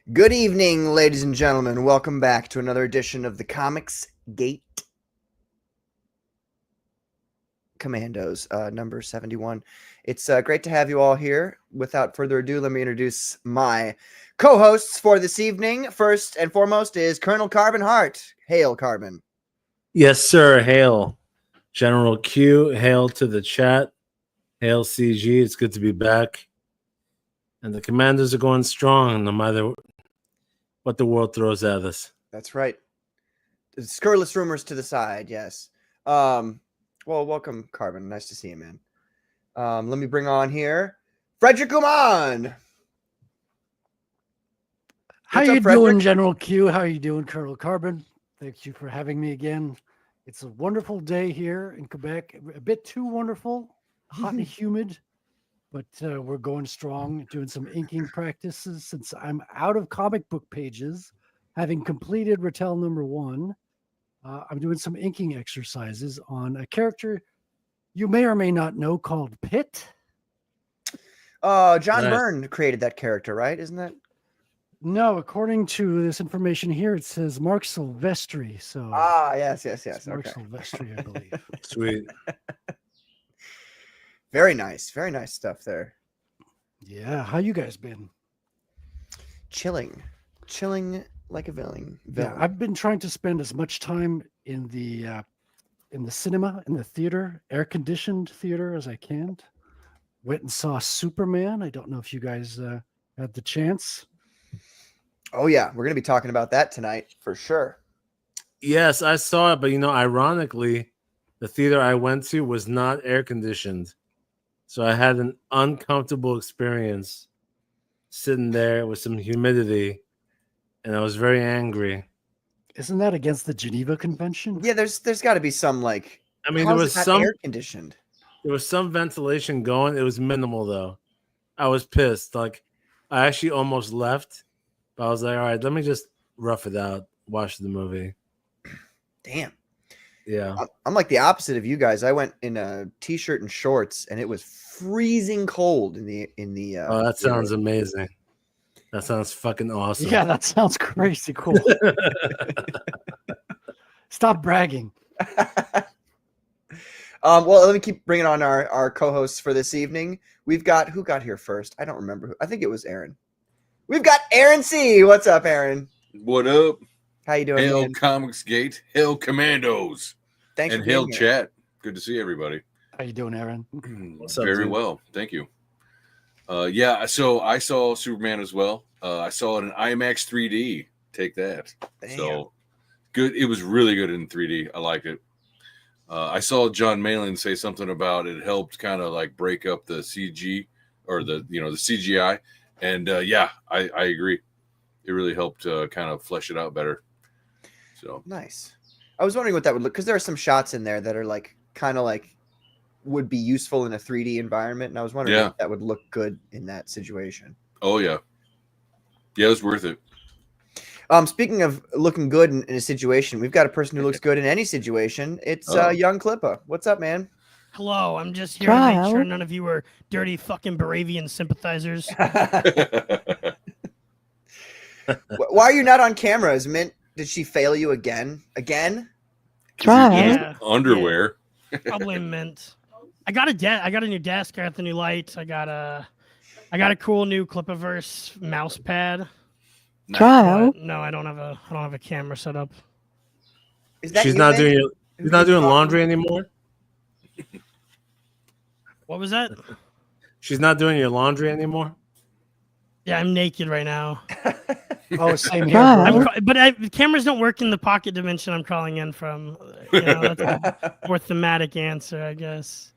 Good evening, ladies and gentlemen. Welcome back to another edition of the Comicsgate Commandos, number 71. It's great to have you all here. Without further ado, let me introduce my co-hosts for this evening. First and foremost is Colonel Carbon Hart. Hail, Carbon. Yes, sir. Hail. General Q. Hail to the chat. Hail, CG. It's good to be back. And the Commandos are going strong no matter what the world throws at us. That's right. Scurrilous rumors to the side, yes. Well, welcome, Carbon. Nice to see you, man. Let me bring on here Frederick Uman. How you doing, General Q? How are you doing, Colonel Carbon? Thank you for having me again. It's a wonderful day here in Quebec. A bit too wonderful, hot and humid, but we're going strong, doing some inking practices since I'm out of comic book pages, having completed Rattel number 1. I'm doing some inking exercises on a character you may or may not know called Pitt. John Byrne created that character, right? Isn't that? No, according to this information here, it says Mark Silvestri. So yes. Mark Silvestri, I believe. Sweet. Very nice stuff there. Yeah, how you guys been? Chilling like a villain. Yeah, I've been trying to spend as much time in the cinema, in the theater, air-conditioned theater as I can. Went and saw Superman. I don't know if you guys had the chance. Oh yeah, we're going to be talking about that tonight for sure. Yes, I saw it, but ironically, the theater I went to was not air-conditioned. So I had an uncomfortable experience sitting there with some humidity, and I was very angry. Isn't that against the Geneva Convention? Yeah, there's got to be some there was some air conditioned. There was some ventilation going. It was minimal though. I was pissed. I actually almost left, but I was like, all right, let me just rough it out, watch the movie. Damn. Yeah. I'm like the opposite of you guys. I went in a t-shirt and shorts, and it was freezing cold in the. Oh, that sounds amazing. That sounds fucking awesome. Yeah, that sounds crazy cool. Stop bragging. Well, let me keep bringing on our co-hosts for this evening. We've got who got here first? I don't remember who. I think it was Aaron. We've got Aaron C. What's up, Aaron? What up? How you doing? Hail man? Comicsgate. Hail Commandos. Thanks and for hail being chat. Good to see everybody. How you doing, Aaron? What's up, Very dude? well, thank you. Yeah, so I saw Superman as well. I saw it in IMAX 3D. Take that. Damn. So good. It was really good in 3D. I like it. I saw John Malin say something about it helped kind of break up the CG or the CGI, and yeah, I agree. It really helped kind of flesh it out better. So nice. I was wondering what that would look, because there are some shots in there that are kind of would be useful in a 3D environment, and I was wondering if that would look good in that situation. Oh yeah, it was worth it. Speaking of looking good in a situation, we've got a person who looks good in any situation. It's Young Klippa. What's up, man? Hello, I'm just here to make sure none of you are dirty fucking Baravian sympathizers. Why are you not on camera? Did she fail you again? Yeah. Underwear. Yeah, probably Mint. I got a new desk. I got the new light. I got a cool new Clippaverse mouse pad. Trial. No, I don't have a camera set up. Is that She's not doing laundry anymore? What was that? She's not doing your laundry anymore? Yeah, I'm naked right now. Oh, same here. But cameras don't work in the pocket dimension I'm crawling in from. That's a more thematic answer, I guess.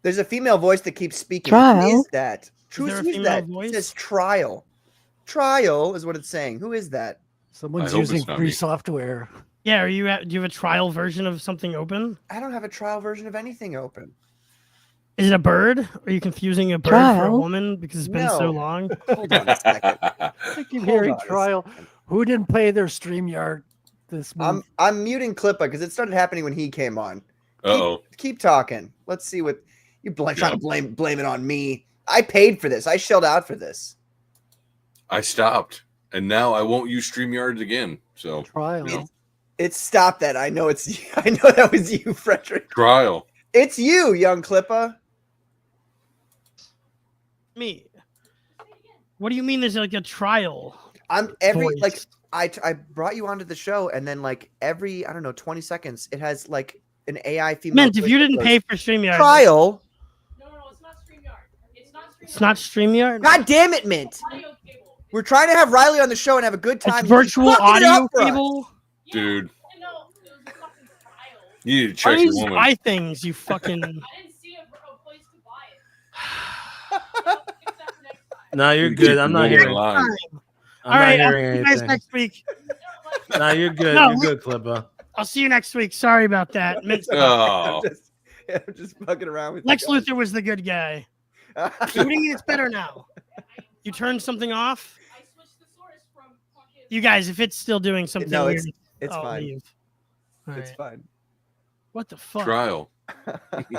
There's a female voice that keeps speaking. Trial. Who is that? Is there a female voice? It says trial. Trial is what it's saying. Who is that? Someone's using free software. Yeah, do you have a trial version of something open? I don't have a trial version of anything open. Is it a bird? Are you confusing a bird for a woman because it's been so long? Hold on a second. I keep hearing trial. Who didn't pay their StreamYard this month? I'm muting Klippa because it started happening when he came on. Keep talking. Let's see what you trying to blame it on me. I paid for this. I shelled out for this. I stopped, and now I won't use StreamYard again. So Trial. It's stop that. I know it's. I know that was you, Frederick. trial. It's you, young Clippa. Me. What do you mean? There's like a trial? I'm Voice. I brought you onto the show, and then like every 20 seconds, it has like an AI female. Meant if voice you that didn't goes, pay for StreamYard. trial. No, it's not StreamYard. It's not StreamYard. God damn it, Mint. Audio cable. We're trying to have Riley on the show and have a good time. It's You keep virtual fucking it audio up for us. cable. Dude. I know. It was a fucking trial. You need to Why check don't your you just woman. buy things? You fucking. I didn't see a place to buy it. Fix that for next time. No, you're You good. keep I'm not moving hearing. along. I'm All right, not I'll hearing see you guys anything. next week. No, you're good. No, You're good, Clippa. I'll see you next week. Sorry about that. Mint- Oh. I'm just fucking around with Lex you Luthor was the good guy. guys. What do you mean it's better now? You turned something off? I switched the source from fucking. You guys, if it's still doing something No, weird, it's I'll fine. leave. All It's right. fine. What the fuck? Trial.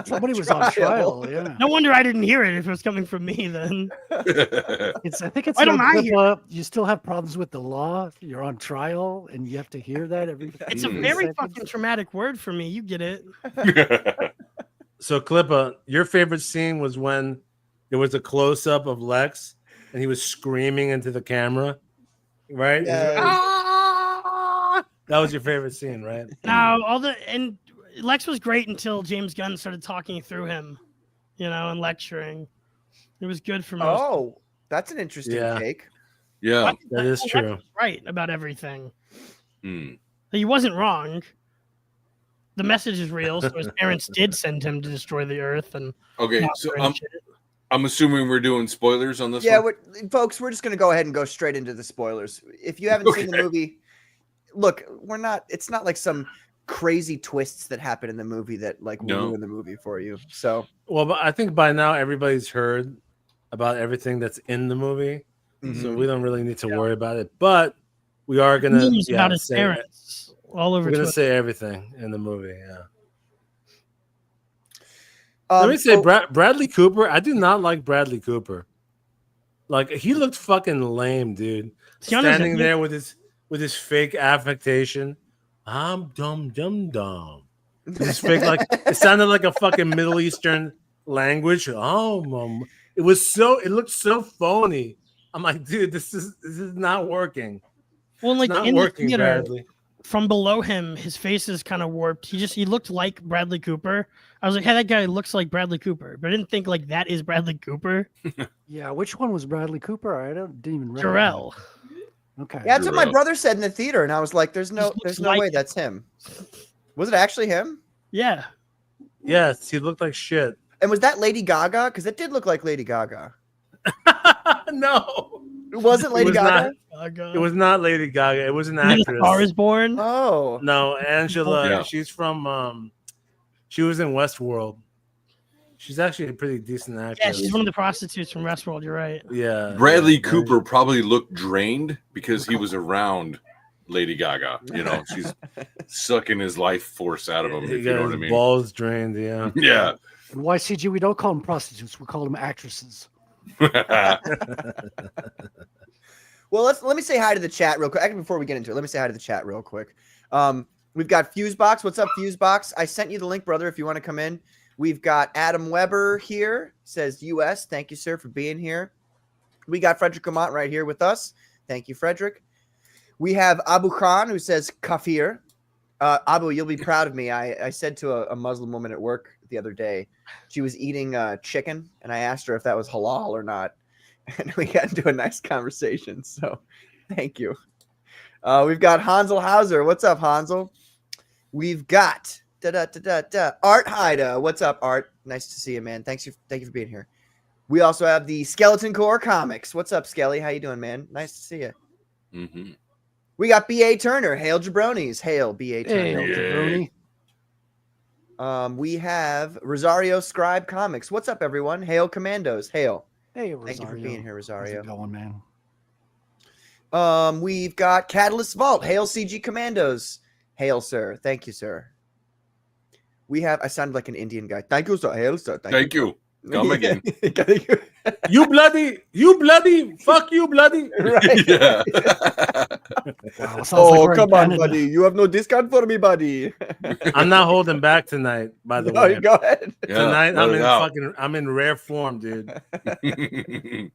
Somebody was on trial. Yeah. No wonder I didn't hear it if it was coming from me then. I think it's Why don't no I hear Clippa, you still have problems with the law. You're on trial and you have to hear that every. It's a Hmm. very seconds. fucking traumatic word for me. You get it. So, Clippa, your favorite scene was when there was a close up of Lex and he was screaming into the camera, right? Yes. That was your favorite scene, right? Now and Lex was great until James Gunn started talking through him, and lecturing. It was good for most. Oh, that's an interesting Yeah. take. Yeah. That is Lex true. was right about everything. Hmm. He wasn't wrong. The message is real. So his parents did send him to destroy the Earth and. Okay, so Monster and shit. I'm assuming we're doing spoilers on this Yeah, one. folks, we're just gonna go ahead and go straight into the spoilers. If you haven't seen the Okay. movie, look, we're not. It's not like some crazy twists that happen in the movie that like will No. ruin the movie for you. So Well, but I think by now everybody's heard about everything that's in the movie, so mhm. we don't really need to worry about it. But we are gonna Memes about his say parents all over we're gonna Twitter. say everything in the movie. Yeah. Um, Let me say, so- Bradley Cooper. I do not like Bradley Cooper. Like he looked fucking lame, dude. See, honest, Standing there with his fake affectation. I'm dumb. His fake like it sounded like a fucking Middle Eastern language. Oh, it looked so phony. I'm like, dude, this is not working. Well, like It's not in working, the theater, Bradley. from below him, his face is kind of warped. He looked like Bradley Cooper. I was like, hey, that guy looks like Bradley Cooper, but I didn't think like that is Bradley Cooper. Yeah, which one was Bradley Cooper? I didn't even recognize Jarrell. him. Okay. yeah, that's what my Jarrell. brother said in the theater, and I was like, "There's no looks way like- that's him." Was it actually him? Yeah. Yes, he looked like shit. And was that Lady Gaga? Because it did look like Lady Gaga. No, It wasn't Lady was Gaga. it was not Lady Gaga. It was an When the actress. Star is Born. Oh, No, Angela. Yeah. She's from. She was in Westworld. She's actually a pretty decent Yeah, actress. she's one of the prostitutes from Westworld. You're right. Yeah. Bradley yeah. Cooper probably looked drained because he was around Lady Gaga. She's sucking his life force out of him. He If you got know what I his mean. balls drained. Yeah. Yeah. And YCG, we don't call them prostitutes. We call them actresses. well, let me say hi to the chat real quick. Actually, before we get into it, let me say hi to the chat real quick. We've got Fusebox. What's up, Fusebox? I sent you the link, brother, if you want to come in. We've got Adam Weber here, says US. Thank you, sir, for being here. We got Frederick Amont right here with us. Thank you, Frederick. We have Abu Khan, who says kafir. Abu, you'll be proud of me. I said to a Muslim woman at work the other day, she was eating chicken, and I asked her if that was halal or not. And we got into a nice conversation. So thank you. We've got Hansel Hauser. What's up, Hansel? We've got Art Haida. What's up, Art? Nice to see you, man. Thank you for being here. We also have the Skeleton Core Comics. What's up, Skelly? How you doing, man? Nice to see you. Mm-hmm. We got B.A. Turner. Hail Jabronis. Hail B.A. Hey, Turner. Yay. jabroni. We have Rosario Scribe Comics. What's up, everyone? Hail Commandos. Hail. Hey, Rosario. Thank you for being here, How's Rosario. it going, man? We've got Catalyst Vault. Hail CG Commandos. Hail, sir. Thank you, sir. We have, I sounded like an Indian guy. Thank you, sir. Hail, sir. Thank you. Come again. You bloody, fuck you, bloody. Right. Yeah. Wow, sounds like Oh, we're in come on, Canada. buddy. You have no discount for me, buddy. I'm not holding back tonight, by the No, way. you go ahead. Yeah, Tonight let it out. I'm in rare form, dude. The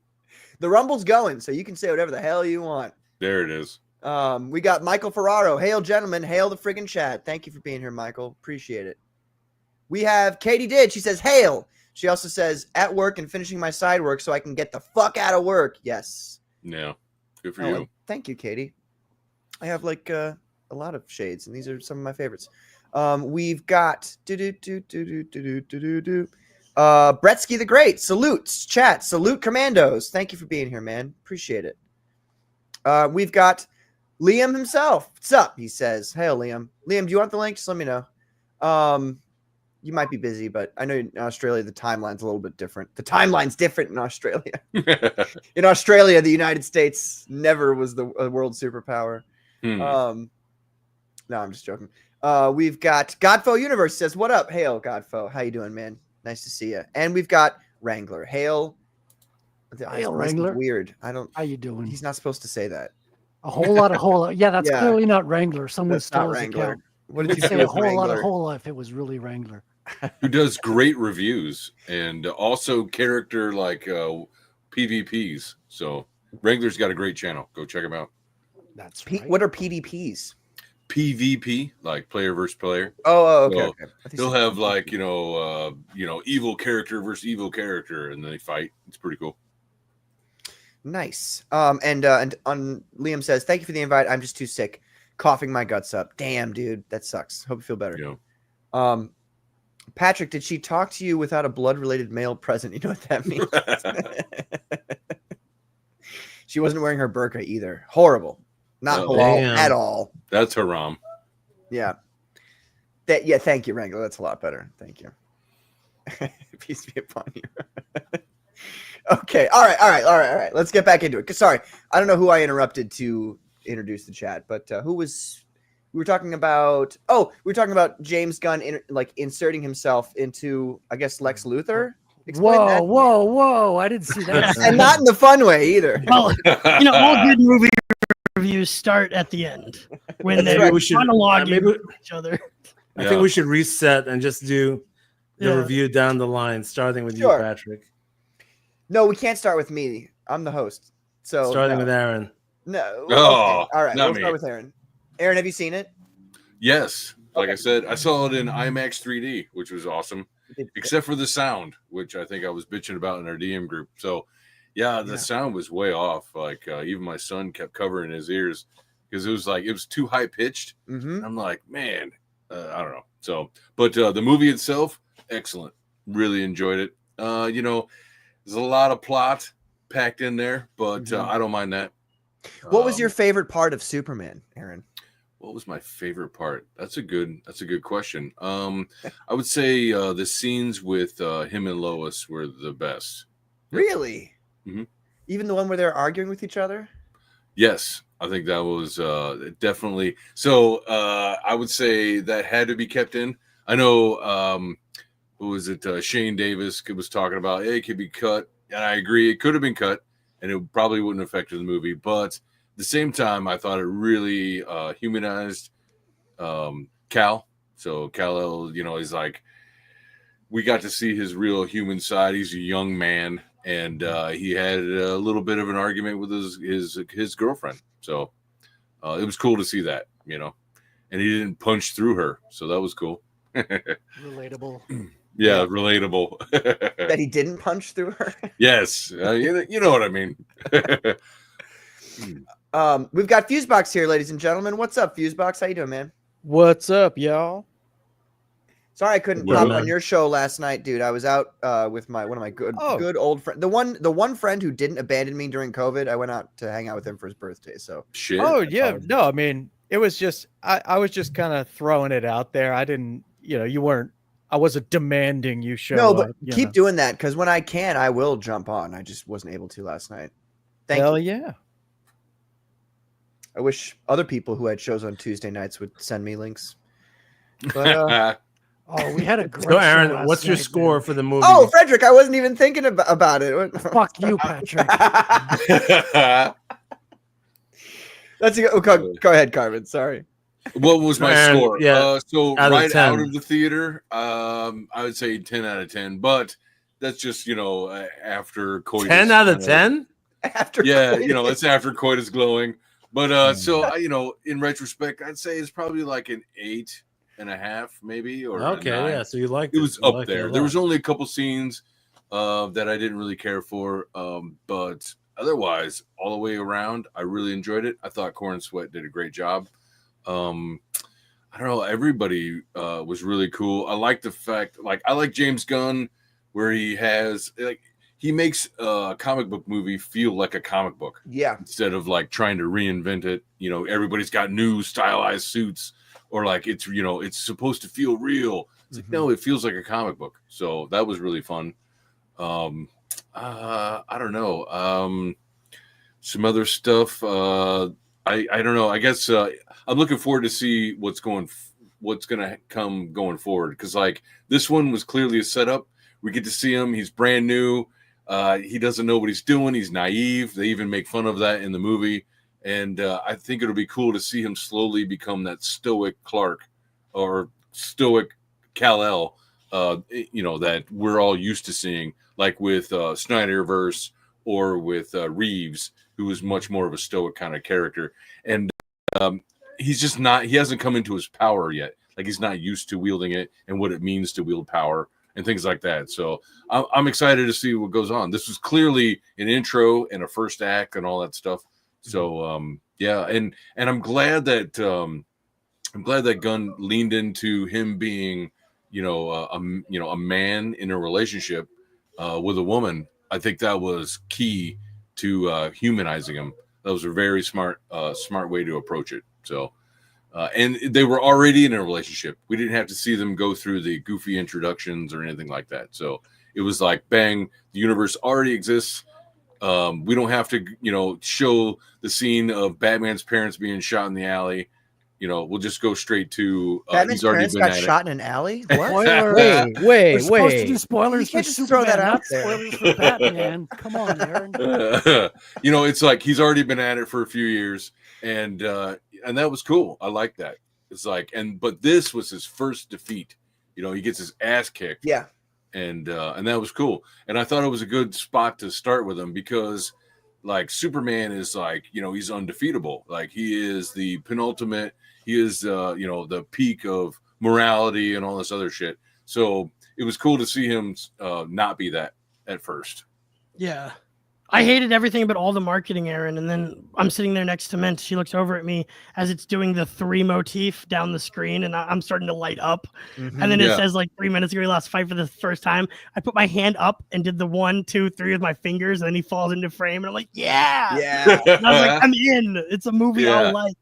Rumble's going, so you can say whatever the hell you want. There it is. We got Michael Ferraro. Hail, gentlemen. Hail the friggin' chat. Thank you for being here, Michael. Appreciate it. We have Katie Did. She says, hail. She also says, at work and finishing my side work so I can get the fuck out of work. Yes. Yeah. Good for Oh, you. and thank you, Katie. I have like a lot of shades, and these are some of my favorites. We've got Bretsky the Great. Salutes, chat. Salute, Commandos. Thank you for being here, man. Appreciate it. We've got Liam himself. What's up? He says, "Hail, Liam. Liam, do you want the link? Just let me know. You might be busy, but I know in Australia the timeline's a little bit different. The timeline's different in Australia. In Australia, the United States never was the world superpower. No, I'm just joking. We've got Godfo Universe says, "What up? Hail, Godfo. How you doing, man? Nice to see you." And we've got Wrangler. Hail. Hail, Wrangler. Weird. I don't. How you doing? He's not supposed to say that. A whole lot. Yeah, that's Yeah. clearly not Wrangler. Someone That's not stole his Wrangler. account. What You did you could say say a with whole lot of Wrangler? if it was really Wrangler. Who does great reviews and also character like PvPs. So Wrangler's got a great channel. Go check him out. That's P- right. What are PvPs? PvP, like player versus player. Oh, okay. So Okay. I think They'll so. have like evil character versus evil character, and they fight. It's pretty cool. Nice. And on Liam says, "Thank you for the invite. I'm just too sick, coughing my guts up. Damn, dude, that sucks. Hope you feel better." Yeah. Patrick, did she talk to you without a blood-related male present? You know what that means? She wasn't wearing her burqa either. Horrible. Not Oh, halal damn. at all. That's haram. Yeah. Yeah. Thank you, Wrangler. That's a lot better. Thank you. Peace be upon you. Okay. All right. Let's get back into it. Sorry, I don't know who I interrupted to introduce the chat, but who was? We were talking about. Oh, we were talking about James Gunn, inserting himself into, I guess, Lex Luthor. Explain that. Whoa! I didn't see that. And not in the fun way either. Well, all good movie reviews start at the end when That's they're right. We should- monologuing maybe- with each other. I think we should reset and just do the Yeah. review down the line, starting with Sure. you, Patrick. No, we can't start with me. I'm the host. So Starting no. with Aaron. No. Oh, okay. All right. not We'll me. start with Aaron. Aaron, have you seen it? Yes. Like I said, I saw it in IMAX 3D, which was awesome, except for the sound, which I think I was bitching about in our DM group. So, yeah, the sound was way off. Like, even my son kept covering his ears because it was too high pitched. Mm-hmm. I'm like, man, I don't know. So, but the movie itself, excellent. Really enjoyed it. There's a lot of plot packed in there, but I don't mind that. What was your favorite part of Superman, Aaron? What was my favorite part? That's a good question. I would say the scenes with him and Lois were the best. Really? Mhm. Even the one where they're arguing with each other? Yes, I think that was definitely. So I would say that had to be kept in. I know, who was it? Shane Davis was talking about, hey, it could be cut. And I agree, it could have been cut, and it probably wouldn't have affected the movie. But at the same time, I thought it really humanized Cal. So Kal-El, he's like, we got to see his real human side. He's a young man, and he had a little bit of an argument with his girlfriend. So it was cool to see that, and he didn't punch through her. So that was cool. Relatable. Yeah, relatable. That he didn't punch through her? Yes, you know what I mean. We've got Fusebox here, ladies and gentlemen. What's up, Fusebox? How you doing, man? What's up, y'all? Sorry I couldn't Yeah, pop man. on your show last night, dude. I was out with one of my good old friends. The one friend who didn't abandon me during COVID. I went out to hang out with him for his birthday. So Shit. Oh yeah, no, I mean it was just I was just kind of throwing it out there. I didn't, you weren't. I wasn't demanding you show no, but up. you keep know. doing that because when I can, I will jump on. I just wasn't able to last night. Thank Hell you. yeah. I wish other people who had shows on Tuesday nights would send me links. But Oh, we had a great So, show Aaron, last what's your night, score man. for the movie? Oh, Frederick, I wasn't even thinking about it. Fuck you, Patrick. That's a good. Go ahead, Carmen. Sorry. What was my Aaron, score? yeah, So out of right 10. out of the theater, I would say 10 out of 10. But that's just after coitus. 10 out of kind 10? After Yeah, coitus. that's after coitus glowing. But so in retrospect, I'd say it's probably like an 8.5, maybe, or a Okay, 9. yeah. So you liked it. It was You up liked it a there. lot. There was only a couple scenes that I didn't really care for, but otherwise, all the way around, I really enjoyed it. I thought Corn Sweat did a great job. I don't know. Everybody was really cool. I like the fact, I like James Gunn, where he has he makes a comic book movie feel like a comic book. Yeah. Instead of trying to reinvent it. Everybody's got new stylized suits, or it's supposed to feel real. It's no, it feels like a comic book. So that was really fun. I don't know. Some other stuff. I don't know. I guess I'm looking forward to see what's going to come going forward, because this one was clearly a setup. We get to see him. He's brand new. He doesn't know what he's doing. He's naive. They even make fun of that in the movie. And I think it'll be cool to see him slowly become that stoic Clark, or stoic Kal-El, that we're all used to seeing, like with Snyderverse or with Reeves, who is much more of a stoic kind of character. And he's just not, he hasn't come into his power yet. He's not used to wielding it and what it means to wield power and things like that. So I'm excited to see what goes on. This was clearly an intro and a first act and all that stuff. So yeah, and I'm glad that Gunn leaned into him being, a man in a relationship with a woman. I think that was key to humanizing him. That was a very smart way to approach it. So, and they were already in a relationship. We didn't have to see them go through the goofy introductions or anything like that. So it was like, bang, the universe already exists. We don't have to, show the scene of Batman's parents being shot in the alley. We'll just go straight to Batman's he's already parents been got at shot in an alley. What? Spoiler. Wait, We're supposed to do wait. spoilers You for can't just Superman, throw that out not there. spoilers for Batman. Come on, Aaron. It's like he's already been at it for a few years, and that was cool. I like that. It's but this was his first defeat. He gets his ass kicked. Yeah. And that was cool. And I thought it was a good spot to start with him, because Superman is he's undefeatable. He is the penultimate. He is the peak of morality and all this other shit. So it was cool to see him not be that at first. Yeah. I hated everything but all the marketing, Aaron. And then I'm sitting there next to Mint. She looks over at me as it's doing the 3 motif down the screen, and I'm starting to light up. Mhm. And then it Yeah. says 3 minutes ago, he lost fight for the first time. I put my hand up and did the 1, 2, 3 with my fingers, and then he falls into frame. And I'm like, yeah. Yeah. And I was like, I'm in. It's a movie Yeah. I'll like.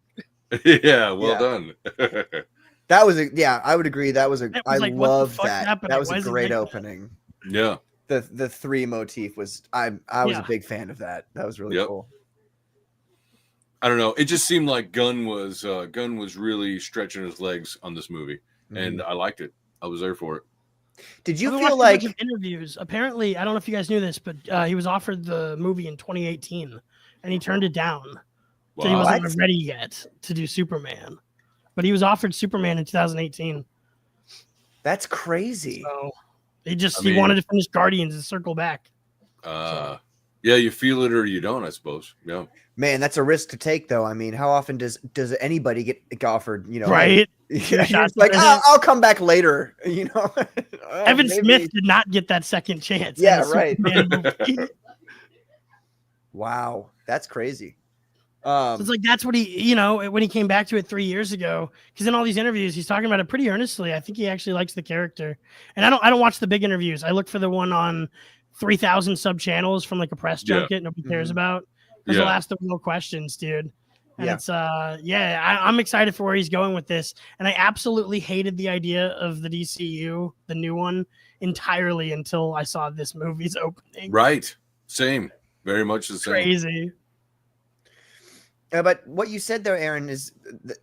Yeah, well Yeah. done. That was I would agree. That was It was I like, what the love fuck's that. happening? That was Why a is it great like that? opening. Yeah. The 3 motif was I was Yeah. a big fan of that. That was really Yep. cool. I don't know. It just seemed like Gunn was really stretching his legs on this movie, and I liked it. I was there for it. Did you I've been feel watching a bunch like of interviews? Apparently, I don't know if you guys knew this, but he was offered the movie in 2018, and he turned it down. So he Wow. wasn't What? ready yet to do Superman, but he was offered Superman in 2018. that's crazy? So he I he mean- wanted to finish Guardians and circle back. Yeah, you feel it or you don't, I suppose. Yeah. Man, that's a risk to take, though. I mean, how often does anybody get offered? Right? Yeah, shots it's like, in "Oh, it." I'll come back later. Evan maybe- Smith did not get that second chance. in Yeah, a right. Superman movie. Wow, that's crazy. So it's like that's what he, when he came back to it 3 years ago, because in all these interviews he's talking about it pretty earnestly. I think he actually likes the character, and I don't watch the big interviews. I look for the one on 3,000 sub channels from a press Yeah. junket nobody cares Mhm. about. Because Yeah. they'll ask the real questions, dude. And Yeah. it's I'm excited for where he's going with this, and I absolutely hated the idea of the DCU, the new one, entirely until I saw this movie's opening. Right. Same. Very much the same. Crazy. But what you said there, Aaron, is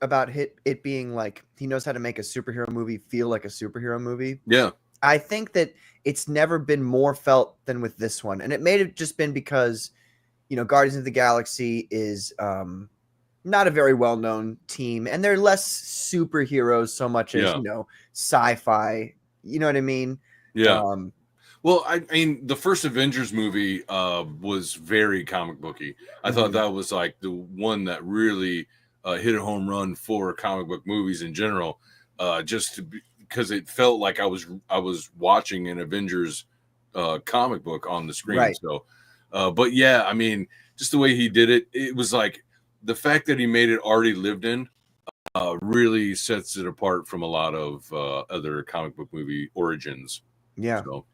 about it being like he knows how to make a superhero movie feel like a superhero movie. Yeah. I think that it's never been more felt than with this one. And it may have just been because, Guardians of the Galaxy is not a very well-known team, and they're less superheroes so much as, sci-fi. You know what I mean? Yeah. Well, I mean, the first Avengers movie was very comic booky. I thought that was like the one that really hit a home run for comic book movies in general, because it felt like I was watching an Avengers comic book on the screen. Right. So, but yeah, I mean, just the way he did it, it was like the fact that he made it already lived in really sets it apart from a lot of other comic book movie origins. Yeah. So.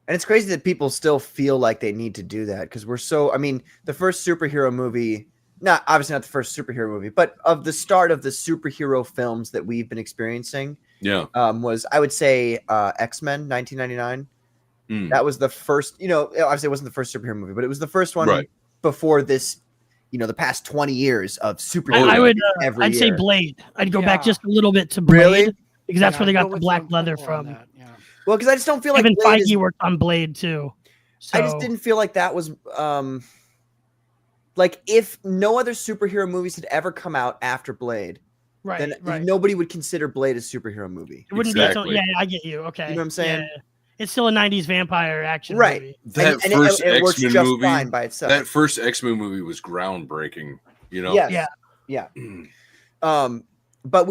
And it's crazy that people still feel like they need to do that because the first superhero movie, obviously not the first superhero movie, but of the start of the superhero films that we've been experiencing, was, I would say, X-Men 1999. That was the first, obviously it wasn't the first superhero movie, but it was the first one before this, the past 20 years of superhero. I'd say Blade. I'd go back just a little bit to Blade. Really? Because that's where they got the black leather from. Well, because I just don't feel like even Feige worked on Blade too. So. I just didn't feel like that was like if no other superhero movies had ever come out after Blade, then nobody would consider Blade a superhero movie. It wouldn't be its own, I get you. Okay. You know what I'm saying? Yeah. It's still a 90s vampire action movie. That first it works X-Men just movie, fine by itself. That first X-Men movie was groundbreaking, Yes. Yeah. But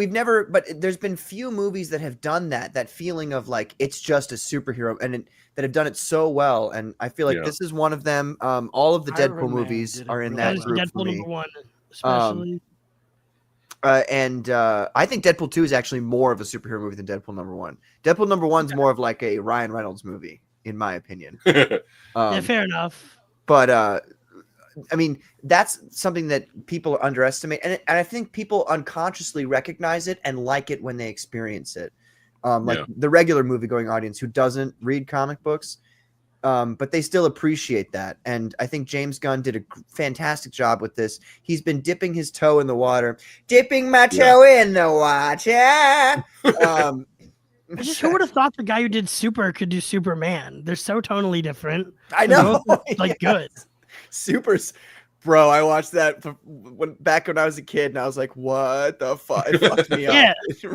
there's been few movies that have done that feeling of like it's just a superhero that have done it so well. And I feel like this is one of them. All of the Deadpool movies are in that group Deadpool for me. #1, especially. And I think Deadpool 2 is actually more of a superhero movie than Deadpool #1. Deadpool #1 is more of like a Ryan Reynolds movie, in my opinion. Yeah, fair enough. But I mean, that's something that people underestimate. And I think people unconsciously recognize it and like it when they experience it. The regular movie-going audience who doesn't read comic books, but they still appreciate that. And I think James Gunn did a fantastic job with this. He's been dipping his toe in the water. Dipping my toe in the water. Who would have thought the guy who did Super could do Superman? They're so tonally different. I know. Good. Super's, bro. I watched that back when I was a kid, and I was like, "What the fuck?" It fucked me up. Yeah,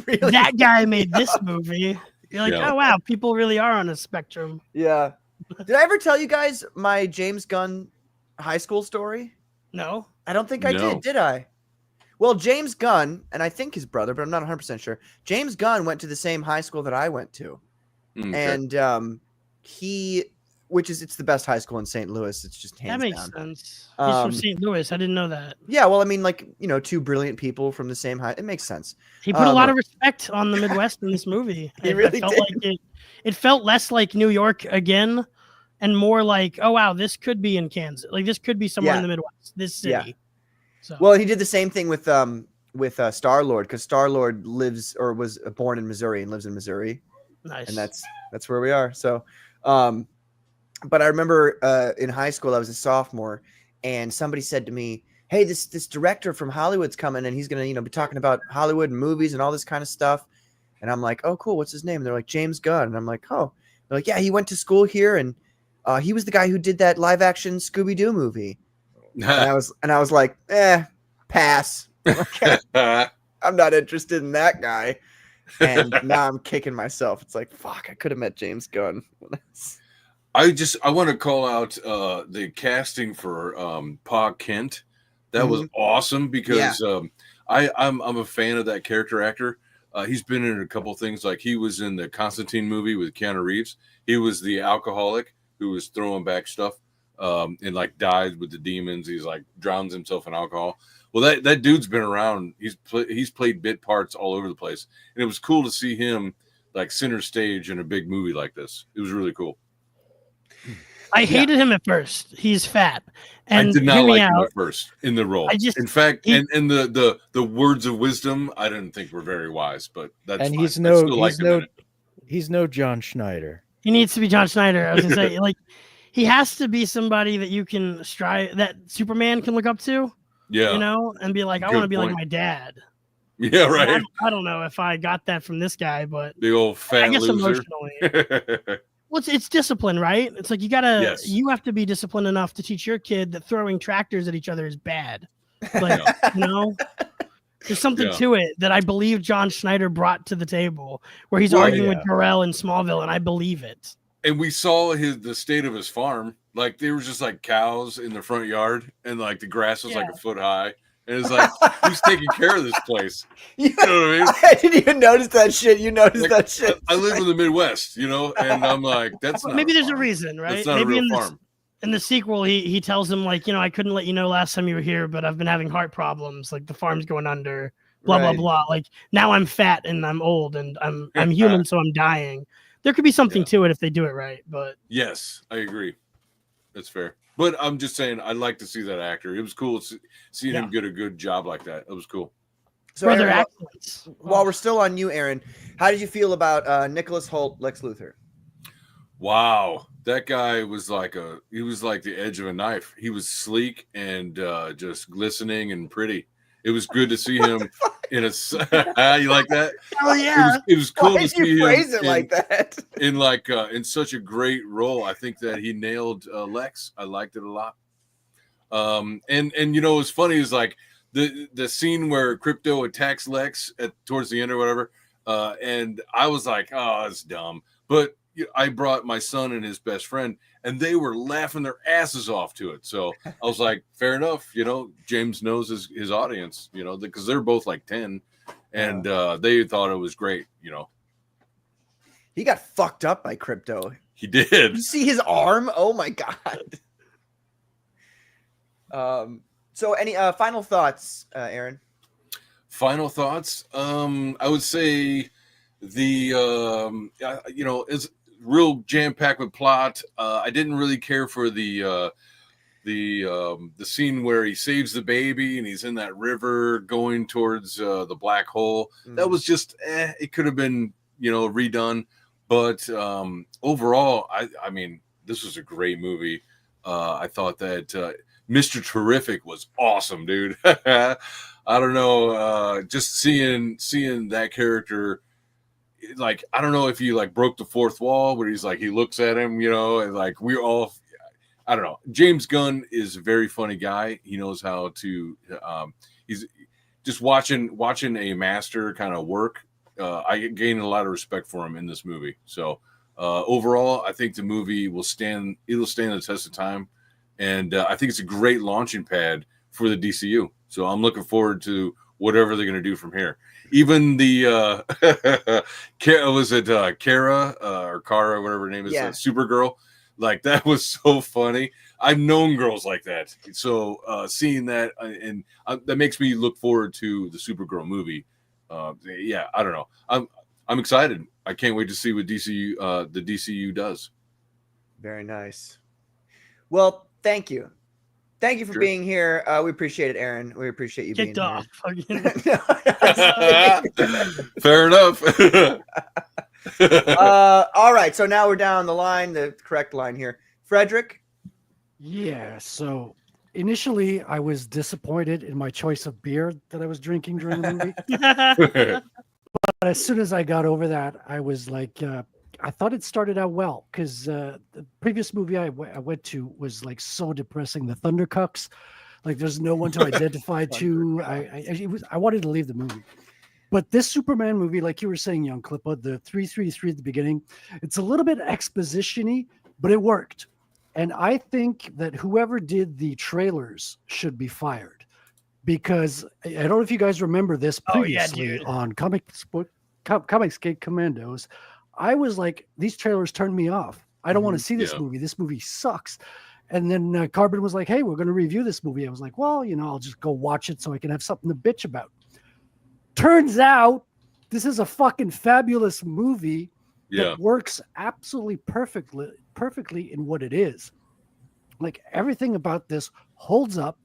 really that guy made this movie. You're like, oh wow, people really are on a spectrum. Yeah. Did I ever tell you guys my James Gunn high school story? No, I don't think I did. Did I? Well, James Gunn, and I think his brother, but I'm not 100% sure. James Gunn went to the same high school that I went to, and it's the best high school in St. Louis. It's just hands down. That makes sense. He's from St. Louis. I didn't know that. Yeah, well, I mean, like, two brilliant people from the same high. It makes sense. He put a lot of respect on the Midwest in this movie. He really felt did. Like it felt less like New York again, and more like, oh wow, this could be in Kansas. Like this could be somewhere in the Midwest. This city. Yeah. So. Well, he did the same thing with Star-Lord, because Star-Lord was born in Missouri and lives in Missouri. Nice. And that's where we are. So, but I remember in high school, I was a sophomore, and somebody said to me, "Hey, this director from Hollywood's coming, and he's gonna, be talking about Hollywood and movies and all this kind of stuff." And I'm like, "Oh, cool. What's his name?" And they're like, "James Gunn." And I'm like, "Oh." They're like, "Yeah, he went to school here, and he was the guy who did that live action Scooby-Doo movie." and I was like, pass. Okay. I'm not interested in that guy. And now I'm kicking myself. It's like, fuck, I could have met James Gunn. I want to call out the casting for Pa Kent. That was awesome because I'm a fan of that character actor. He's been in a couple things, like he was in the Constantine movie with Keanu Reeves. He was the alcoholic who was throwing back stuff and like died with the demons. He's like drowns himself in alcohol. Well, that dude's been around. He's played bit parts all over the place, and it was cool to see him like center stage in a big movie like this. It was really cool. I hated him at first. He's fat, and I did not like him at first in the role. In fact, and the words of wisdom, I didn't think were very wise. But that's and fine. He's no John Schneider. He needs to be John Schneider. I was gonna say, he has to be somebody that you can that Superman can look up to. Yeah. you know, and be like, I Good want to be like point. my dad. Yeah, And right. I don't know if I got that from this guy, but The old I fat guess loser. emotionally. Well, it's discipline, right? It's like Yes. you have to be disciplined enough to teach your kid that throwing tractors at each other is bad. Like, you know, there's something Yeah. to it that I believe John Schneider brought to the table, where he's Well, arguing yeah. with Jor-El in Smallville, and I believe it. And we saw the state of his farm. Like there was just like cows in the front yard, and like the grass was like a foot high. And it's like, who's taking care of this place? You You know what I mean? I didn't even notice that shit. You noticed Like, that shit. I live in the Midwest, you know, and I'm like, that's But not maybe a there's a farm. reason, right? That's not Maybe a real farm. in the sequel, he tells him like, you know, I couldn't let you know last time you were here, but I've been having heart problems. Like the farm's going under. Blah Right. blah blah. Like now I'm fat and I'm old and I'm human, so I'm dying. There could be something to it if they do it right, but Yes, I agree. That's fair. But I'm just saying, I'd like to see that actor. It was cool seeing him get a good job like that. It was cool. So, brother Aaron, excellence. while we're still on you, Aaron, how did you feel about Nicholas Hoult, Lex Luthor? Wow, that guy was he was like the edge of a knife. He was sleek and just glistening and pretty. It was good to see him in a. You like that? Hell yeah. It was cool Why to did you see him phrase it like that? in such a great role. I think that he nailed Lex. I liked it a lot. And you know what's funny is like the scene where Crypto attacks Lex towards the end or whatever, and I was like, oh, that's dumb. But I brought my son and his best friend, and they were laughing their asses off to it. So I was like, fair enough. You know, James knows his audience. You know, because they're both like 10, and they thought it was great. You know, He got fucked up by Crypto. he did. You see his arm? Oh my god. So any final thoughts, Aaron? Final thoughts. I would say it's real jam packed with plot. I didn't really care for the scene where he saves the baby and he's in that river going towards the black hole. That was just it could have been redone, but overall, I mean, this was a great movie. I thought that Mr. Terrific was awesome, dude. I don't know, just seeing that character. Like, I don't know if he like broke the fourth wall, but he's like, he looks at him, and like we're all, I don't know. James Gunn is a very funny guy. He knows how to, he's just watching a master kind of work. I gained a lot of respect for him in this movie. So overall, I think the movie it'll stand the test of time. And I think it's a great launching pad for the DCU. So I'm looking forward to whatever they're going to do from here. Even the was it Kara or Kara, whatever her name is, Supergirl. Like, that was so funny. I've known girls like that. So seeing that and that makes me look forward to the Supergirl movie. Yeah, I don't know. I'm excited. I can't wait to see what the DCU does. Very nice. Well, thank you. Thank you for being here. We appreciate it, Aaron. We appreciate you Kicked being off. here. Fair enough. All right. So now we're down the line, the correct line here. Frederick? Yeah. So initially, I was disappointed in my choice of beer that I was drinking during the movie. But as soon as I got over that, I was like, I thought it started out well because the previous movie I went to was like so depressing. The Thundercucks, like there's no one to identify to. I wanted to leave the movie. But this Superman movie, like you were saying, Young Clippa, the 333 at the beginning, it's a little bit exposition-y, but it worked. And I think that whoever did the trailers should be fired. Because I don't know if you guys remember this previously on Comicsgate Commandos. I was like, these trailers turned me off. I don't want to see this movie. This movie sucks. And then Carbon was like, hey, we're going to review this movie. I was like, well, I'll just go watch it so I can have something to bitch about. Turns out this is a fucking fabulous movie that works absolutely perfectly in what it is. Like, everything about this holds up.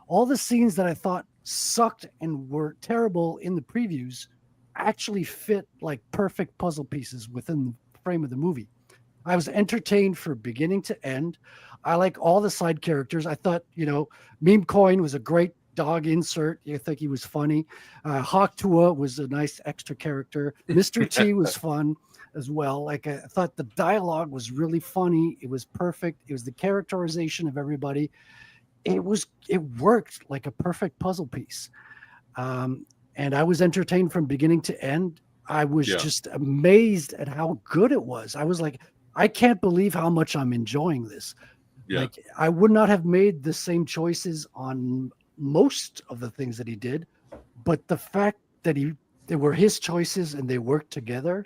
All the scenes that I thought sucked and were terrible in the previews actually fit like perfect puzzle pieces within the frame of the movie. I was entertained from beginning to end. I like all the side characters. I thought, Meme Coin was a great dog insert. You think he was funny. Hawk Tua was a nice extra character. Mr. T was fun as well. Like I thought the dialogue was really funny. It was perfect. It was the characterization of everybody. It worked like a perfect puzzle piece. And I was entertained from beginning to end. I was just amazed at how good it was. I was like, I can't believe how much I'm enjoying this. Yeah. Like I would not have made the same choices on most of the things that he did, but the fact that they were his choices and they worked together,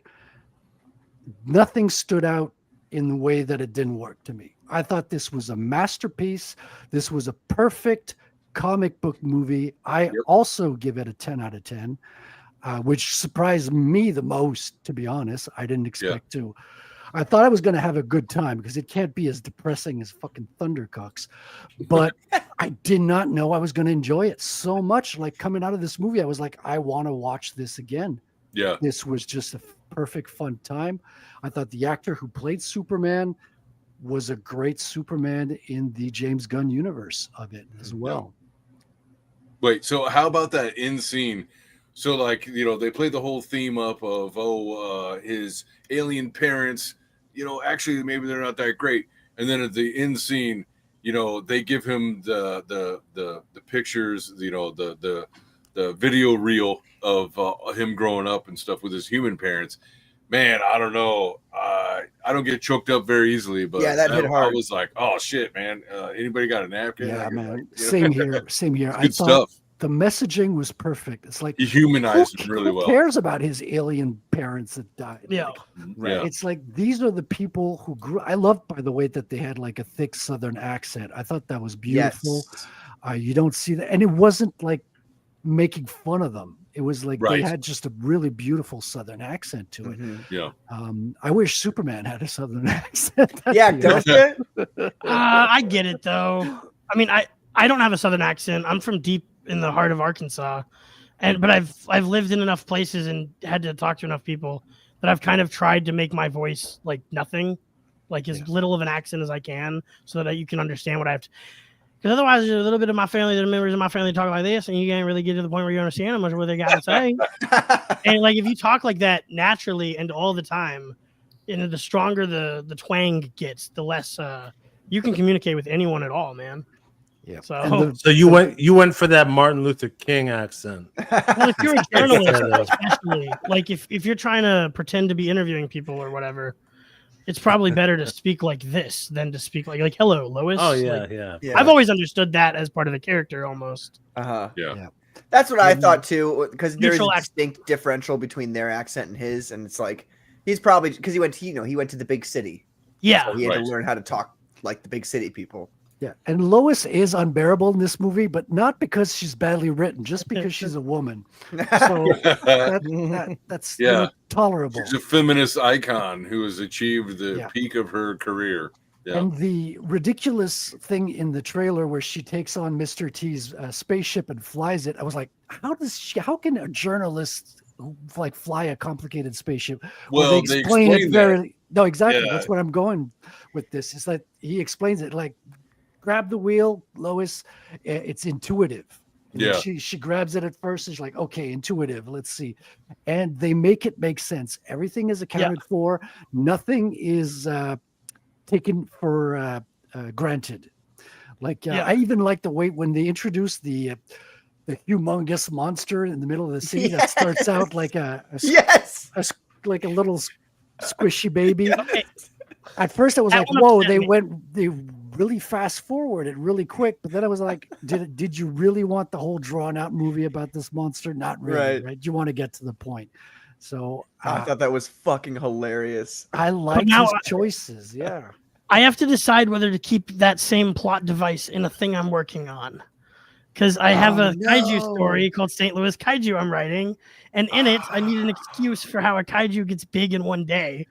nothing stood out in the way that it didn't work to me. I thought this was a masterpiece. This was a perfect comic book movie. I also give it a 10 out of 10, which surprised me the most, to be honest. I didn't expect to. I thought I was going to have a good time because it can't be as depressing as fucking Thundercocks. But I did not know I was going to enjoy it so much. Like coming out of this movie, I was like, I want to watch this again. Yeah. This was just a perfect fun time. I thought the actor who played Superman was a great Superman in the James Gunn universe of it as well. Wait, so how about that end scene? So like, they played the whole theme up of his alien parents, actually maybe they're not that great. And then at the end scene, they give him the pictures, the video reel of him growing up and stuff with his human parents. Man, I don't know. I don't get choked up very easily, but that hit hard. I was like, oh shit, man. Anybody got a napkin? Yeah, man. Like, Same here. Same here. Good stuff. The messaging was perfect. It's like He humanized him really well. Who cares about his alien parents that died? Yeah. Right. It's like these are the people who grew. I loved, by the way, that they had like a thick Southern accent. I thought that was beautiful. Yes. You don't see that, and it wasn't like making fun of them. It was like they had just a really beautiful Southern accent to it. Yeah. I wish Superman had a Southern accent. Don't you? I get it though. I mean, I don't have a Southern accent. I'm from deep in the heart of Arkansas, but I've lived in enough places and had to talk to enough people that I've kind of tried to make my voice like nothing, like as little of an accent as I can, so that you can understand what I have to. Because otherwise, there's a little bit of my family, the members of my family talk like this, and you can't really get to the point where you understand much of what they got to say. And like if you talk like that naturally and all the time, the stronger the twang gets, the less you can communicate with anyone at all, man. Yeah. So you went for that Martin Luther King accent. Well, if you're a journalist, especially like if you're trying to pretend to be interviewing people or whatever, it's probably better to speak like this than to speak like hello, Lois. Oh yeah. Yeah. I've always understood that as part of the character almost. Yeah. That's what I thought too, because there's a Neutral distinct differential between their accent and his, and it's like he's probably because he went to the big city. Yeah. So he had to learn how to talk like the big city people. Yeah, and Lois is unbearable in this movie, but not because she's badly written, just because she's a woman. So that's tolerable. She's a feminist icon who has achieved the peak of her career. Yeah. And the ridiculous thing in the trailer where she takes on Mr. T's spaceship and flies it, I was like, how can a journalist like fly a complicated spaceship? Well, they explain it very. No, exactly. Yeah. That's what I'm going with this. Is that he explains it like. Grab the wheel, Lois. It's intuitive. Yeah. She grabs it at first. And she's like, okay, intuitive. Let's see. And they make it make sense. Everything is accounted for. Nothing is taken for granted. Like I even like the way when they introduce the humongous monster in the middle of the city that starts out like like a little squishy baby. At first, I was like, "Whoa!" They really fast forward it really quick. But then I was like, "Did you really want the whole drawn out movie about this monster? Not really, right? You want to get to the point." So I thought that was fucking hilarious. I like his choices. Yeah, I have to decide whether to keep that same plot device in a thing I'm working on. Because I have a kaiju story called St. Louis Kaiju I'm writing, and in it, I need an excuse for how a kaiju gets big in one day.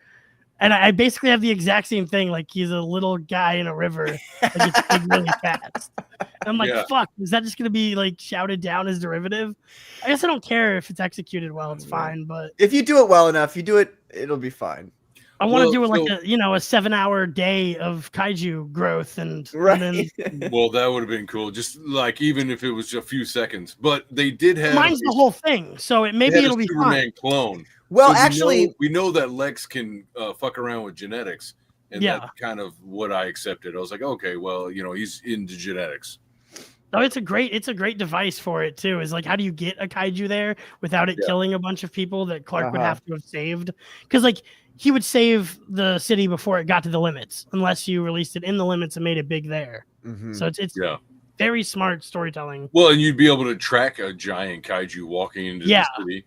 And I basically have the exact same thing. Like he's a little guy in a river that gets big really fast. And I'm like, fuck, is that just going to be like shouted down as derivative? I guess I don't care if it's executed well. It's fine. But if you do it well enough, it'll be fine. I want to Well, do like so- a 7-hour day of kaiju growth and Right. then Well, that would have been cool. Just like even if it was a few seconds, but they did have mine's the whole thing, so they maybe had a it'll be Superman fine. clone. Well, So actually, we know that Lex can fuck around with genetics, and Yeah. that's kind of what I accepted. I was like, okay, well, he's into genetics. No, it's a great device for it too. Is like, how do you get a kaiju there without it Yeah. killing a bunch of people that Clark would Uh-huh. have to have saved? Because like he would save the city before it got to the limits, unless you released it in the limits and made it big there. Mhm. So it's Yeah. very smart storytelling. Well, and you'd be able to track a giant kaiju walking into Yeah. the city.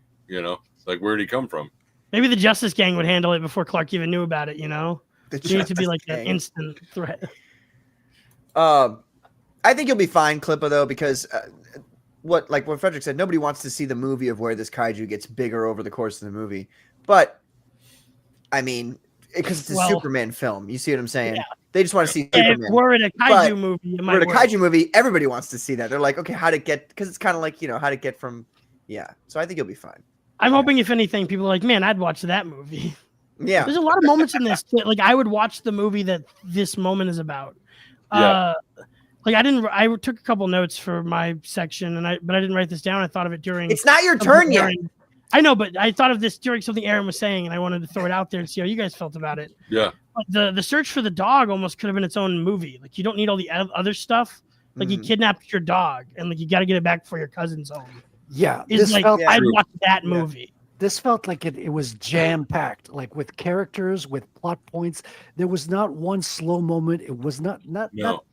Like where'd he come from? Maybe the Justice Gang would handle it before Clark even knew about it. The It needs to be Justice like an Gang. instant threat. I think you'll be fine, Clippa, though, because what Frederick said, nobody wants to see the movie of where this kaiju gets bigger over the course of the movie. But I mean, because it's a Well, Superman film, you see what I'm saying? yeah. They just want to see If Superman. we're in a kaiju But movie, it We're might in a work. kaiju movie, everybody wants to see that. They're like, okay, how to get, because it's kind of like, how to get from, yeah. So I think you'll be fine. I'm hoping, if anything, people are like, man, I'd watch that movie. Yeah. There's a lot of moments in this. Like, I would watch the movie that this moment is about. Yeah. I took a couple notes for my section, but I didn't write this down. I thought of it during. It's not your something turn yet. Aaron- I know, but I thought of this during something Aaron was saying, and I wanted to throw it out there and see how you guys felt about it. Yeah. But the search for the dog almost could have been its own movie. Like, you don't need all the other stuff. Like, you Mhm. kidnapped your dog, and like you got to get it back before your cousin's home. Yeah, It's this like felt yeah. I'd True. watch that Yeah. movie. this felt like it was jam packed, like with characters, with plot points. There was not one slow moment. It was not. No.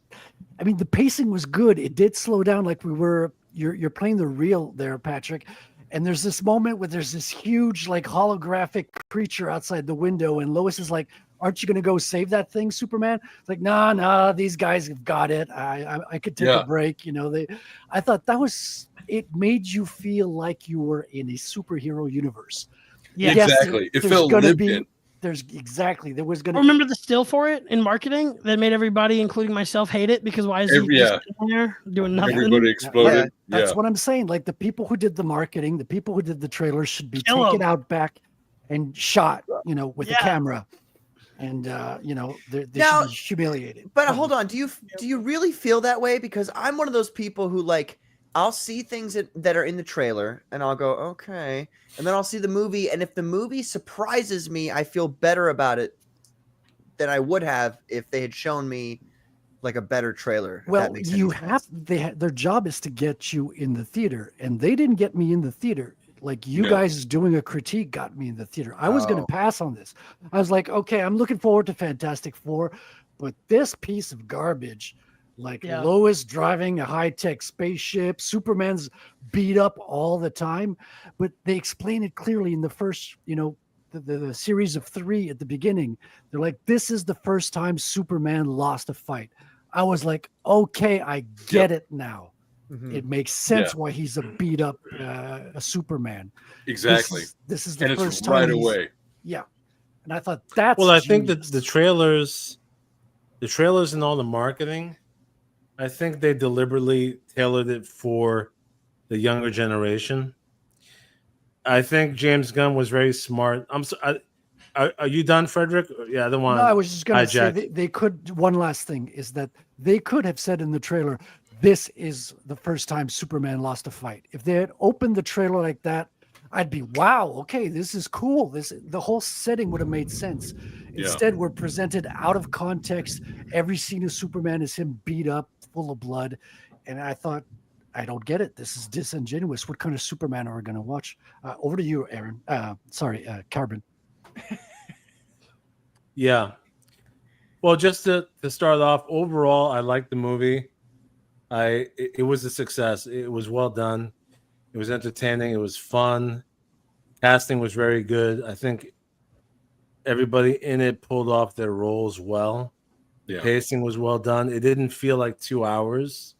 I mean, the pacing was good. It did slow down, like you're playing the real there, Patrick. And there's this moment where there's this huge, like, holographic creature outside the window, and Lois is like, "Aren't you gonna go save that thing, Superman?" It's like, nah, these guys have got it. I could take Yeah. a break. I thought that was. It made you feel like you were in a superhero universe. Yeah. Yes, Exactly. It there's felt gonna lived be- in. There was gonna. Remember the still for it in marketing that made everybody, including myself, hate it because why is he Yeah. just sitting there doing nothing? Everybody exploded. That's Yeah. what I'm saying. Like, the people who did the marketing, the people who did the trailers should be Kill taken 'em. out back and shot, with Yeah. a camera. And they Now- should be humiliated. But hold on, do you really feel that way? Because I'm one of those people who, like, I'll see things that are in the trailer and I'll go, okay, and then I'll see the movie, and if the movie surprises me, I feel better about it than I would have if they had shown me like a better trailer. if that Well, makes you any have sense. their job is to get you in the theater, and they didn't get me in the theater. Like, you No. guys doing a critique got me in the theater. I was going Oh. to pass on this. I was like, okay, I'm looking forward to Fantastic Four, but this piece of garbage, like Yeah. Lois driving a high-tech spaceship, Superman's beat up all the time, but they explain it clearly in the first, the series of 3 at the beginning. They're like, this is the first time Superman lost a fight. I was like, okay, I get it now. Mhm. It makes sense why he's a beat up a Superman. Exactly. This is the And first it's time right he's- away. Yeah, and I thought that's Well, I think that genius. the trailers and all the marketing, I think they deliberately tailored it for the younger generation. I think James Gunn was very smart. Are you done, Frederick? Yeah, I don't want. No, I was just going to say hijack. they could. One last thing is that they could have said in the trailer, "This is the first time Superman lost a fight." If they had opened the trailer like that, I'd be, "Wow, okay, this is cool." The whole setting would have made sense. Yeah. Instead, we're presented out of context. Every scene of Superman is him beat up, full of blood, and I thought, I don't get it. This is disingenuous. What kind of Superman are we going to watch? Over to you, Aaron. Carbon. Yeah. Well, just to start off, overall, I liked the movie. It was a success. It was well done. It was entertaining. It was fun. Casting was very good. I think everybody in it pulled off their roles well. The Yeah. pacing was well done. It didn't feel like 2 hours.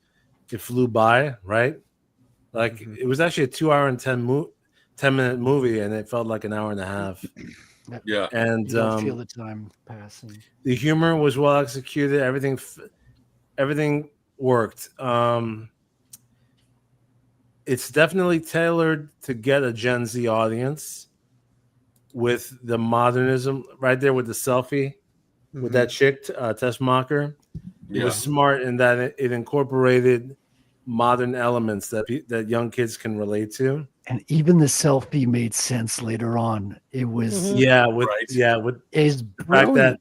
It flew by, right? Like Mhm. it was actually a 2 hour and 10-minute movie, and it felt like an hour and a half. Yeah. And You don't feel the time passing. the humor was well executed. Everything worked. It's definitely tailored to get a Gen Z audience. with the modernism right there with the selfie with that chick, Tessmacher. It was smart in that it incorporated modern elements that young kids can relate to. And even the selfie made sense later on. It was with is the fact that brilliant.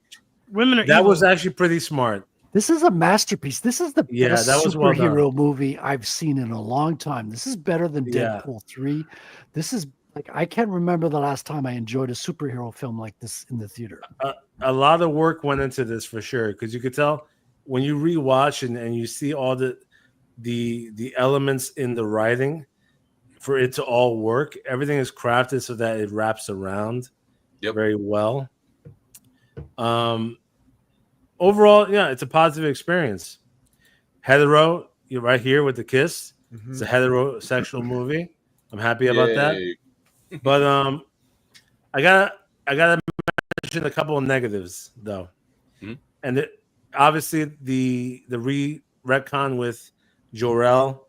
Women are that evil. was actually pretty smart. This is a masterpiece. This is the best that was well done. superhero movie I've seen in a long time. This is better than Yeah. Deadpool 3. This is like I can't remember the last time I enjoyed a superhero film like this in the theater. A lot of work went into this for sure, because you could tell when you rewatch and you see all the elements in the writing for it to all work. Everything is crafted so that it wraps around very well. Overall, yeah, it's a positive experience. Hetero, you're right here with the kiss. It's a heterosexual movie. I'm happy about that. But I gotta mention a couple of negatives though. And obviously the retcon with Jor-El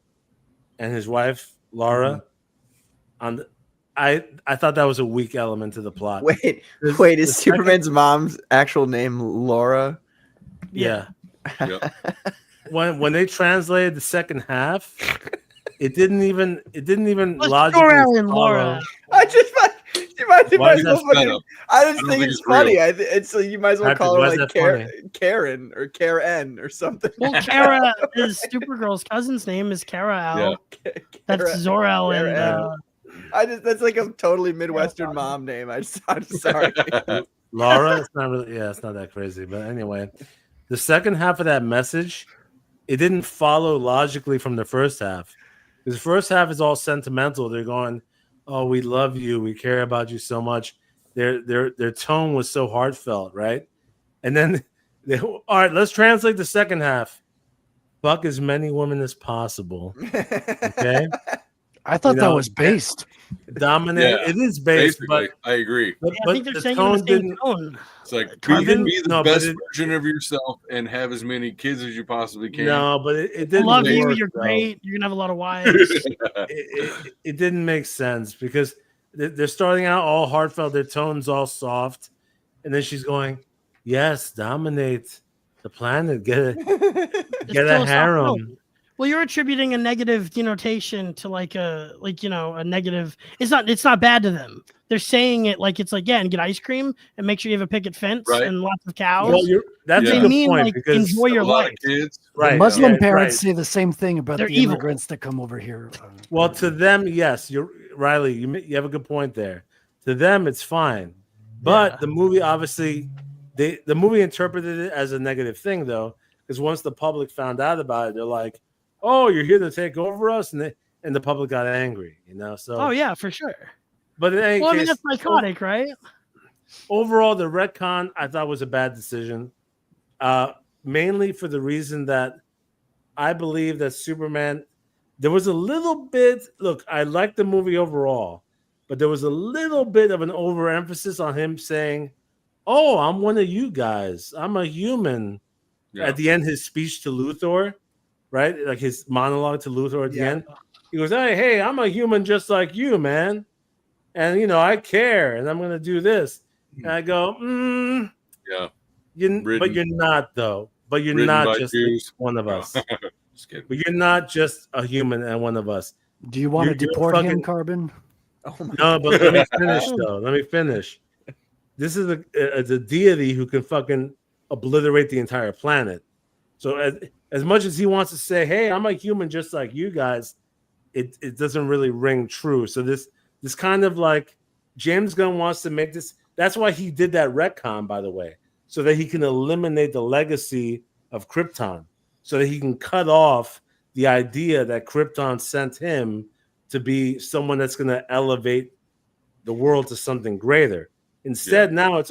and his wife Laura I thought that was a weak element to the plot. Wait, is Superman's mom's actual name Laura? Yeah. When they translated the second half, it didn't even logically Jor-El and Laura. I just Why is that fucking, setup? I just I don't think think it's it's funny. real. It's you might as well Patrick, call her why is like that Karen or Karen or something. Well, Kara is Supergirl's cousin's name is Kara Al. That's Zor-El and that's like a totally Midwestern mom name. I'm sorry. Laura, it's not really, it's not that crazy. But anyway, the second half of that message, it didn't follow logically from the first half. Because the first half is all sentimental. They're going, "Oh, we love you, we care about you so much." Their tone was so heartfelt, right? And then, all right, let's translate the second half. Fuck as many women as possible. Okay. I thought that was based. Dominate. Yeah, it is based, basically, but I agree. But, I think they're saying it in the same tone. It's like Carbon- be the no, but best it- version of yourself and have as many kids as you possibly can. No, but it I didn't love you. work, You're though. great. You're gonna have a lot of wives. It didn't make sense because they're starting out all heartfelt, their tone's all soft, and then she's going, "Yes, dominate the planet, get a still a soft harem." tone. Well, you're attributing a negative denotation to a negative. It's not bad to them. They're saying it like it's like, and get ice cream and make sure you have a picket fence and lots of cows. Well, that's they a good mean point like because enjoy your a lot life. of kids, right? Muslim yeah, parents right. say the same thing about They're the evil. immigrants that come over here. Well, to them, yes, you're Riley. You have a good point there. To them, it's fine, but the movie obviously the movie interpreted it as a negative thing though, because once the public found out about it, they're like, "Oh, you're here to take over us," and the public got angry, So Oh yeah, for sure. But in any Well, I mean case, that's psychotic, right? overall, the retcon I thought was a bad decision, mainly for the reason that I believe that Superman. There was a little bit. Look, I liked the movie overall, but there was a little bit of an overemphasis on him saying, "Oh, I'm one of you guys. I'm a human." Yeah. At the end, his speech to Luthor, right? Like his monologue to Luthor at the end. He goes, "Hey, I'm a human just like you, man. And, I care, and I'm going to do this." And I go, yeah. But you're not, though. But you're not just one of us. Just kidding. But you're not just a human and one of us. Do you want to You're deport him, fucking- Carbon? No, but let me finish, though. Let me finish. This is a deity who can fucking obliterate the entire planet. So as much as he wants to say, "Hey, I'm a human just like you guys," it doesn't really ring true. So this kind of like James Gunn wants to make this. That's why he did that retcon, by the way, so that he can eliminate the legacy of Krypton, so that he can cut off the idea that Krypton sent him to be someone that's going to elevate the world to something greater. Instead, now it's,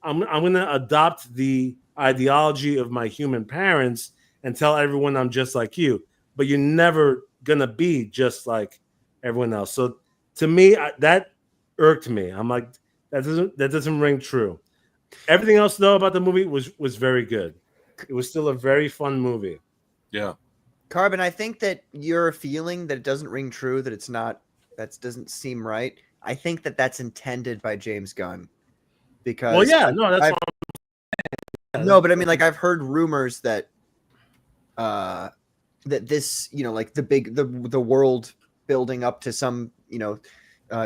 I'm going to adopt the ideology of my human parents and tell everyone I'm just like you, but you're never going to be just like everyone else. So to me, that irked me. I'm like, that doesn't ring true. Everything else though about the movie was very good. It was still a very fun movie. Yeah. Carbon, I think that you're feeling that it doesn't ring true, that it's not, that doesn't seem right. I think that that's intended by James Gunn because Well, yeah, no, that's I've- fine. no, but I mean, like I've heard rumors that that this, like the world building up to some,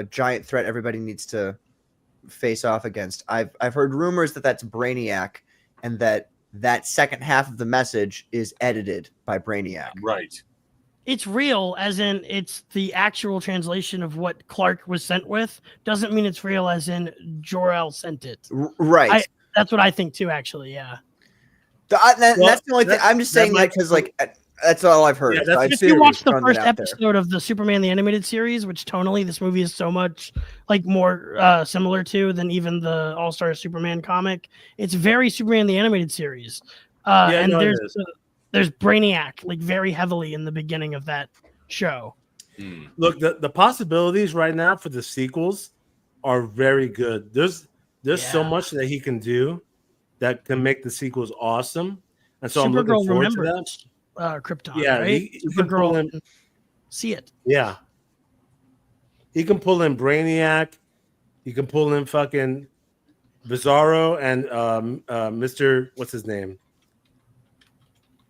giant threat everybody needs to face off against. I've heard rumors that that's Brainiac, and that second half of the message is edited by Brainiac. Right. It's real, as in it's the actual translation of what Clark was sent with. Doesn't mean it's real, as in Jor-El sent it. Right. That's what I think too. Actually, yeah. That's the only thing. I'm just saying that because that's all I've heard. Yeah, So I've If you watch the thrown first that out there. episode of the Superman the Animated Series, which tonally this movie is so much like more similar to than even the All Star Superman comic, it's very Superman the Animated Series. And there's Brainiac like very heavily in the beginning of that show. Look, the possibilities right now for the sequels are very good. There's so much that he can do that can make the sequels awesome, and so I'm looking forward to that. Krypton, Yeah, right? he can pull in. See it. Yeah, he can pull in Brainiac. He can pull in fucking Bizarro and Mr. What's his name?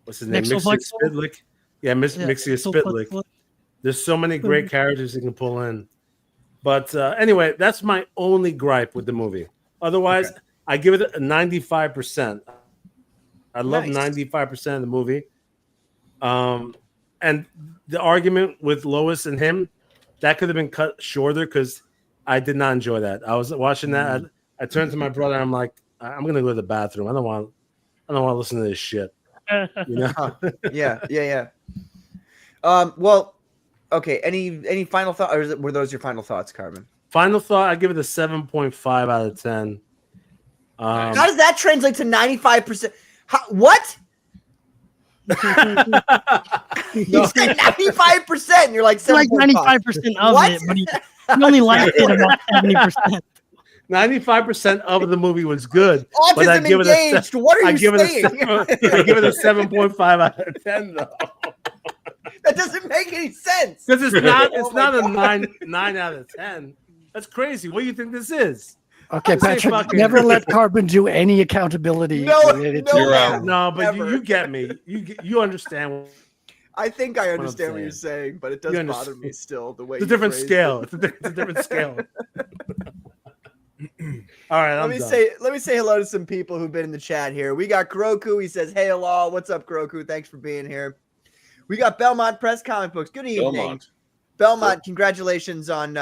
Mixie Spitlick. Yeah, Mixie Spitlick. There's so many great characters he can pull in. But anyway, that's my only gripe with the movie. Otherwise, I give it a 95%. I love 95% of the movie. And the argument with Lois and him, that could have been cut shorter because I did not enjoy that. I was watching that. I turned to my brother. I'm like, I'm gonna go to the bathroom. I don't want to listen to this shit. Yeah. Well, okay. Any final thought, or were those your final thoughts, Carmen? Final thought. I give it a 7.5 out of 10. How does that translate to 95%? What? You said 95%. And you're like 95% of What? it, but he only liked it about 70%. 95% of the movie was good. Autism but I give engaged. What are you saying? I give it a 7.5 out of 10 though. That doesn't make any sense. Because it's not Oh a 9 out of 10. That's crazy. What do you think this is? Okay, I'd say Patrick, fucking- never let Carbon do any accountability. related to You're that. out. No, but Never. you get me. You understand. I think I I'm understand what you're saying, but it does You bother understand. me still the way It's a you different phrased scale. it. It's a different scale. All right, Let me say hello to some people who've been in the chat here. We got Groku. He says, "Hey, hello. What's up, Groku? Thanks for being here." We got Belmont Press Comic Books. Good evening, Belmont. Congratulations on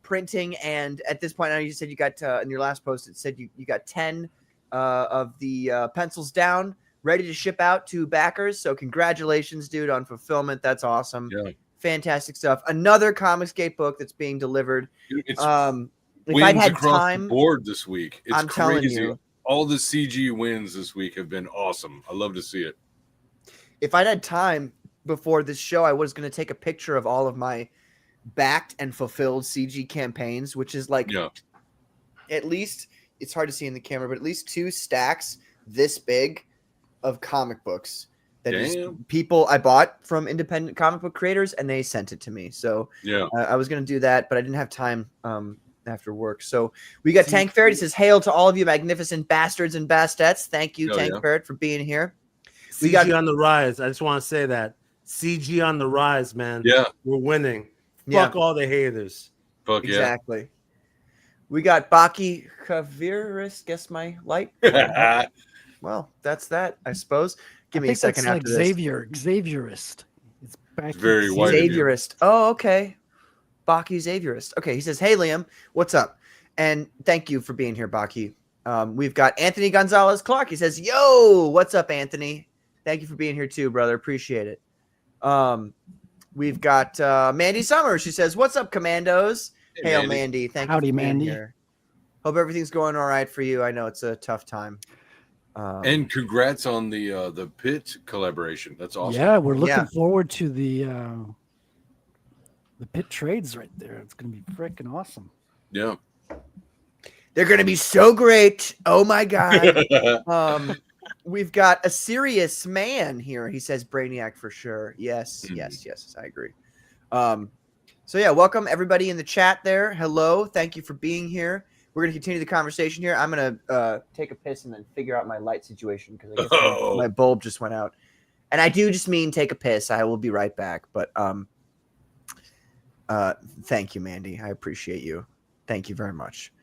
printing. And at this point, I know you said you got in your last post. It said you got 10 of the pencils down, ready to ship out to backers. So congratulations, dude, on fulfillment. That's awesome. Yeah. Fantastic stuff. Another Comicsgate book that's being delivered. It's If wins I'd had across time, the board this week. It's I'm telling crazy. you. All the CG wins this week have been awesome. I love to see it. if I'd had time before this show, I was going to take a picture of all of my backed and fulfilled CG campaigns, which is like at least, it's hard to see in the camera, but at least 2 stacks this big of comic books that just people I bought from independent comic book creators, and they sent it to me. So I was going to do that, but I didn't have time after work. So we got Tank Ferret. He says, "Hail to all of you magnificent bastards and bastettes." Thank you, Tank Ferret, for being here. We got on the rise. I just want to say that CG on the rise, man. Yeah, we're winning. Yeah. Fuck all the haters. Fuck exactly. Yeah. We got Baki Kaviris. Guess my light. Well, that's that, I suppose. Give me a second that's after like this. Xavierist. It's back. It's very white. Xavierist. Oh, okay. Baki Xavierist. Okay, he says, "Hey, Liam, what's up?" And thank you for being here, Baki. We've got Anthony Gonzalez Clark. He says, "Yo, what's up, Anthony? Thank you for being here too, brother. Appreciate it." We've got Mandy Summers. She says, "What's up, Commandos?" Hey, Hail, Mandy. Thank you for being here. Hope everything's going all right for you. I know it's a tough time. And congrats on the Pit collaboration. That's awesome. Yeah, we're looking forward to the Pit trades right there. It's going to be freaking awesome. Yeah. They're going to be so great. Oh, my God. We've got a serious man here. He says Brainiac for sure. Yes, yes, I agree. So yeah, welcome everybody in the chat there. Hello, thank you for being here. We're gonna continue the conversation here. I'm gonna take a piss and then figure out my light situation because I guess my bulb just went out. And I do just mean take a piss. I will be right back. But thank you, Mandy. I appreciate you. Thank you very much.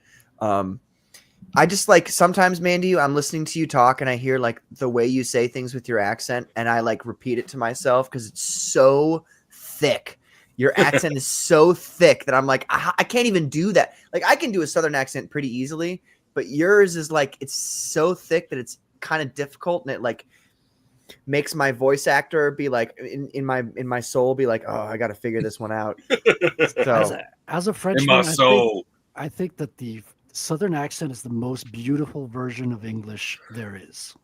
I just like sometimes, Mandy, I'm listening to you talk and I hear like the way you say things with your accent, and I like repeat it to myself because it's so thick. Your accent is so thick that I'm like, I can't even do that. Like I can do a Southern accent pretty easily, but yours is like, it's so thick that it's kind of difficult, and it like makes my voice actor be like in my soul be like, oh, I got to figure this one out. So As a In Frenchman, my soul. I think that the Southern accent is the most beautiful version of English there is.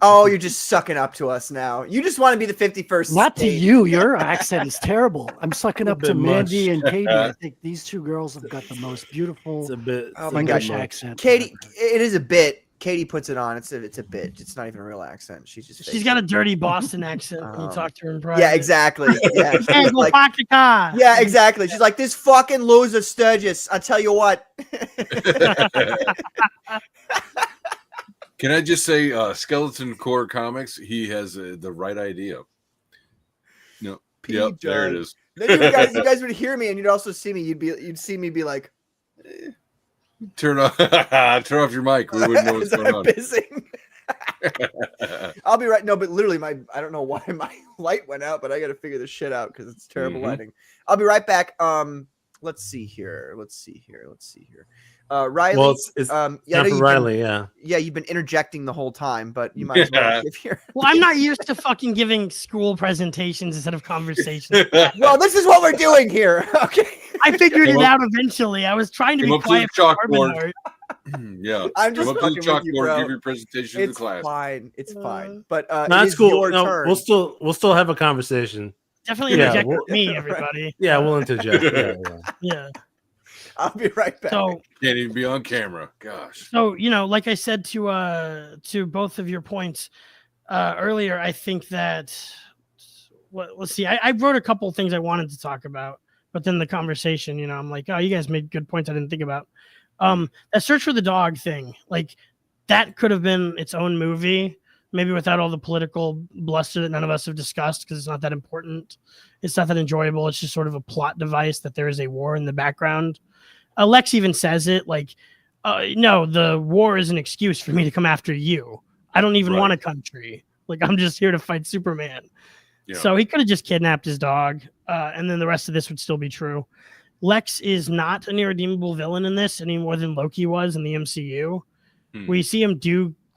oh, you're just sucking up to us now. You just want to be the 51st. Not to state. you. Your accent is terrible. I'm sucking A up to bit Mandy much. and Katie. I think these two girls have got the most beautiful It's a bit. Oh it's my a bit English much. accent. Katie, it is a bit. Katie puts it on. It's a bit. It's not even a real accent. She's just. She's got a dirty Boston accent when you talk to her in private. Yeah, exactly. Yeah, Hey, she's go like, park the car. yeah, exactly. She's like, this fucking loser Sturgis. I'll tell you what. Can I just say, Skeleton Core Comics? He has the right idea. No, yep, there it is. Then you guys would hear me, and you'd also see me. You'd see me be like, Turn off your mic. We wouldn't know what's is going that on. pissing? I'll be right. No, but literally, I don't know why my light went out, but I got to figure this shit out because it's terrible lighting. I'll be right back. Let's see here. Riley. Well, it's yeah, I not know for you've Riley. Yeah. you've been interjecting the whole time, but you might as well give your. Well, I'm not used to fucking giving school presentations instead of conversations. Well, this is what we're doing here. Okay. I figured it out eventually. I was trying to Come be up to quiet. the for chalkboard. Carbon Art. Yeah. I'm just Come up to the fucking with you, chalkboard, bro. give your presentation to the It's class. fine. It's fine. But No, it that's is cool. your No, turn. we'll still have a conversation. Definitely Yeah, interject well- with me, everybody. Yeah, we'll interject. Yeah. Yeah. I'll be right back. So Can't even be on camera. Gosh. So, like I said to both of your points earlier, I think that let's see, I wrote a couple of things I wanted to talk about, but then the conversation, I'm like, oh, you guys made good points I didn't think about. That Search for the Dog thing, like that could have been its own movie, maybe without all the political bluster that none of us have discussed because it's not that important. It's not that enjoyable. It's just sort of a plot device that there is a war in the background. Lex even says it like, no, the war is an excuse for me to come after you. I don't even want a country. Like, I'm just here to fight Superman. Yeah. So he could have just kidnapped his dog, and then the rest of this would still be true. Lex is not an irredeemable villain in this any more than Loki was in the MCU. We see him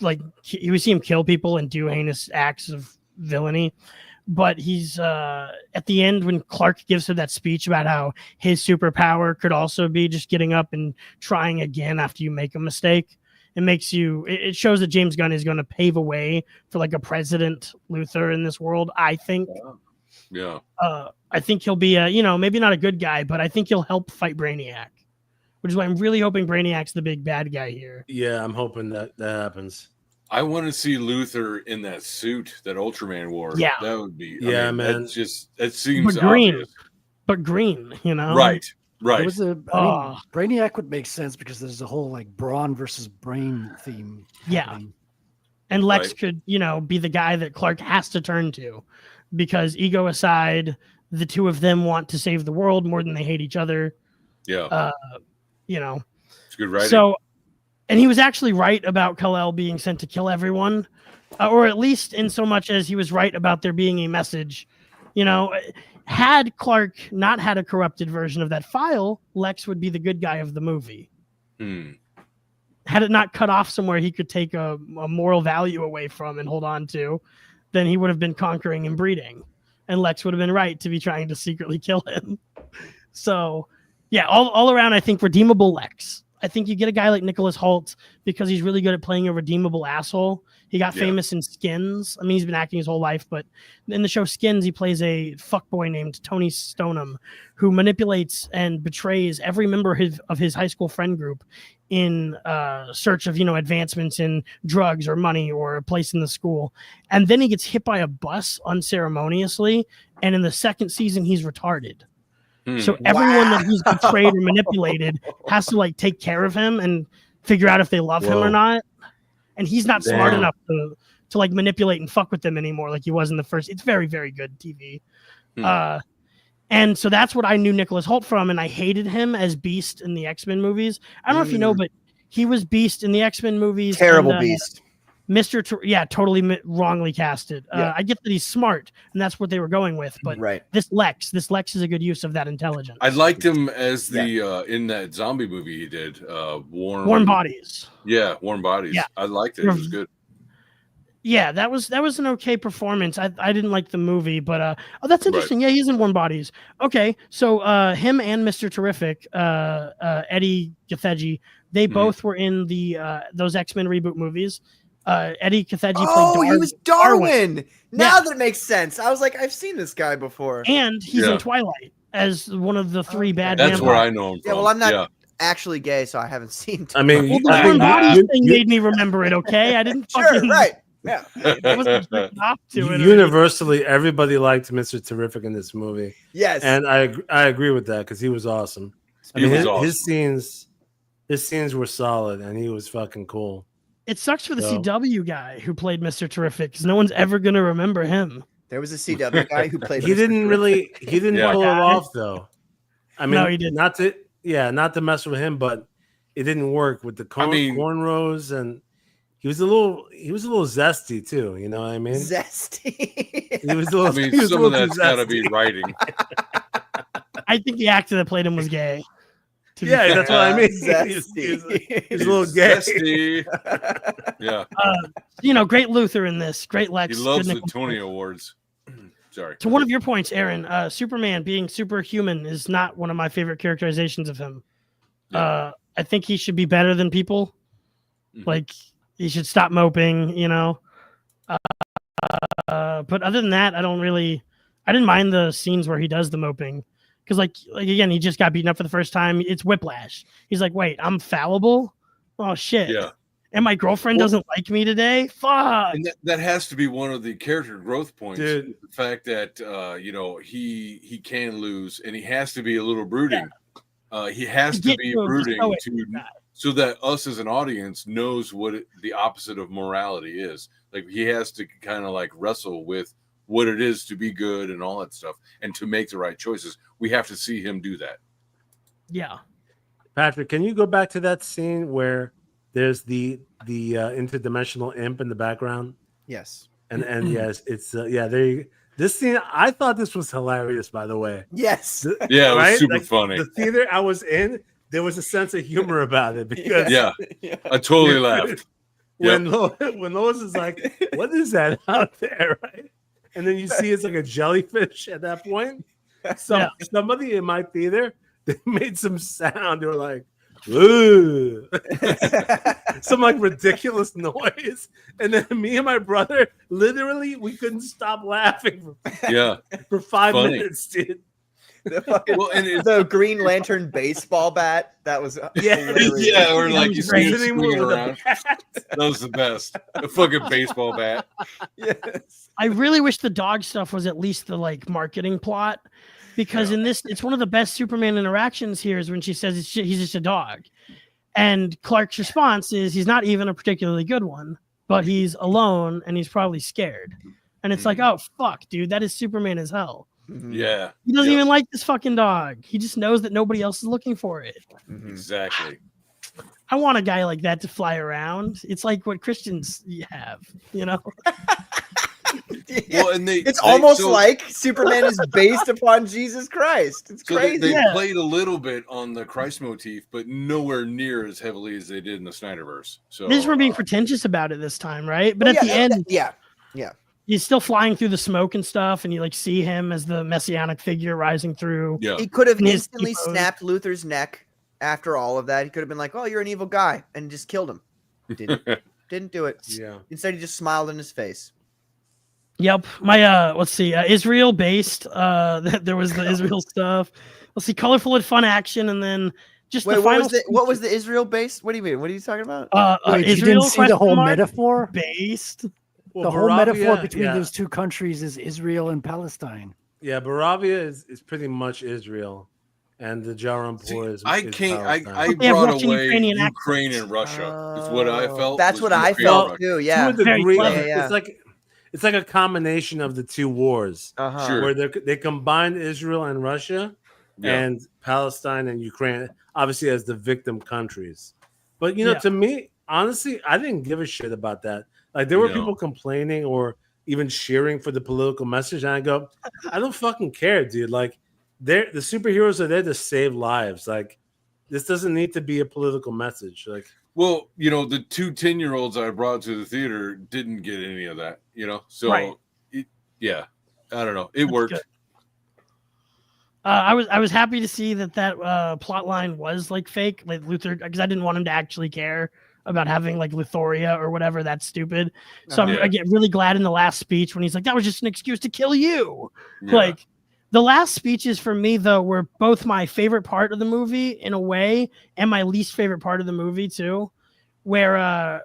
we see him kill people and do heinous acts of villainy. But he's at the end when Clark gives her that speech about how his superpower could also be just getting up and trying again after you make a mistake. It shows that James Gunn is going to pave a way for like a President Luthor in this world, I think. Yeah. I think he'll be maybe not a good guy, but I think he'll help fight Brainiac, which is why I'm really hoping Brainiac's the big bad guy here. Yeah, I'm hoping that happens. I want to see Luthor in that suit that Ultraman wore. Yeah, that would be. Yeah, man. That seems but green, obvious. But green, Right. There was Brainiac would make sense because there's a whole like brawn versus brain theme. Yeah, and Lex could be the guy that Clark has to turn to, because ego aside, the two of them want to save the world more than they hate each other. Yeah, it's good writing. So. And he was actually right about Kal-El being sent to kill everyone, or at least in so much as he was right about there being a message. Had Clark not had a corrupted version of that file, Lex would be the good guy of the movie. Had it not cut off somewhere he could take a moral value away from and hold on to, then he would have been conquering and breeding. And Lex would have been right to be trying to secretly kill him. So, yeah, all around, I think redeemable Lex. I think you get a guy like Nicholas Hoult because he's really good at playing a redeemable asshole. He got famous in Skins. I mean, he's been acting his whole life, but in the show Skins, he plays a fuckboy named Tony Stoneham who manipulates and betrays every member of his high school friend group in search of, advancements in drugs or money or a place in the school. And then he gets hit by a bus unceremoniously. And in the second season, he's retarded. So everyone that he's betrayed or manipulated has to like take care of him and figure out if they love him or not. And he's not smart Damn. enough to like manipulate and fuck with them anymore like he was in the first. It's very, very good TV. And so that's what I knew Nicholas Hoult from, and I hated him as Beast in the X-Men movies. I don't know if you know, but he was Beast in the X-Men movies. Terrible Beast. Totally wrongly casted. I get that he's smart, and that's what they were going with. But this Lex is a good use of that intelligence. I liked him as the in that zombie movie he did, Warm Bodies. Yeah, Warm Bodies. Yeah. I liked it. It was good. Yeah, that was an okay performance. I didn't like the movie, but that's interesting. Yeah, he's in Warm Bodies. Okay, so him and Mr. Terrific, Eddie Gathegi, they both were in the those X-Men reboot movies. Eddie Gathegi played he was Darwin. Now that makes sense. I was like, I've seen this guy before. And he's in Twilight as one of the three bad That's vampires. where I know him from. Yeah, well, I'm not actually gay, so I haven't seen I mean, the Warm Bodies thing made me remember it, okay? I didn't fucking... Yeah. I wasn't off to it. Universally, everybody liked Mr. Terrific in this movie. Yes. And I agree with that because he was awesome. His scenes were solid and he was fucking cool. It sucks for the CW guy who played Mr. Terrific because no one's ever gonna remember him. There was a CW guy who played. He didn't pull it off though. I mean, no, he didn't. Not to mess with him, but it didn't work with the cornrows, and he was a little zesty too. You know what I mean? Zesty. He was a little. I mean, some of that's got to be writing. I think the actor that played him was gay. Yeah, that's what I mean. Zesty. He's a little gay. Zesty. Yeah. Great Luthor in this. Great Lex. He loves the Tony Awards. Sorry. To one of your points, Aaron, Superman being superhuman is not one of my favorite characterizations of him. I think he should be better than people. Like, he should stop moping, But other than that, I didn't mind the scenes where he does the moping. Because, like again, he just got beaten up for the first time. It's whiplash. He's like, wait, I'm fallible? Oh, shit. Yeah. And my girlfriend doesn't like me today? Fuck. And that has to be one of the character growth points. Dude. The fact that, he can lose, and he has to be a little brooding. He has to be brooding so that us as an audience knows what the opposite of morality is. Like, he has to kind of like wrestle with what it is to be good and all that stuff, and to make the right choices. We have to see him do that. Yeah. Patrick, can you go back to that scene where there's the interdimensional imp in the background? Yes. And yes, it's this scene, I thought this was hilarious, by the way. Yes. Yeah, it was super funny. The theater I was in, there was a sense of humor about it because I totally laughed. When Lois is like, "What is that out there?" Right? And then you see it's like a jellyfish at that point. Somebody in my theater, they made some sound. They were like, "Ooh," some like ridiculous noise. And then me and my brother, literally, we couldn't stop laughing for 5 minutes, dude. The Green Lantern baseball bat. That was or like you see it swinging around. That was the best. The fucking baseball bat. Yes. I really wish the dog stuff was at least the like marketing plot, because in this, it's one of the best Superman interactions here is when she says he's just a dog, and Clark's response is he's not even a particularly good one, but he's alone and he's probably scared, and it's like, oh fuck, dude, that is Superman as hell. Yeah, he doesn't even like this fucking dog. He just knows that nobody else is looking for it. Exactly. I want a guy like that to fly around. It's like what Christians have, Well, and it's almost like Superman is based upon Jesus Christ. It's crazy. They played a little bit on the Christ motif, but nowhere near as heavily as they did in the Snyderverse. So they just were being pretentious about it this time, right? But at the end, he's still flying through the smoke and stuff, and you like see him as the messianic figure rising through. Yeah. He could have instantly snapped Luthor's neck after all of that. He could have been like, "Oh, you're an evil guy," and just killed him. Didn't do it. Yeah. Instead, he just smiled in his face. Yep. My let's see, Israel based. There was the Israel stuff. Let's see, colorful and fun action, and then just the final. What was the Israel based? What do you mean? What are you talking about? Wait, you didn't see the whole metaphor? Based. The whole metaphor between those two countries is Israel and Palestine. Yeah, Baravia is pretty much Israel. and the Jaranpur is. I is can't. I Palestine. They have brought Russian, away Ukrainian Ukraine accents. and Russia. Is what I felt. That's was what I Ukraine felt and too. to Yeah. a Very degree, clever. Yeah. it's like a combination of the two wars, Uh-huh. Sure. where they combined Israel and Russia, Yeah. and Palestine and Ukraine, obviously as the victim countries. But Yeah. to me, honestly, I didn't give a shit about that. Like there were No. people complaining or even cheering for the political message, and I go, I don't fucking care, dude. Like the superheroes are there to save lives. Like this doesn't need to be a political message. Like Well, the 2 10-year-olds I brought to the theater didn't get any of that, So, Right. yeah, I don't know. It That's worked. good. I was happy to see that plot line was like fake, like Luthor, because I didn't want him to actually care about having like Luthoria or whatever. That's stupid. So Uh-huh. I get really glad in the last speech when he's like, "That was just an excuse to kill you." Yeah. Like the last speeches for me though were both my favorite part of the movie in a way and my least favorite part of the movie too, where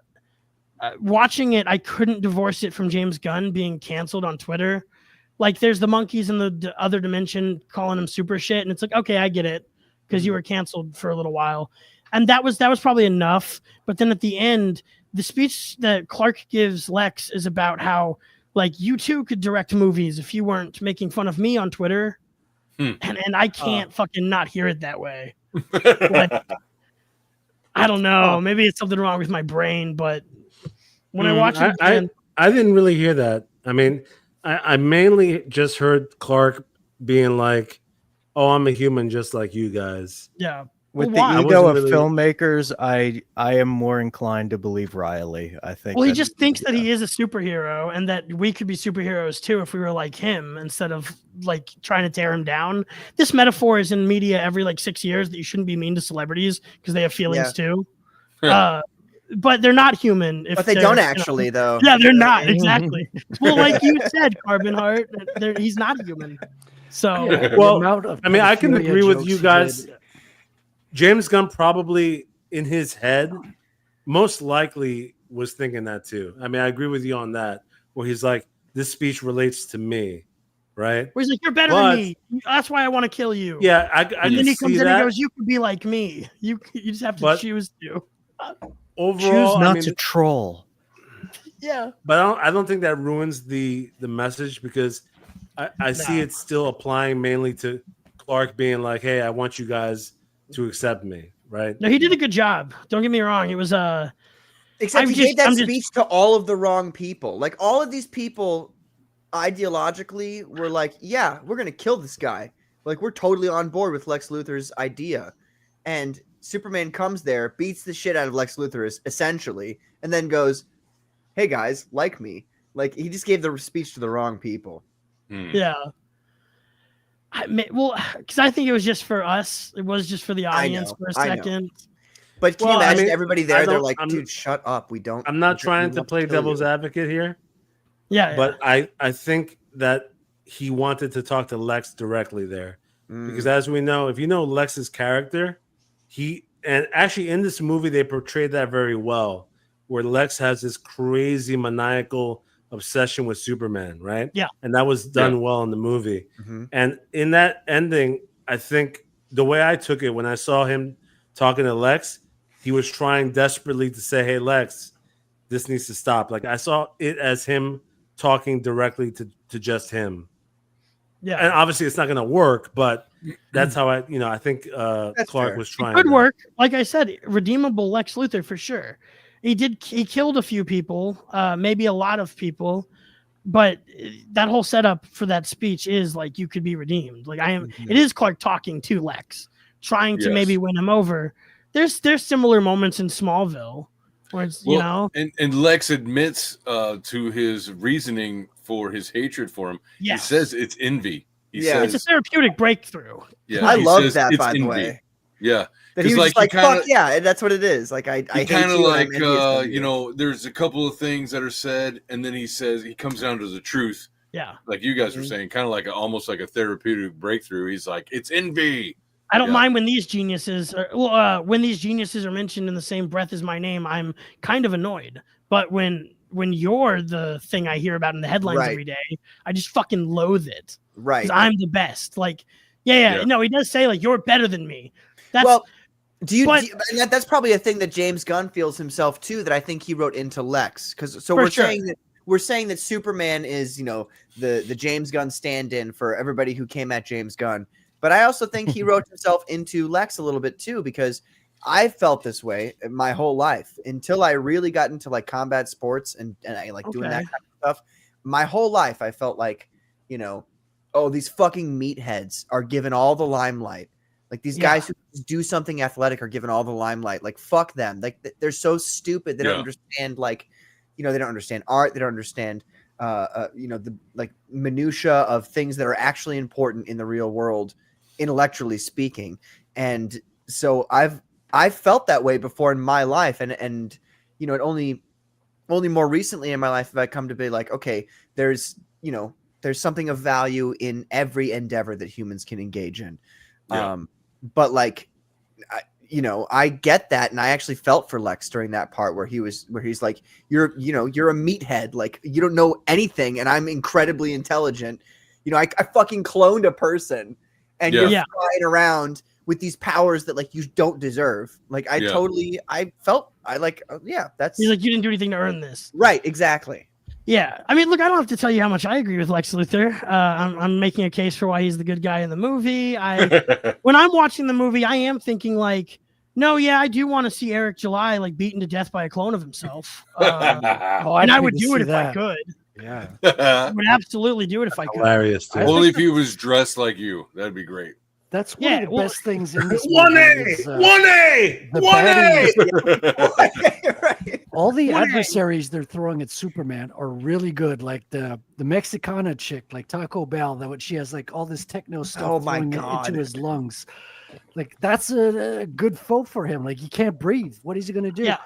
watching it I couldn't divorce it from James Gunn being canceled on Twitter. Like there's the monkeys in the other dimension calling him super shit, and it's like, okay, I get it because you were canceled for a little while, and that was probably enough. But then at the end, the speech that Clark gives Lex is about how like you too could direct movies if you weren't making fun of me on Twitter, and I can't fucking not hear it that way. Like, I don't know, maybe it's something wrong with my brain, but when I watch it again, I didn't really hear that. I mean, I mainly just heard Clark being like, "Oh, I'm a human just like you guys." yeah. With Well, why? the ego wasn't of really- filmmakers, I am more inclined to believe Riley. I think. Well, he that- just thinks that he is a superhero and that we could be superheroes too if we were like him instead of like trying to tear him down. This metaphor is in media every like 6 years that you shouldn't be mean to celebrities because they have feelings too. But they're not human. If But they they're, don't you know- actually, though. Yeah, they're not exactly. Well, like you said, Carbon Heart, he's not human. So Yeah, the Well, amount of I mean, I can pedophilia agree with jokes you he guys. did. James Gunn probably in his head most likely was thinking that too. I mean, I agree with you on that, where he's like, this speech relates to me, right? where he's like, "You're better But- than me. That's why I want to kill you." Yeah, I And can then he see comes in that. and goes, "You could be like me. You just have to But- choose to." Overall, choose not I mean, to troll. Yeah. but I don't think that ruins the message because I see No. it still applying mainly to Clark being like, "Hey, I want you guys to accept me," right? No, he did a good job. Don't get me wrong. It was Except I'm he just- gave that I'm just- speech to all of the wrong people. Like all of these people ideologically were like, yeah, we're going to kill this guy. Like we're totally on board with Lex Luthor's idea. And Superman comes there, beats the shit out of Lex Luthor essentially, and then goes, "Hey guys, like me." Like he just gave the speech to the wrong people. yeah. Well, because I think it was just for us. It was just for the I audience know, for a I know. second. But can Well, you I imagine mean, everybody I there? They're don't- like, I'm- dude, shut up. We don't. I'm not we trying to want play kill devil's you." advocate here, Yeah. but I think that he wanted to talk to Lex directly there. Because as we know, if you know Lex's character, and actually in this movie they portrayed that very well, where Lex has this crazy maniacal obsession with Superman, right? Yeah. And that was done well in the movie. Mhm. And in that ending, I think the way I took it when I saw him talking to Lex, he was trying desperately to say, "Hey Lex, this needs to stop." Like I saw it as him talking directly to just him. Yeah. And obviously it's not going to work, but that's how I think That's Clark fair. was It trying. could that. work. Like I said, redeemable Lex Luthor for sure. He killed a few people, maybe a lot of people, but that whole setup for that speech is like you could be redeemed. Like it is Clark talking to Lex, trying to Yes. maybe win him over. There's similar moments in Smallville where it's and Lex admits to his reasoning for his hatred for him. Yes. He says it's envy. He Yeah. it's a says, therapeutic breakthrough. yeah, I he love says that, it's by the envy. way. Yeah. That he 'Cause, was just like, like, he kinda- fuck yeah, and that's what it is. Like I He hate kind of you, like I'm envious of you. there's a couple of things that are said, and then he comes down to the truth, Yeah. like you guys were Mhm. saying, kind of like almost like a therapeutic breakthrough. He's like, it's envy. I don't Yeah. mind when these geniuses when these geniuses are mentioned in the same breath as my name, I'm kind of annoyed. But when you're the thing I hear about in the headlines Right. every day, I just fucking loathe it. Right. Because I'm the best. Like Yeah. No, he does say like you're better than me. That's Well, but- and that's probably a thing that James Gunn feels himself too, that I think he wrote into Lex. Because For we're sure. saying that Superman is, the James Gunn stand-in for everybody who came at James Gunn. But I also think he wrote himself into Lex a little bit too, because I felt this way my whole life until I really got into like combat sports and I like doing that Okay. kind of stuff. My whole life I felt like, oh, these fucking meatheads are given all the limelight. Like these guys who do something athletic are given all the limelight. Like fuck them. Like they're so stupid. They don't understand they don't understand art. They don't understand the like minutia of things that are actually important in the real world, intellectually speaking. And so I've felt that way before in my life, and it only more recently in my life have I come to be like, okay, there's something of value in every endeavor that humans can engage in. Yeah. But like, I get that, and I actually felt for Lex during that part where he's like, you're a meathead, like you don't know anything, and I'm incredibly intelligent. I fucking cloned a person, and you're flying around with these powers that like you don't deserve. Like I that's He's like, you didn't do anything to earn this. right, exactly. Yeah, I mean, look, I don't have to tell you how much I agree with Lex Luthor. I'm making a case for why he's the good guy in the movie. When I'm watching the movie, I am thinking like, no, I do want to see Eric July like beaten to death by a clone of himself. And I would do it if I could. Yeah, I would absolutely do it if I could. Hilarious. Too. Only if he was dressed like you. That'd be great. that's one of the best things in this One movie A, is, one A, the one A. Right. all the adversaries they're throwing at Superman are really good. Like the Mexicana chick, like Taco Bell, that she has like all this techno stuff Oh my flowing God. into his lungs. Like that's a good foe for him. Like he can't breathe. What is he gonna do? Yeah.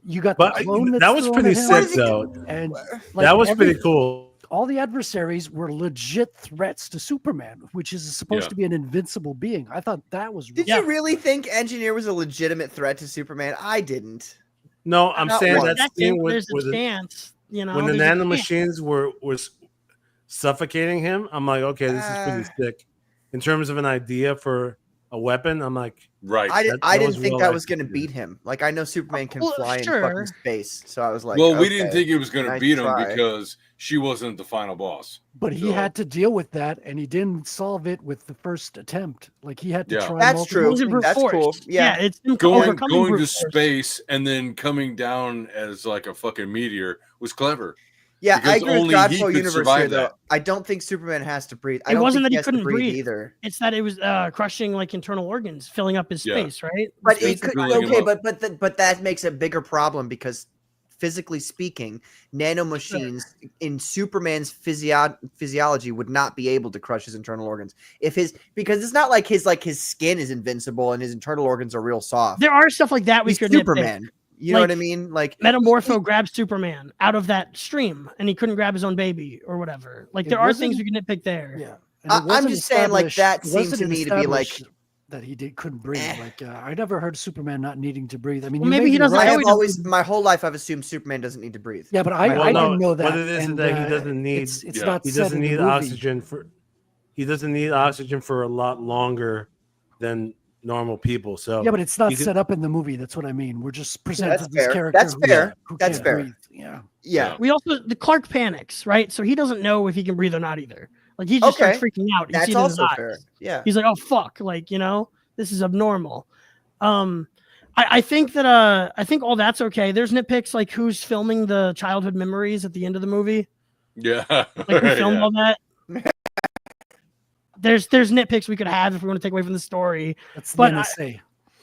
You got But the clone that that's was thrown pretty at him, sick, though. and like, That was pretty cool. all the adversaries were legit threats to Superman, which is supposed to be an invincible being. I thought that was Did you really think Engineer was a legitimate threat to Superman? I didn't. No, I'm Not saying once. that scene There's with a chance, when the there's a nano chance. machines was suffocating him. I'm like, okay, this is pretty sick. In terms of an idea for a weapon, I'm like, Right. I that didn't was think real that life. was going to beat him. Like I know Superman can Well, fly in sure. fucking space, so I was like, Well, we didn't okay, think he was going to nice beat him try. because she wasn't the final boss. But he So- had to deal with that, and he didn't solve it with the first attempt. Like he had to Yeah. try. That's multiple true. Wasn't brute That's force. cool. Yeah. It's him Going overcoming to brute force. space and then coming down as like a fucking meteor was clever. Yeah, I Because agree with only he Godfall could Universe here, survive though. that. I don't think Superman has to breathe. I It don't wasn't think that he has to couldn't breathe. either. It's that it was crushing like internal organs, filling up his Yeah. space, right? But Space it could filling him okay, up. but that makes a bigger problem because physically speaking, nanomachines in Superman's physiology would not be able to crush his internal organs. Because it's not like his skin is invincible and his internal organs are real soft. There are stuff like that we He's could nitpick. Superman. You know Like, what I mean? Like Metamorpho grabbed Superman out of that stream, and he couldn't grab his own baby or whatever. Like It there are things wasn't- we can nitpick there. Yeah, and I- it I'm wasn't just saying, like, that established- it seemed wasn't to me to be, like- established that he couldn't breathe. Eh. Like I never heard Superman not needing to breathe. I mean, Well, you maybe may he be doesn't I right. know have he doesn't- always my whole life I've assumed Superman doesn't need to breathe. Yeah, but I Well, didn't know that. What it is and, that he doesn't need. It's Yeah. not He said doesn't in the need movie. oxygen for. He doesn't need oxygen for a lot longer than normal people. So Yeah, but it's not you can- set up in the movie. That's what I mean. We're just presented That's this fair. character. That's who- fair. who That's can't fair. breathe. Yeah. Yeah. We also the Clark panics, right? So he doesn't know if he can breathe or not either. Like he just starts Okay. freaking out. You That's see it in his also eyes. fair. Yeah. He's like, "Oh fuck!" Like this is abnormal. I think that I think all that's okay. There's nitpicks like who's filming the childhood memories at the end of the movie. Yeah. Like who filmed Yeah. all that. There's nitpicks we could have if we want to take away from the story. That's But the I- NSA.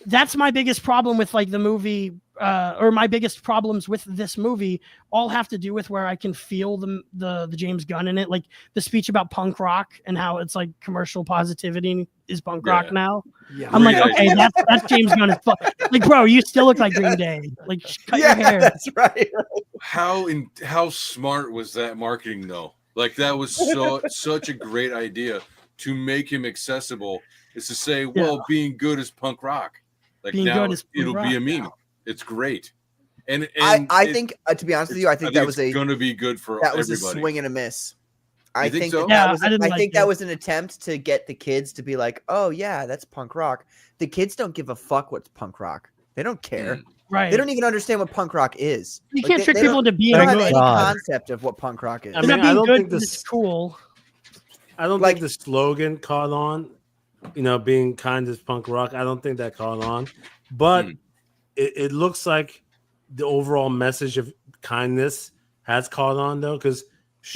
That's my biggest problem with like the movie, or my biggest problems with this movie all have to do with where I can feel the James Gunn in it, like the speech about punk rock and how it's like commercial positivity is punk rock Yeah. now. Yeah. I'm like, Yeah. okay, that's James Gunn. Like, bro, you still look like Green Day. Like, cut your hair. that's right. How smart was that marketing though? Like that was such a great idea to make him accessible. Is to say, well, being good is punk rock. Like Being now good is punk it'll be a rock meme. now. It's great. And I think to be honest with you, I think that it's was going to be good for that was a everybody. swing and a miss. I You think think so? that, Yeah, was I didn't I like think it. that was an attempt to get the kids to be like, oh yeah, that's punk rock. The kids don't give a fuck what's punk rock. They don't care. Mm. Right. They don't even understand what punk rock is. You Like, can't trick they people don't, into being they don't have Thank any good. God. concept of what punk rock is. I They're mean, not being I don't good think because this. it's cool. I don't Like- think the slogan caught on. Being kind is punk rock. I don't think that caught on, but Mm. it looks like the overall message of kindness has caught on though, because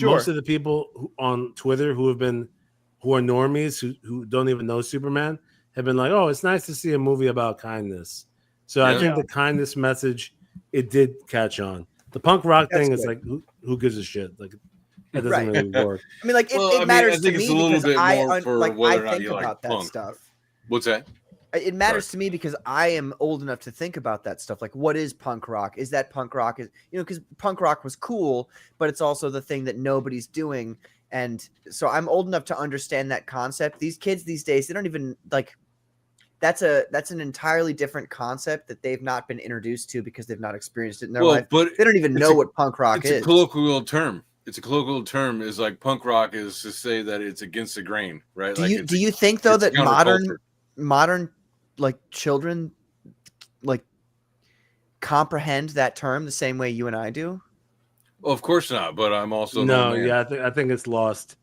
most of the people on Twitter who are normies who don't even know Superman have been like, oh, it's nice to see a movie about kindness. So I Yeah. think the kindness message, it did catch on. The punk rock That's thing is good. like, who gives a shit? Like that doesn't Right. really work. I mean, like Well, I it mean, matters I think to it's me a little because bit I more for like whether I or not think you like about that punk. stuff. What's that? It matters to me because I am old enough to think about that stuff. Like, what is punk rock? Is that punk rock? Is because punk rock was cool, but it's also the thing that nobody's doing. And so I'm old enough to understand that concept. These kids these days, they don't even like. That's an entirely different concept that they've not been introduced to because they've not experienced it in their life. but They don't even it's know a- what punk rock it's is. a colloquial term. It's a colloquial term. Is like punk rock is to say that it's against the grain, right? Do Like you think though it's that counterculture. modern like children like comprehend that term the same way you and I do? Well, of course not. But I'm also an No, old man. yeah, I think it's lost.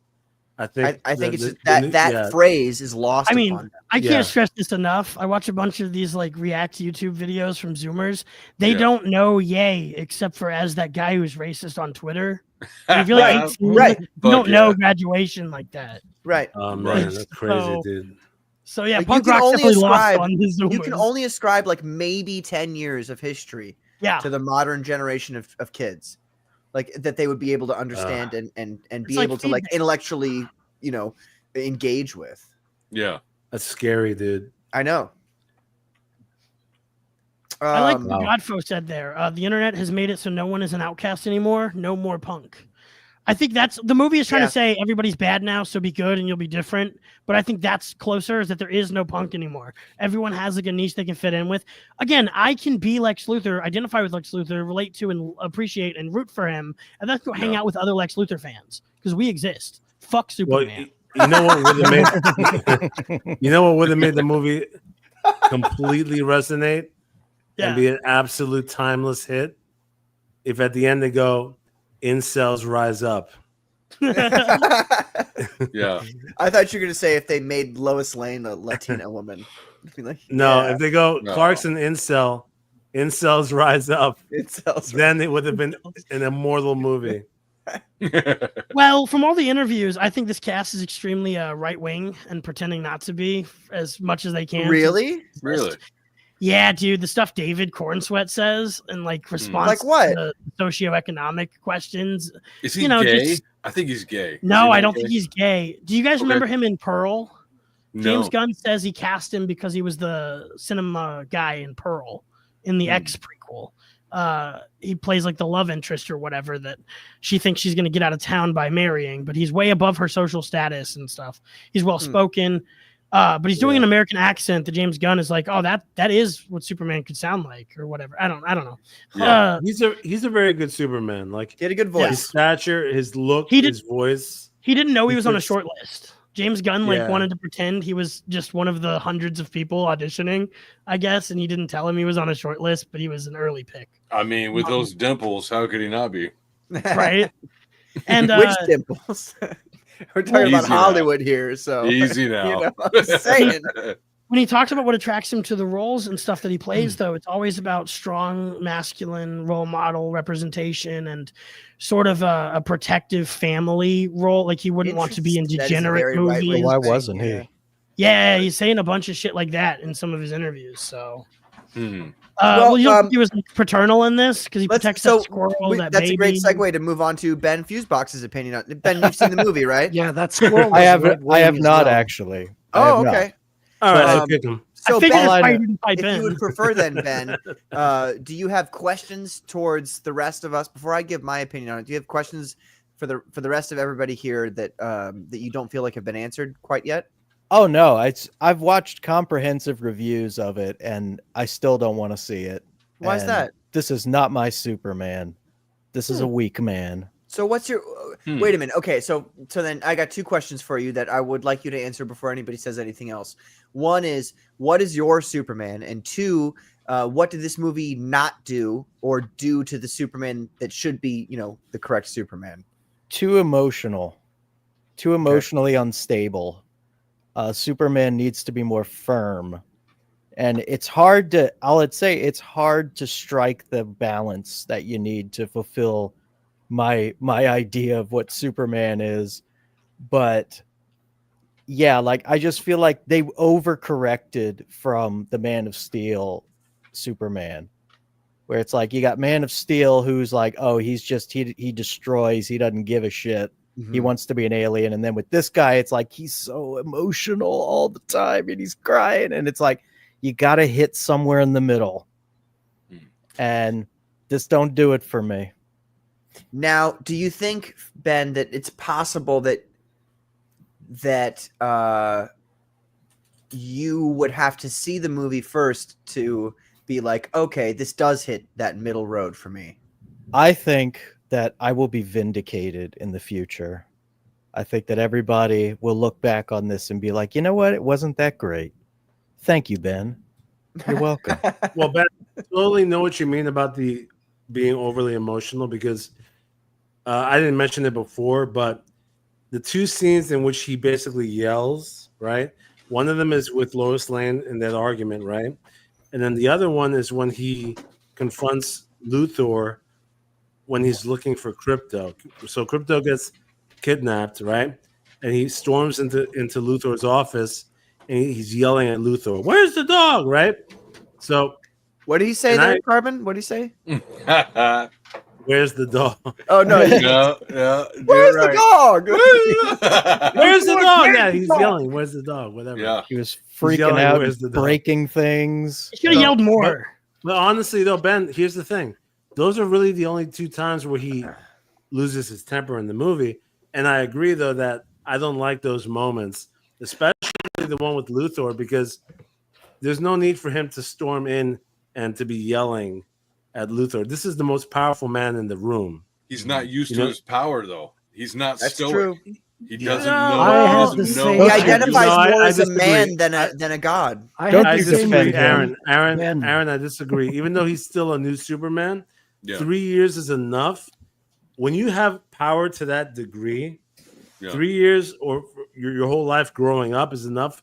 I think I think it's the- just that the new- that yeah. phrase is lost I mean, upon them. I can't Yeah. stress this enough. I watch a bunch of these like React YouTube videos from Zoomers. They Yeah. don't know yay except for as that guy who's racist on Twitter. And if you're like Right, 18, right. you Fuck don't know yeah. graduation like that. Right. Oh man, Right. that's crazy, So- dude. So yeah, Like, punk you can rock's only definitely lost ascribe- on the Zoomers. You can only ascribe like maybe 10 years of history yeah. to the modern generation of kids. Like that they would be able to understand and be like able to like feedback. intellectually, engage with. Yeah. That's scary, dude. I know. I like Um, what Godfo said there. The internet has made it so no one is an outcast anymore. No more punk. I think that's the movie is trying Yeah. to say everybody's bad now, so be good and you'll be different. But I think that's closer is that there is no punk anymore. Everyone has like a niche they can fit in with. Again, I can be Lex Luthor, identify with Lex Luthor, relate to and appreciate and root for him, and then go hang Yeah. out with other Lex Luthor fans because we exist. Fuck Well, Superman. you know what would have made you know what would have made the movie completely resonate and be an absolute timeless hit if at the end they go, incels rise up. Yeah. I thought you were gonna say if they made Lois Lane a Latina woman. Be like, No, yeah, if they go No. Clarkson incels rise up, it sells. then it would have been an immortal movie. Well, from all the interviews, I think this cast is extremely right wing and pretending not to be as much as they can. Really? Really? Yeah, dude, the stuff David Cornsweat says and like response Like what? to socioeconomic questions. Is he You know, gay? just- I think he's gay. Is No, he I not don't gay? think he's gay. Do you guys Okay. remember him in Pearl? James No. Gunn says he cast him because he was the cinema guy in Pearl in the X prequel. He plays like the love interest or whatever that she thinks she's going to get out of town by marrying, but he's way above her social status and stuff. He's well spoken, but he's doing an American accent that James Gunn is like, oh, that is what Superman could sound like or whatever. I don't know. Yeah. He's a very good Superman. Like He had a good his voice. stature, his look, He did- his voice. He didn't know he He was on a fits- short list. James Gunn Yeah. wanted to pretend he was just one of the hundreds of people auditioning, I guess, and he didn't tell him he was on a short list, but he was an early pick, I mean, with those dimples, how could he not be? right? And Which dimples? We're talking Easy about now. Hollywood here, so Easy now. I'm just saying. when he talks about what attracts him to the roles and stuff that he plays, though, it's always about strong masculine role model representation and sort of a protective family role. Like he wouldn't want to be in Interesting. That is degenerate very right-wing movies. Why thing, wasn't he? yeah. Yeah, he's saying a bunch of shit like that in some of his interviews. So, Hmm. well, you don't think he was paternal in this because he Let's- protects so that squirrel, that that's baby. a great segue to move on to Ben Fusebox's opinion on Ben. You've seen the movie, right? Yeah, that squirrel. I was have right-wing not as well. actually. I Oh, have not. okay. All right, Um, I pick him. So I figured Ben, that's I why know. you didn't pipe if you in. would prefer then, Ben, do you have questions towards the rest of us before I give my opinion on it? Do you have questions for the rest of everybody here that that you don't feel like have been answered quite yet? Oh no, I've watched comprehensive reviews of it and I still don't want to see it. Why is And that? This is not my Superman. This is a weak man. So what's your wait a minute. Okay, so then I got two questions for you that I would like you to answer before anybody says anything else. One is, what is your Superman? And two, what did this movie not do or do to the Superman that should be, the correct Superman? Too emotional, too emotionally unstable. Superman needs to be more firm, and it's hard to. I'd say it's hard to strike the balance that you need to fulfill my idea of what Superman is. But yeah, like I just feel like they overcorrected from the Man of Steel Superman, where it's like you got Man of Steel who's like, oh, he's just he destroys, he doesn't give a shit. He wants to be an alien. And then with this guy, it's like he's so emotional all the time and he's crying. And it's like you got to hit somewhere in the middle. And just don't do it for me. Now, do you think, Ben, that it's possible that you would have to see the movie first to be like, okay, this does hit that middle road for me? I think that I will be vindicated in the future. I think that everybody will look back on this and be like, you know what? It wasn't that great. Thank you, Ben. You're welcome. Well, Ben, I totally know what you mean about the being overly emotional, because I didn't mention it before, but the two scenes in which he basically yells, right? One of them is with Lois Lane in that argument, right? And then the other one is when he confronts Luthor when he's looking for Crypto. So Crypto gets kidnapped, right? And he storms into Luthor's office and he's yelling at Luthor, "Where's the dog?" Right? So what did he say there, Carbon? What did he say? Where's the dog? Oh no! Yeah. Where's the dog? Where's the dog? Yeah, he's yelling, "Where's the dog?" Whatever. Yeah. He was freaking out, breaking things. He should have yelled more. But honestly, though, Ben, here's the thing. Those are really the only two times where he loses his temper in the movie. And I agree, though, that I don't like those moments, especially the one with Luthor, because there's no need for him to storm in and to be yelling at Luthor. This is the most powerful man in the room. He's not used to his power, though. He's not That's stoic. true. He doesn't I know. have He the doesn't same- know. He identifies more as a disagree. man than a god. I you disagree, defend him. Aaron. Ben. Aaron, I disagree. Even though he's still a new Superman, Yeah. 3 years is enough. When you have power to that degree, 3 years or your whole life growing up is enough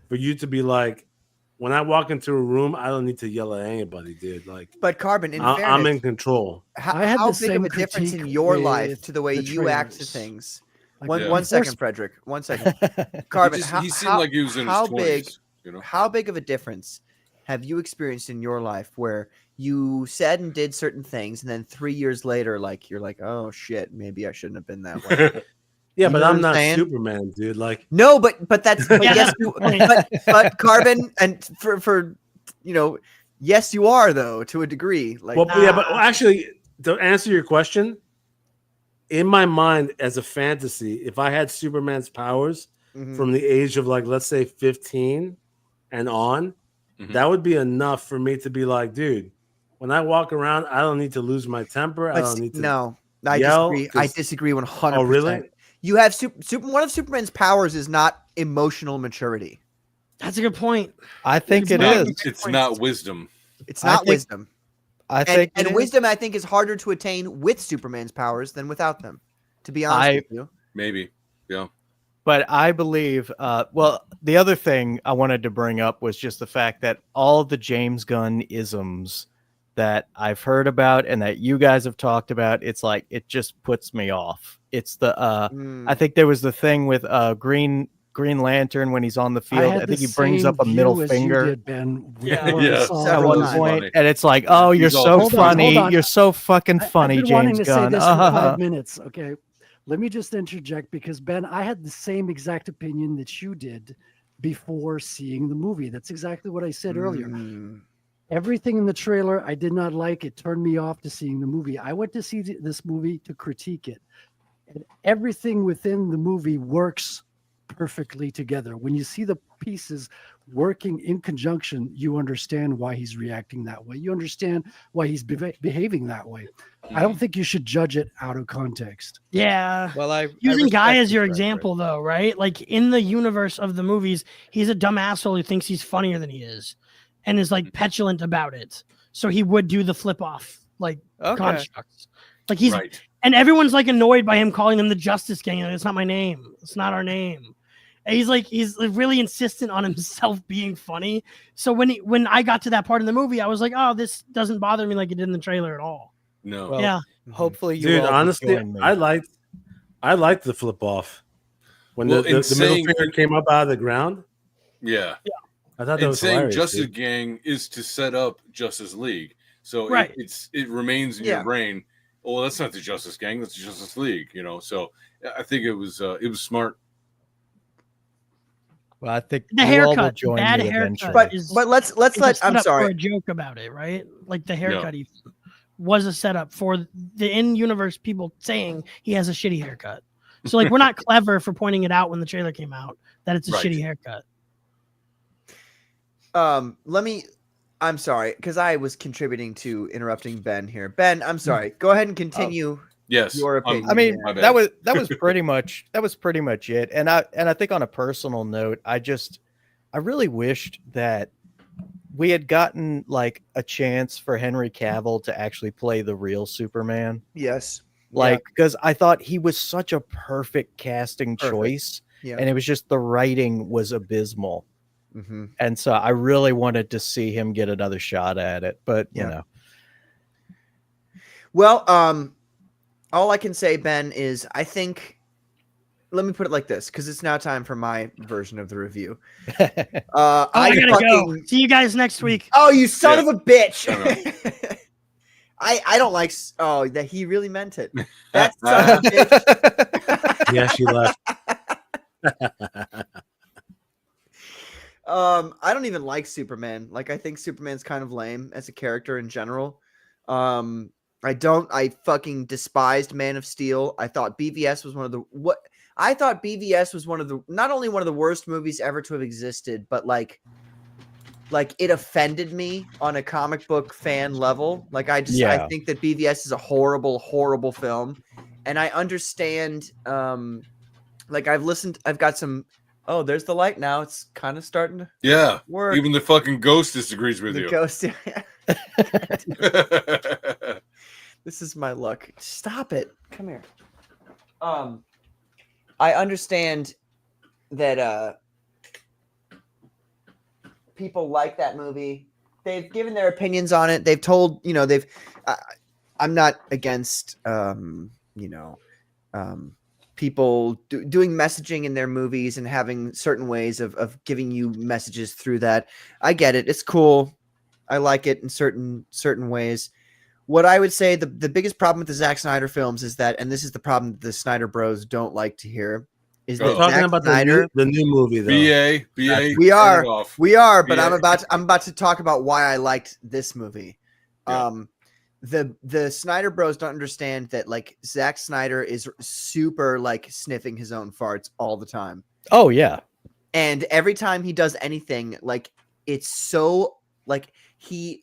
for you to be like, when I walk into a room, I don't need to yell at anybody, dude. Like, But Carbon, in I'm fairness, in control. I had how the big of same a difference in critique your life with to the way the you act to trailers. things? Like, One Yeah. one the second, first- Frederick. 1 second. Carbon, He seemed like he was in his how 20s. big? You know? How big of a difference have you experienced in your life where you said and did certain things, and then 3 years later, like you're like, oh shit, maybe I shouldn't have been that way. Yeah, You but know what I'm I'm not saying? Superman, dude. Like, No, but that's but Yeah, yes, that's you, the point. but Carbon, and for yes, you are though to a degree. Like, well, yeah, but actually, to answer your question, in my mind, as a fantasy, if I had Superman's powers mhm. from the age of, like, let's say 15 and on, Mhm. that would be enough for me to be like, dude, when I walk around, I don't need to lose my temper. I But don't need to. no, I yell, disagree. I 'cause- disagree 100%. Oh, really? You have one of Superman's powers is not emotional maturity. That's a good point. I think it not- is. It's not wisdom. It's I not think- wisdom. I think it And is. wisdom, I think, is harder to attain with Superman's powers than without them. To be honest with you. Maybe. Yeah. But I believe, well, the other thing I wanted to bring up was just the fact that all the James Gunn isms that I've heard about and that you guys have talked about, it's like, it just puts me off. It's the, I think there was the thing with Green Lantern when he's on the field. I think he brings up a middle finger Did, Ben, Yeah, before I yeah. saw at Several one times. point, Funny. and it's like, oh, you're He's all- so Hold on, funny. hold on. You're so fucking funny, I've been wanting James to Gunn. say this for 5 minutes. Okay, let me just interject because Ben, I had the same exact opinion that you did before seeing the movie. That's exactly what I said earlier. Mm. Everything in the trailer I did not like. It turned me off to seeing the movie. I went to see this movie to critique it, and everything within the movie works perfectly together. When you see the pieces working in conjunction, you understand why he's reacting that way. You understand why he's behaving that way. I don't think you should judge it out of context. Yeah. Well, I Using Guy respect as the your preference. example, though, right? Like in the universe of the movies, he's a dumb asshole who thinks he's funnier than he is, and is like petulant about it. So he would do the flip off, like Okay. constructs. Like he's Right. and everyone's like annoyed by him calling them the Justice Gang. Like, it's not my name. It's not our name. And he's really insistent on himself being funny. So when I got to that part in the movie, I was like, oh, this doesn't bother me like it did in the trailer at all. No. Well, Yeah. hopefully you Dude, all honestly, join me. I liked the flip off when Well, the in middle saying- finger came up out of the ground. Yeah. I thought that And was saying hilarious. Justice dude. Gang is to set up Justice League. So Right. it remains in Yeah. your brain. Oh, that's not the Justice Gang. That's the Justice League. So I think it was smart. Well, I think The you all will haircut, join bad me haircut. eventually. But is- let's It's a let. I'm setup for sorry. a joke about it, right? Like the haircut he was a setup for the in-universe people saying he has a shitty haircut. So like we're not clever for pointing it out when the trailer came out that it's a Right. shitty haircut. I'm sorry because I was contributing to interrupting Ben here. Ben, I'm sorry. Go ahead and continue. Yes. Your opinion. I mean, My bad. that was pretty much it. And I think on a personal note, I really wished that we had gotten like a chance for Henry Cavill to actually play the real Superman. Yes. Like, because I thought he was such a perfect casting choice, Yeah. and it was just the writing was abysmal. Mm-hmm. And so I really wanted to see him get another shot at it, but you Yeah. know, Well, all I can say, Ben, is I think. Let me put it like this, because it's now time for my version of the review. Oh, I gotta go. See you guys next week. Oh, you son Yeah. of a bitch! Shut I don't like. Oh, that he really meant it. That son of a bitch. Yeah, she left. I don't even like Superman. Like, I think Superman's kind of lame as a character in general. I fucking despised Man of Steel. I thought BVS was not only one of the worst movies ever to have existed, but like it offended me on a comic book fan level. Like I think that BVS is a horrible, horrible film. And I understand, I've got some, oh, there's the light now. It's kind of starting to Yeah. work. Even the fucking ghost disagrees with The you. ghost. This is my luck. Stop it. Come here. I understand that people like that movie. They've given their opinions on it. They've told, I'm not against people doing messaging in their movies and having certain ways of giving you messages through that. I get it. It's cool. I like it in certain ways. What I would say the biggest problem with the Zack Snyder films is that, and this is the problem that the Snyder Bros don't like to hear, is that Oh. We're talking Zack about Snyder. the new movie though. BA. We are. turn it off. We are, but Yeah. I'm about to talk about why I liked this movie. Yeah. The Snyder Bros don't understand that like Zack Snyder is super like sniffing his own farts all the time. oh yeah, And every time he does anything, like it's so like he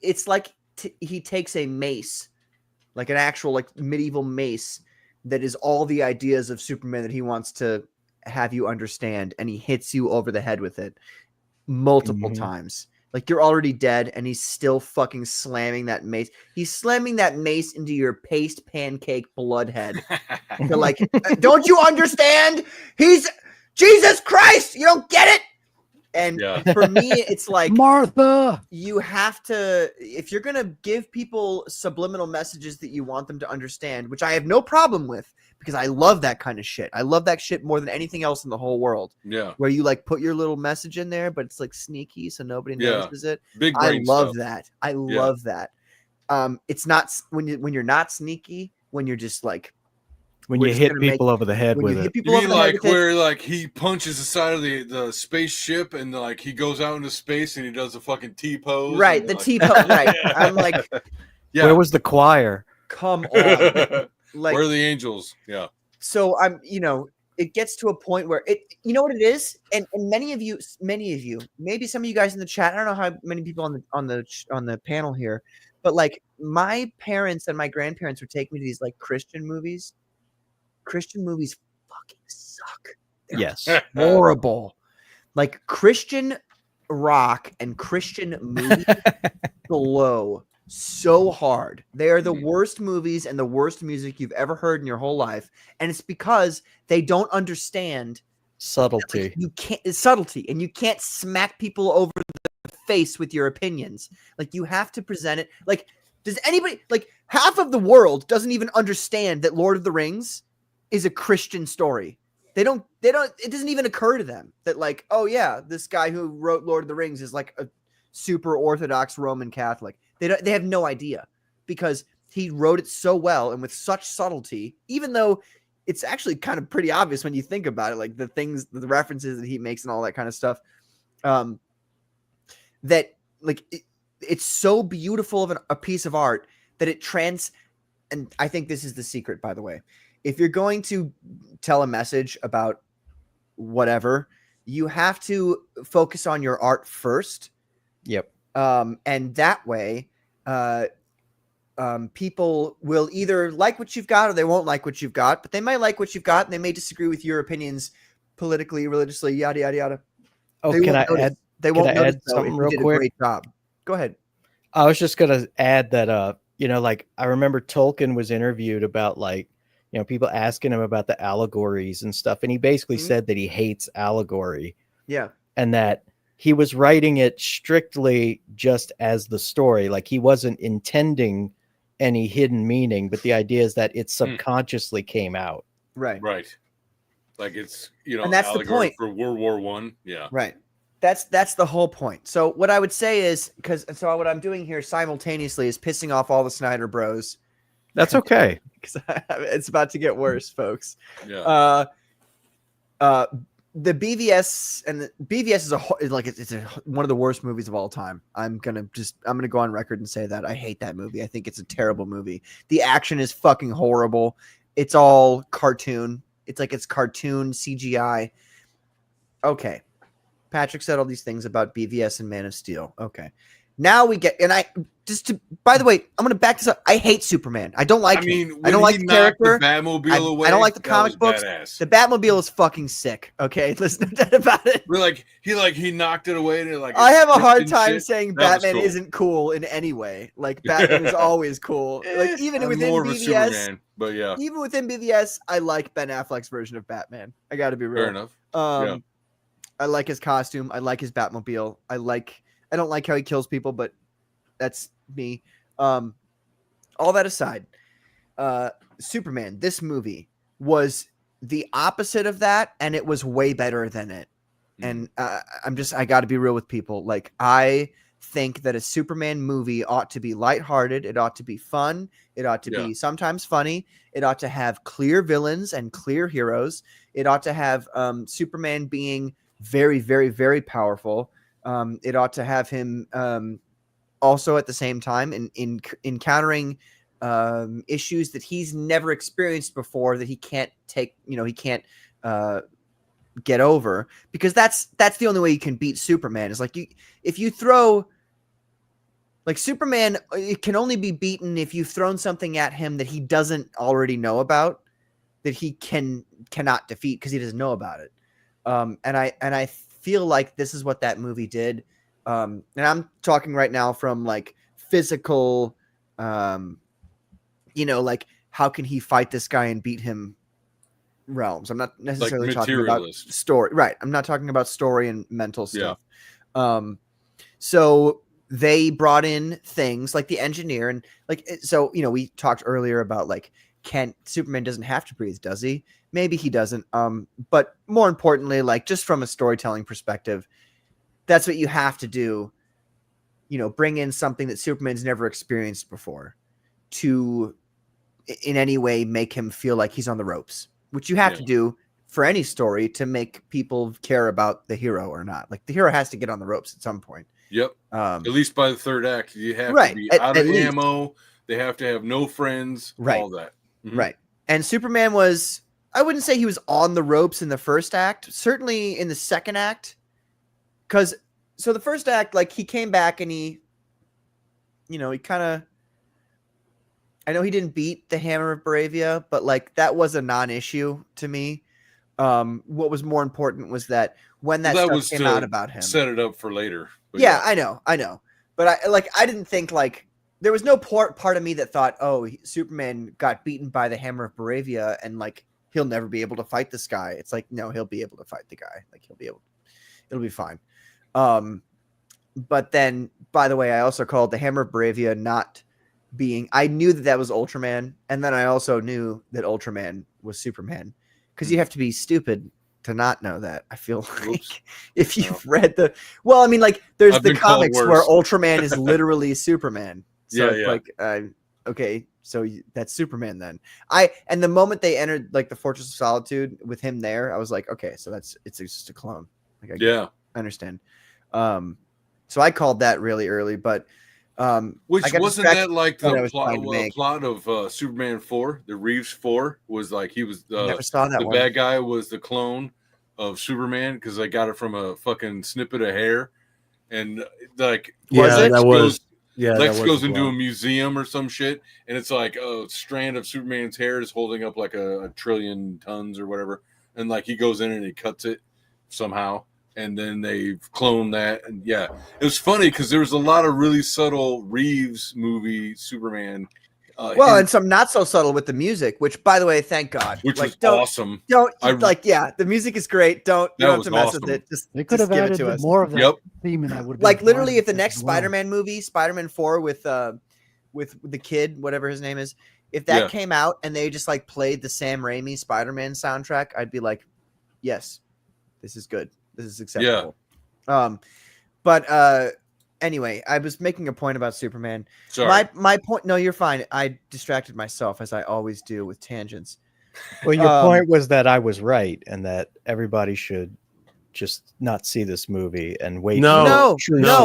takes a mace, like an actual like medieval mace that is all the ideas of Superman that he wants to have you understand, and he hits you over the head with it multiple Mhm. times. Like you're already dead, and he's still fucking slamming that mace. He's slamming that mace into your paste pancake blood head. They're like, don't you understand? He's Jesus Christ. You don't get it. And Yeah. for me, it's like Martha. you have to, if you're going to give people subliminal messages that you want them to understand, which I have no problem with because I love that kind of shit. I love that shit more than anything else in the whole world, Yeah. where you like put your little message in there, but it's like sneaky so nobody Yeah. notices it. Big I brain love stuff. that. I love that. It's not when you're not sneaky, when you're just like, when We're you just hit gonna make- people over the head when with you hit it. people You over mean the head like with it, where like he punches the side of the spaceship and like he goes out into space and he does a fucking T pose? right, and the like- T-pose, right. I'm like, Yeah. Where was the choir? come on. Like, Where are the angels? Yeah. so I'm, it gets to a point where you know what it is, and many of you, maybe some of you guys in the chat, I don't know how many people on the panel here, but like my parents and my grandparents would take me to these like Christian movies. Christian movies fucking suck. They're Yes. horrible. Like Christian rock and Christian movies blow so hard. They are the worst movies and the worst music you've ever heard in your whole life, and it's because they don't understand Subtlety. like, you can't it's subtlety, and you can't smack people over the face with your opinions. Like you have to present it. Like, does anybody like half of the world doesn't even understand that Lord of the Rings is a Christian story? They don't it doesn't even occur to them that like, oh yeah, this guy who wrote Lord of the Rings is like a super Orthodox Roman Catholic. They have no idea because he wrote it so well and with such subtlety, even though it's actually kind of pretty obvious when you think about it, like the references that he makes and all that kind of stuff. That like it's so beautiful of a piece of art that it and I think this is the secret, by the way. If you're going to tell a message about whatever, you have to focus on your art first. Yep. And that way, people will either like what you've got or they won't like what you've got, but they might like what you've got and they may disagree with your opinions politically, religiously, yada, yada, yada. Oh, They can won't I notice. add? They can won't I notice add though, something if you real did quick? a great job. Go ahead. I was just gonna add that like I remember Tolkien was interviewed about like, people asking him about the allegories and stuff, and he basically said that he hates allegory. Yeah. And that he was writing it strictly just as the story. Like he wasn't intending any hidden meaning, but the idea is that it subconsciously came out. Right. Right. Like it's, and that's the allegory point for World War I. Yeah. Right. That's the whole point. So what I would say is what I'm doing here simultaneously is pissing off all the Snyder Bros. That's okay. Because it's about to get worse, folks. Yeah. The BVS and the BVS is one of the worst movies of all time. I'm gonna go on record and say that I hate that movie. I think it's a terrible movie. The action is fucking horrible. It's all cartoon. It's cartoon CGI. Okay. Patrick said all these things about BVS and Man of Steel. Okay. Now we get, by the way, I'm going to back this up. I hate Superman. I don't like him. I don't like the character. The Batmobile away, I don't like the comic books. Badass. The Batmobile is fucking sick. Okay. Listen to that about it. We're like, he knocked it away. And like, I have a hard time saying That was Batman cool. isn't cool in any way. Like Batman is always cool. Like even I'm within more of a BVS, Superman, but yeah, even within BVS, I like Ben Affleck's version of Batman. I got to be real. fair enough. Yeah. I like his costume. I like his Batmobile. I don't like how he kills people, but that's me. All that aside, Superman, this movie was the opposite of that, and it was way better than it. And I got to be real with people. Like, I think that a Superman movie ought to be lighthearted. It ought to be fun. It ought to be sometimes funny. It ought to have clear villains and clear heroes. It ought to have Superman being very, very, very powerful. It ought to have him also at the same time in encountering issues that he's never experienced before, that he can't take, he can't get over, because that's the only way you can beat Superman is like if you throw like Superman, it can only be beaten if you've thrown something at him that he doesn't already know about, that he cannot defeat because he doesn't know about it. And I feel like this is what that movie did. And I'm talking right now from like physical, like how can he fight this guy and beat him realms. I'm not necessarily talking about story. Right. I'm not talking about story and mental stuff. So they brought in things like the engineer and like, so, we talked earlier about like, Superman doesn't have to breathe, does he? Maybe he doesn't. But more importantly, like just from a storytelling perspective, that's what you have to do. Bring in something that Superman's never experienced before to in any way make him feel like he's on the ropes, which you have to do for any story to make people care about the hero or not. Like the hero has to get on the ropes at some point. Yep. At least by the third act, you have to be out of ammo. They have to have no friends. Right. All that. Mm-hmm. Right. And Superman was, I wouldn't say he was on the ropes in the first act. Certainly in the second act, because so the first act, like he came back and he kind of. I know he didn't beat the Hammer of Baravia, but like that was a non-issue to me. What was more important was that when that Well, stuff came out about him, set it up for later. But yeah, I know, but I didn't think like there was no part of me that thought, oh, Superman got beaten by the Hammer of Baravia and like he'll never be able to fight this guy. It's like no, he'll be able to fight the guy. Like it'll be fine. But then, by the way, I also called the Hammer of Baravia not being. I knew that was Ultraman, and then I also knew that Ultraman was Superman, because you have to be stupid to not know that. I feel like if you've read the, well, I mean, like there's the comics where Ultraman is literally Superman. So it's like, okay, so that's Superman then. And the moment they entered like the Fortress of Solitude with him there, I was like, okay, so it's just a clone. Like, I understand. So I called that really early, but. Which wasn't that like the plot of Superman 4? The Reeves 4 was like he was never saw that the one. bad guy was the clone of Superman because they got it from a fucking snippet of hair, and like Lex goes into a museum or some shit, and it's like a strand of Superman's hair is holding up like a trillion tons or whatever, and like he goes in and he cuts it somehow. And then they've cloned that. And yeah, it was funny because there was a lot of really subtle Reeves movie Superman. And some not so subtle with the music, which, by the way, thank God. Which was awesome. The music is great. Don't have to mess with it. Just they could have added more of that theme, and that would like literally if the next Spider-Man movie, Spider-Man 4 with the kid, whatever his name is, if that came out and they just like played the Sam Raimi Spider-Man soundtrack, I'd be like, yes, this is good. This is acceptable. But anyway, I was making a point about Superman. Sorry. My point. No, you're fine. I distracted myself as I always do with tangents. Well, your point was that I was right and that everybody should just not see this movie and wait. No.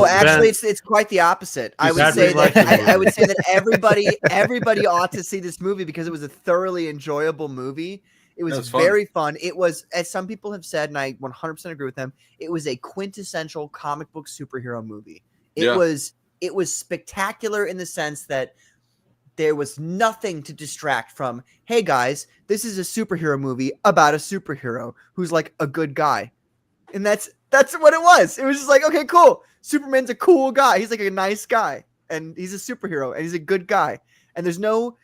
Actually, it's quite the opposite. I would say that everybody ought to see this movie because it was a thoroughly enjoyable movie. It was very fun. It was, as some people have said, and I 100% agree with them, it was a quintessential comic book superhero movie. It was spectacular in the sense that there was nothing to distract from, hey guys, this is a superhero movie about a superhero who's like a good guy. And that's what it was. It was just like, okay, cool. Superman's a cool guy. He's like a nice guy. And he's a superhero and he's a good guy. And there's no,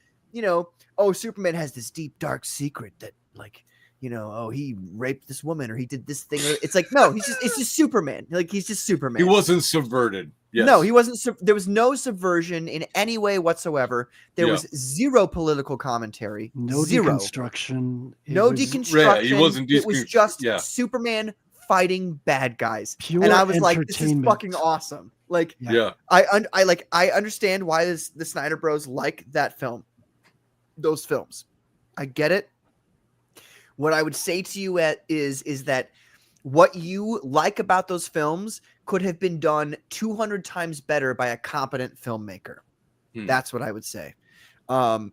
Superman has this deep, dark secret that, like, he raped this woman or he did this thing. It's like, no, it's just Superman. Like, he's just Superman. He wasn't subverted. Yes. No, he wasn't. There was no subversion in any way whatsoever. There was zero political commentary. No deconstruction. No deconstruction. He wasn't. It was just Superman fighting bad guys. Pure and I was like, this is fucking awesome. Like, I understand why the Snyder Bros like that film. Those films. I get it. What I would say to you is that what you like about those films could have been done 200 times better by a competent filmmaker. That's what I would say. I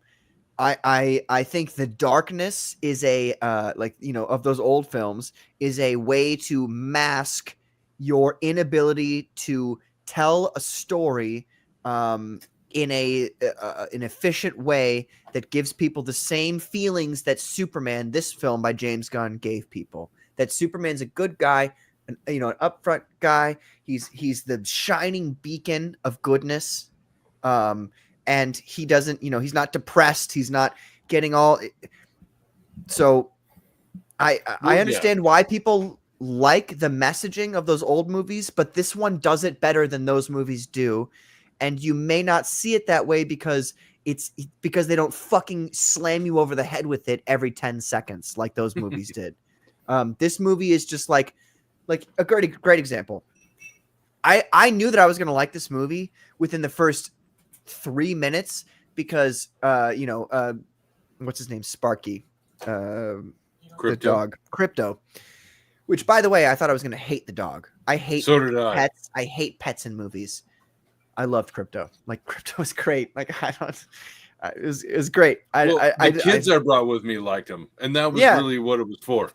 think the darkness is of those old films is a way to mask your inability to tell a story in an efficient way that gives people the same feelings that Superman, this film by James Gunn, gave people. That Superman's a good guy, an upfront guy. He's the shining beacon of goodness, and he doesn't, he's not depressed. He's not getting all. So, I understand why people like the messaging of those old movies, but this one does it better than those movies do. And you may not see it that way because they don't fucking slam you over the head with it every 10 seconds like those movies did. This movie is just like a great example. I knew that I was going to like this movie within the first 3 minutes because, what's his name? Sparky, the dog, Crypto, which, by the way, I thought I was going to hate the dog. I hate pets. I hate pets in movies. I loved Crypto. Like, Crypto was great. Like, It was great. The kids I brought with me liked him, and that was really what it was for.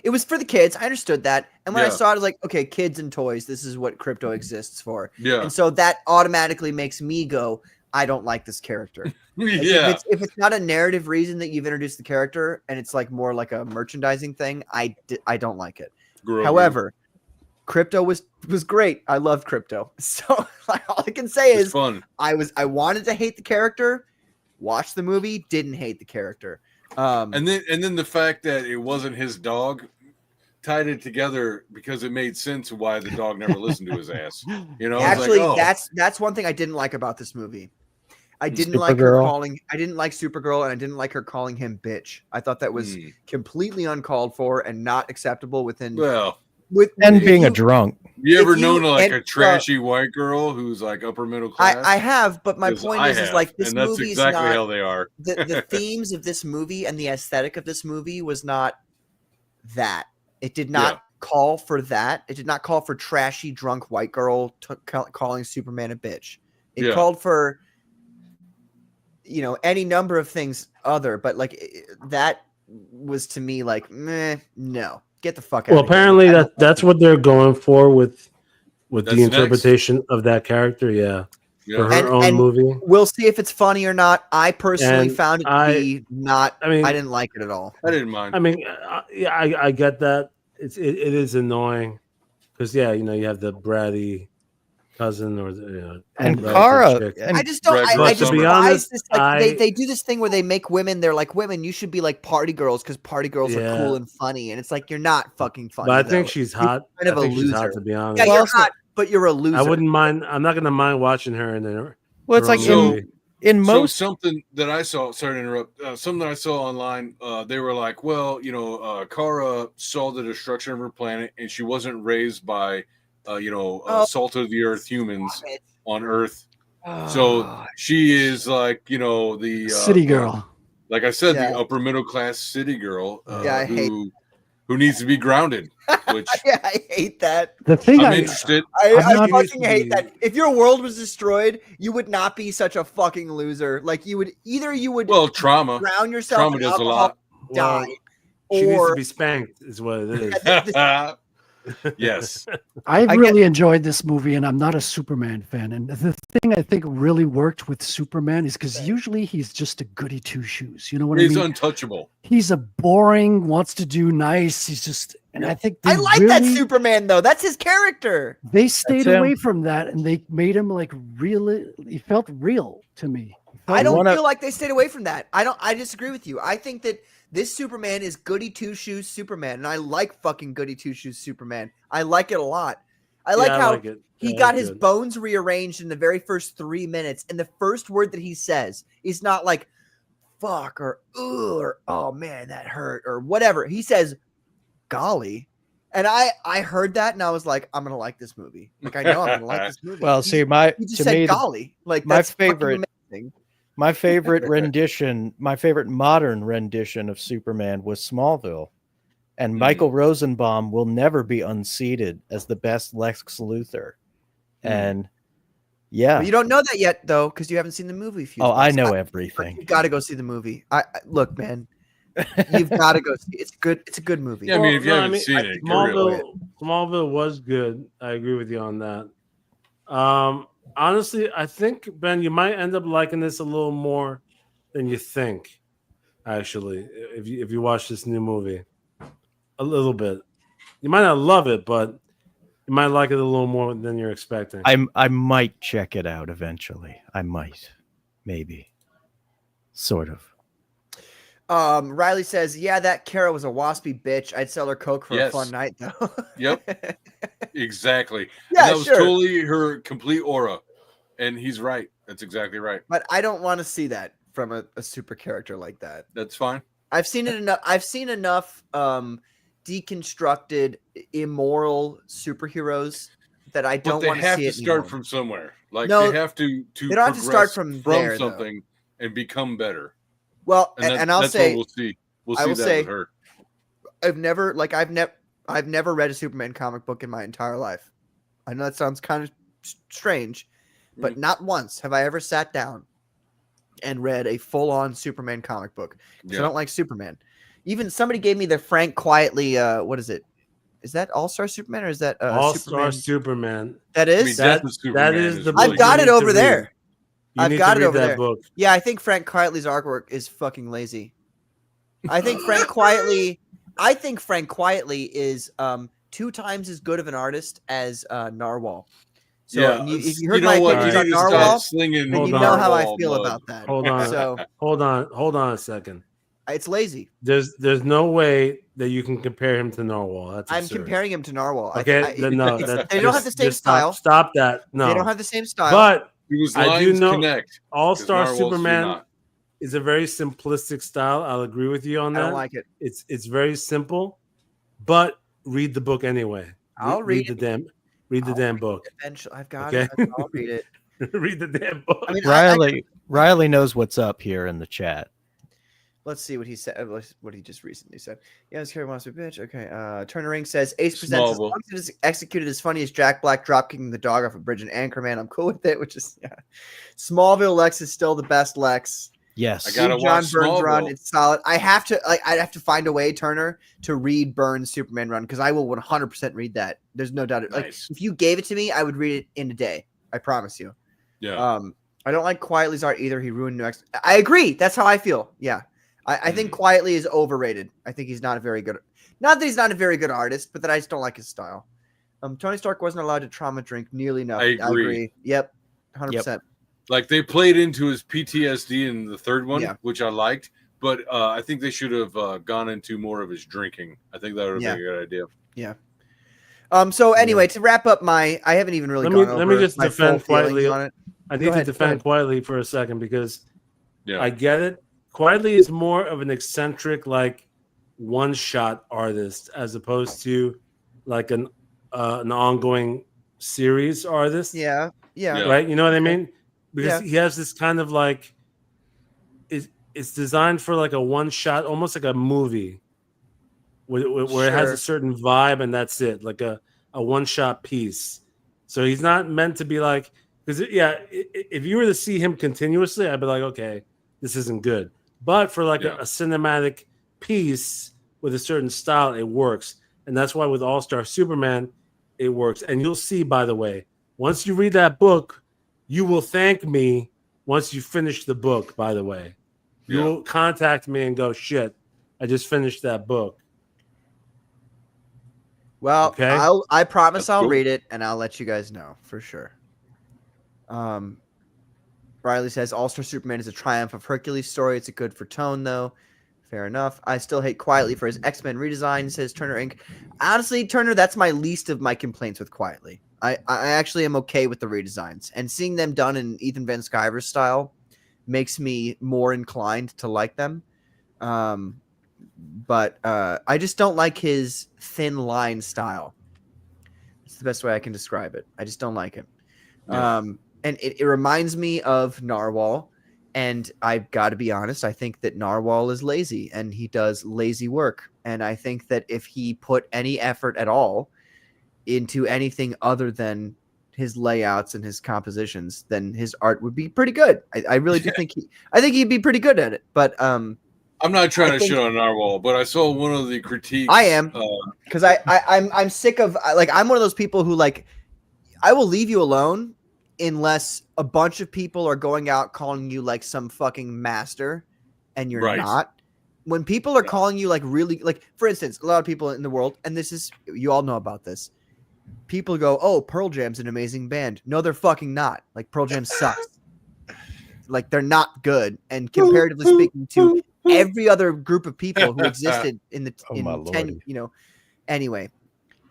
It was for the kids. I understood that. And when I Yeah. saw it, I was like, okay, kids and toys. This is what crypto exists for. Yeah. And so that automatically makes me go, I don't like this character. Like, Yeah. if it's not a narrative reason that you've introduced the character and it's like more like a merchandising thing, I don't like it. Grogu. However, crypto was great. I loved crypto. So like, all I can say It's is fun. I wanted to hate the character, watched the movie, didn't hate the character. And then the fact that it wasn't his dog tied it together because it made sense why the dog never listened to his ass. You know, Actually, it's like, that's one thing I didn't like about this movie. I didn't like her Supergirl. I didn't like Supergirl, and I didn't like her calling him bitch. I thought that was completely uncalled for and not acceptable within well, And if being a you- drunk. you ever If you- known like and, a trashy white girl who's like upper middle class? I have, but my 'Cause point I is have, like this and that's movie exactly is not how they are. the themes of this movie and the aesthetic of this movie was not that. It did not Yeah. call for that. It did not call for trashy drunk white girl calling Superman a bitch. It Yeah. called for any number of things other, but like that was to me like meh, no. Get the fuck out Well, of here. apparently I don't that's like what they're going for with That's the interpretation of that character. Yeah, for her And- own and- movie. We'll see if it's funny or not. I personally And found it to be not. I mean- I didn't like it at all. I didn't mind. I mean, yeah, I get that. It is annoying because you have the bratty cousin or And relative Kara, chick. and I just don't. Brad I Pitt just to be despise honest, this. Like I- they do this thing where they make women. They're like women. You should be like party girls because party girls are Yeah. cool and funny. And it's like you're not fucking funny. But I think though. she's You're hot. kind of I a think she's hot, loser. to be honest. Yeah, Well, you're also- hot, but you're a loser. I wouldn't mind. I'm not gonna mind watching her in there. well, it's like So- in So most something that I saw, sorry to interrupt, something that I saw online, they were like, well, Kara saw the destruction of her planet and she wasn't raised by, salt of the earth humans on Earth. So she is like, the City girl. like I said, Yeah. the upper middle class city girl Yeah, I hate- who needs to be grounded, which Yeah, I hate that. The thing I'm I interested. I not- fucking hate that. If your world was destroyed, you would not be such a fucking loser. Like you would Well, trauma. drown yourself Trauma in does a alcohol, lot. Well, die, she needs to or be spanked, is what it is. Yes. I I really enjoyed this movie, and I'm not a Superman fan. And the thing I think really worked with Superman is because usually he's just a goody two shoes. You know what He's I mean? untouchable. He's a boring, wants to do nice. He's just, and I think I they like that really- Superman though. That's his character. They stayed him. away from that, and they made him like really. He felt real to me. He felt I don't wanna- feel like they stayed away from that. I disagree with you. I think that this Superman is goody two shoes Superman, and I like fucking goody two shoes Superman. I like it a lot. I like how it. he Yeah, got it's his good. bones rearranged in the very first 3 minutes, and the first word that he says is not like fuck or ooh or oh man that hurt or whatever. He says golly. And I heard that and I was like, I'm gonna like this movie. Like I know I'm gonna like this movie. well, see, my he just to said me, golly. Like my that's fucking favorite- amazing. my favorite rendition, my favorite modern rendition of Superman was Smallville. And Michael Rosenbaum will never be unseated as the best Lex Luthor. And yeah. But you don't know that yet though, because you haven't seen the movie. Oh, I know You everything. got to go see the movie. Look, man, you've got to go see. It's good. It's a good movie. Yeah, I mean, if you haven't seen it, get real. Smallville was good. I agree with you on that. Honestly, I think Ben, you might end up liking this a little more than you think. Actually, if you watch this new movie, a little bit, you might not love it, but you might like it a little more than you're expecting. I might check it out eventually. I might. Maybe. Sort of. Riley says, "Yeah, that Kara was a waspy bitch. I'd sell her coke for a fun night, though." Yep. Exactly. Yeah, And that was sure. totally her complete aura. And he's right. That's exactly right. But I don't want to see that from a super character like that. That's fine. I've seen it enough. I've seen enough deconstructed, immoral superheroes that I But don't they want to have see to it start anymore. from somewhere. Like No, they have to they don't have to start progress from there, though. something and become better. Well, And, and I'll that's say what we'll see. We'll I see will that say- with her. I've never read a Superman comic book in my entire life. I know that sounds kind of strange, but not once have I ever sat down and read a full-on Superman comic book. Because Yeah. I don't like Superman. Even somebody gave me the Frank Quietly. What is it? Is that All-Star Superman or is that All-Star Superman? Superman. That I mean, is. Death That- of Superman that is is the really I've got you it need to over read. there. You I've need got to it read over that there. book. Yeah, I think Frank Quietly's artwork is fucking lazy. I think Frank Quietly is 2 times as good of an artist as Narwhal. So yeah. and if you You heard know my what? opinions You on need to stop Narwhal, slinging then Hold you on. know how I Narwhal feel blood. about that. Hold on. So Hold on a second. it's lazy. There's no way that you can compare him to Narwhal. That's I'm absurd. comparing him to Narwhal. Okay, then no, that, they don't have the same just stop- style. Stop that. No, They don't have the same style. but Whose I do lines know connect. All-Star Narwhals do Superman not. is a very simplistic style. I'll agree with you on I that. don't like it. It's very simple, but read the book anyway. I'll read it. the damn book. Eventually, I've got Okay. it. I'll read it. Read the damn book. I mean, Riley knows what's up here in the chat. let's see what he said. What he just recently said. Yeah, this character wants to be a bitch. Okay. Turner Ring says Ace presents as Smallville. long as it is executed as funny as Jack Black dropkicking the dog off a bridge in Anchorman. I'm cool with it. Which is Smallville Lex is still the best Lex. Yes. I gotta Read John watch Burns run. Smallville. It's solid. I'd have to find a way, Turner, to read Burns Superman run because I will 100% read that. There's no doubt. Like Nice. if you gave it to me, I would read it in a day. I promise you. Yeah. I don't like Quietly's art either. He ruined New X. I agree. That's how I feel. Yeah. I think Quietly is overrated. I think he's not a very good. Not that he's not a very good artist, but that I just don't like his style. Tony Stark wasn't allowed to trauma drink nearly enough. I agree. Yep. 100%. Like they played into his PTSD in the third one, Yeah. which I liked, but I think they should have gone into more of his drinking. I think that would have been a good idea. So anyway, to wrap up I haven't even really gone over let me just my defend full feelings Quietly. on it. I Go need ahead, to go defend ahead. Quietly for a second because Yeah. I get it. Quietly is more of an eccentric, like one-shot artist as opposed to like an ongoing series artist. Yeah. Yeah. Right. You know what I mean? Yeah. Because he has this kind of like it's designed for like a one-shot, almost like a movie, where it has Sure. a certain vibe and that's it, like a one-shot piece. So he's not meant to be like because if you were to see him continuously, I'd be like, okay, this isn't good. But for like a cinematic piece with a certain style, it works. And that's why with All-Star Superman, it works. And you'll see, by the way, once you read that book, you will thank me once you finish the book, by the way. You'll contact me and go, shit, I just finished that book. Well, Okay. I promise That's I'll cool. read it and I'll let you guys know for sure. Riley says All-Star Superman is a triumph of Hercules story. It's a good for tone though. Fair enough. I still hate Quietly for his X-Men redesign, says Turner Inc. Honestly, Turner, that's my least of my complaints with Quietly. I actually am okay with the redesigns, and seeing them done in Ethan Van Sciver's style makes me more inclined to like them. But I just don't like his thin line style. It's the best way I can describe it. I just don't like it. Yeah. And it reminds me of Narwhal. And I've got to be honest, I think that Narwhal is lazy and he does lazy work. And I think that if he put any effort at all into anything other than his layouts and his compositions, then his art would be pretty good. I really do think he'd be pretty good at it. But I'm not trying I to think- shit on Narwhal, but I saw one of the critiques. I am. because I'm sick of I'm one of those people who like I will leave you alone unless a bunch of people are going out calling you like some fucking master and you're Right. not. When people are calling you like really like for instance, a lot of people in the world, and this is you all know about this. People go, "Oh, Pearl Jam's an amazing band." No, they're fucking not. Like Pearl Jam sucks. Like they're not good. And comparatively speaking to every other group of people who existed in the Oh, in my 10, lordy. you know. Anyway,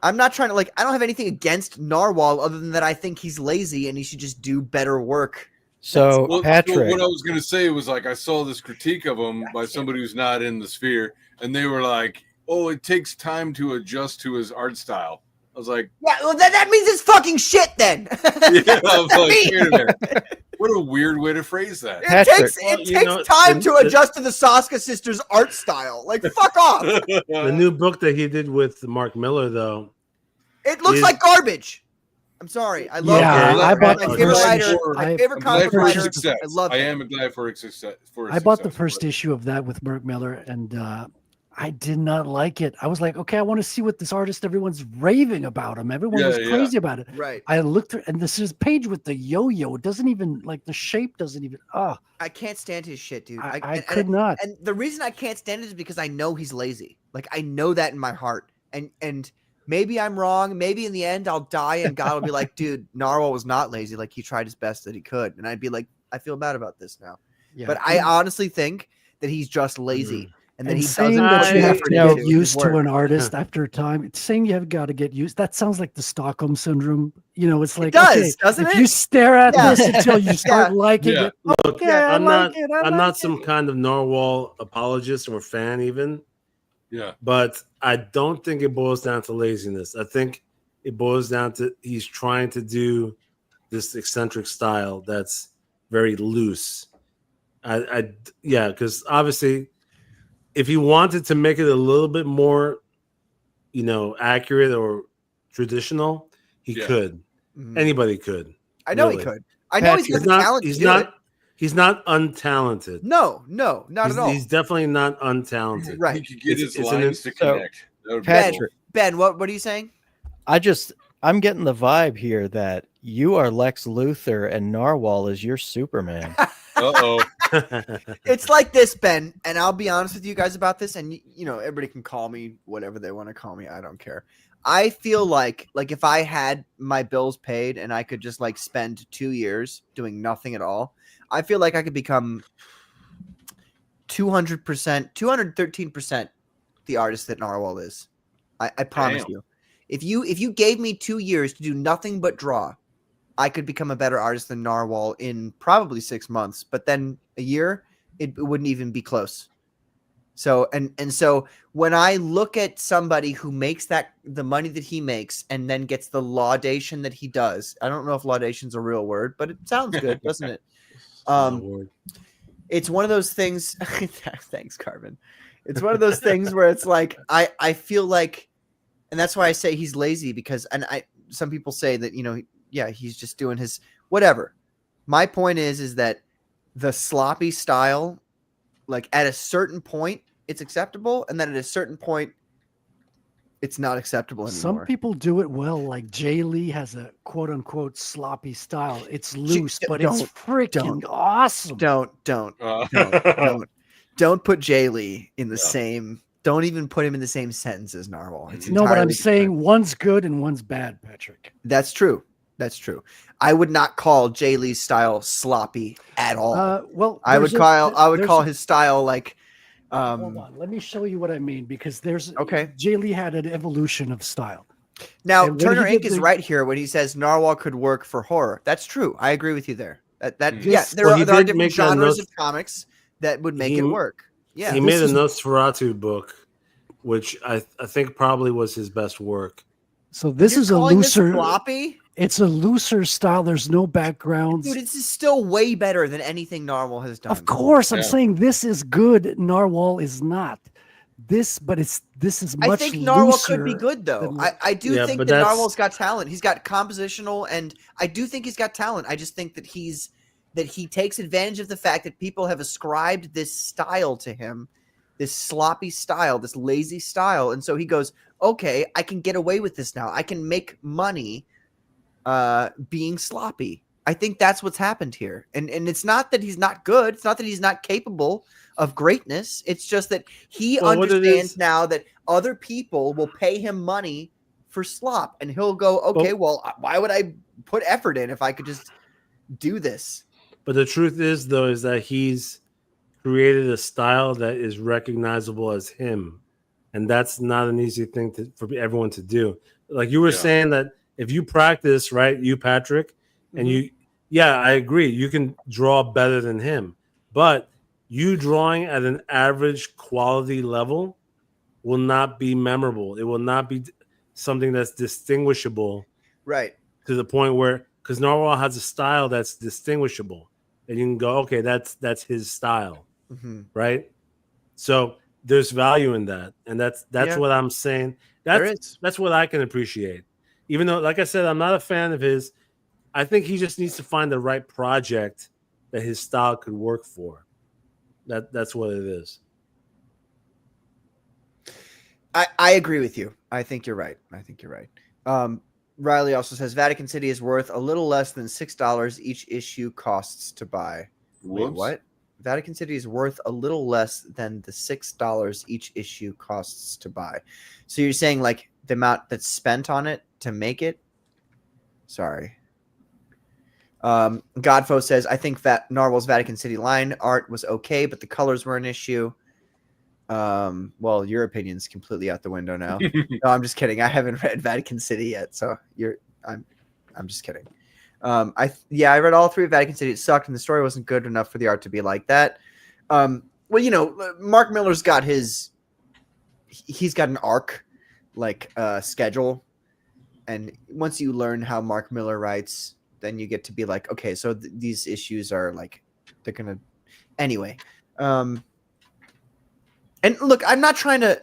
I'm not trying to like I don't have anything against Narwhal other than that I think he's lazy and he should just do better work. So Well, Patrick, what I was going to say was like I saw this critique of him by somebody who's not in the sphere, and they were like, "Oh, it takes time to adjust to his art style." I was like, Yeah, well that means it's fucking shit then. "Yeah." I was like, mean? "Wait a minute, what a weird way to phrase that." It Patrick. takes Well, it you takes know, time the- to adjust to the Saska sisters' art style. Like fuck off. The new book that he did with Mark Miller, though, It looks Is- like garbage. I'm sorry. I love Yeah, him. I bought my the favorite first writer, issue. my I- favorite I'm comic glad for his writer. success. I love I him. am glad for his success. I bought the first issue of that with Mark Miller, and I did not like it. I was like, okay, I want to see what this artist. Everyone's raving about him. Everyone was crazy about it. Right. I looked through, and this is page with the yo-yo. It doesn't even like the shape doesn't even. Oh, I can't stand his shit, dude. I could not. And the reason I can't stand it is because I know he's lazy. Like I know that in my heart. And maybe I'm wrong. Maybe in the end I'll die and God will be like, dude, Narwhal was not lazy. Like he tried his best that he could. And I'd be like, I feel bad about this now. Yeah. But I honestly think that he's just lazy. And that And he saying doesn't that put you the have effort to into get his used to work. an artist after a time, it's saying you have got to get used. That sounds like the Stockholm syndrome. You know, it's like It does, okay, doesn't if it? you stare at Yeah. this until you start liking Yeah. it, Look, okay, I I'm like not. it. I I'm like not it. some kind of Narwhal apologist or fan, even. Yeah. But I don't think it boils down to laziness. I think it boils down to he's trying to do this eccentric style that's very loose. Yeah, because obviously, if he wanted to make it a little bit more, accurate or traditional, he Yeah. could. Mhm. Anybody could. I know he really. could. I know he's got the talent to do it. He's not untalented. No, not He's, at all. he's definitely not untalented. Right. He could get It's- his it's an lines to so- connect. That would be Patrick, cool. Ben, what are you saying? I'm getting the vibe here that you are Lex Luthor and Narwhal is your Superman. Uh-oh. It's like this, Ben, and I'll be honest with you guys about this, and everybody can call me whatever they want to call me. I don't care. I feel like if I had my bills paid and I could just like spend 2 years doing nothing at all, I feel like I could become 200%, 213% the artist that Narwhal is. I promise Damn. you. If you gave me 2 years to do nothing but draw, I could become a better artist than Narwhal in probably 6 months, but then a year, it wouldn't even be close. So and so when I look at somebody who makes the money that he makes and then gets the laudation that he does, I don't know if laudation's a real word, but it sounds good, doesn't it? It's one of those things. Thanks, Carmen. It's one of those things where it's like I feel like, and that's why I say he's lazy because some people say that he's just doing his whatever. My point is that the sloppy style, like at a certain point, it's acceptable, and then at a certain point, it's not acceptable anymore. Some people do it well. Like Jay Lee has a quote unquote sloppy style. It's loose, but it's freaking awesome. Don't put Jay Lee in the same. Don't even put him in the same sentence as Narwhal. It's No, but I'm entirely saying different. one's good and one's bad, Patrick. That's true. That's true. I would not call Jay Lee's style sloppy at all. I would call his style like. Hold on, let me show you what I mean because there's Okay. Jay Lee had an evolution of style. Now And when Turner he Inc. did is the- right here when he says Narwhal could work for horror. That's true. I agree with you there. There Well, are he there are did different make that genres Nos- of comics that would make He- it work. Yeah, he this made a is- Nosferatu book, which I think probably was his best work. So this You're is a calling this looser. floppy. It's a looser style. There's no backgrounds. Dude, this is still way better than anything Narwhal has done. Of course, I'm Yeah. saying this is good. Narwhal is not. This is much I think Narwhal could be looser good though. than- I do Yeah, think but that that's- Narwhal's got talent. He's got compositional, and I do think he's got talent. I just think that he takes advantage of the fact that people have ascribed this style to him, this sloppy style, this lazy style, and so he goes, "Okay, I can get away with this now. I can make money being sloppy." I think that's what's happened here. And it's not that he's not good. It's not that he's not capable of greatness. It's just that he Well, what it understands is- now that other people will pay him money for slop. And he'll go, okay, well, why would I put effort in if I could just do this? But the truth is, though, is that he's created a style that is recognizable as him. And that's not an easy thing for everyone to do. Like you were Yeah. saying that if you practice, right, you, Patrick, and I agree, you can draw better than him. But you drawing at an average quality level will not be memorable. It will not be something that's distinguishable Right. to the point where, because Narwhal has a style that's distinguishable. And you can go, okay, that's his style, Mm-hmm. right? So there's value in that. And that's Yeah. what I'm saying. There is. That's what I can appreciate. Even though, like I said, I'm not a fan of his. I think he just needs to find the right project that his style could work for. That's what it is. I agree with you. I think you're right. Riley also says Vatican City is worth a little less than $6 each issue costs to buy. Wait, Whoops. what? Vatican City is worth a little less than the $6 each issue costs to buy. So you're saying like the amount that's spent on it to make it? Sorry. Godfo says, I think Narwhal's Vatican City line art was okay, but the colors were an issue. Well, your opinion's completely out the window now. No, I'm just kidding. I haven't read Vatican City yet, so I'm just kidding. I read all 3 of Vatican City. It sucked, and the story wasn't good enough for the art to be like that. Well, Mark Miller's got he's got an arc schedule, and once you learn how Mark Miller writes, then you get to be like, okay, so these issues are like they're gonna anyway. And look, I'm not trying to.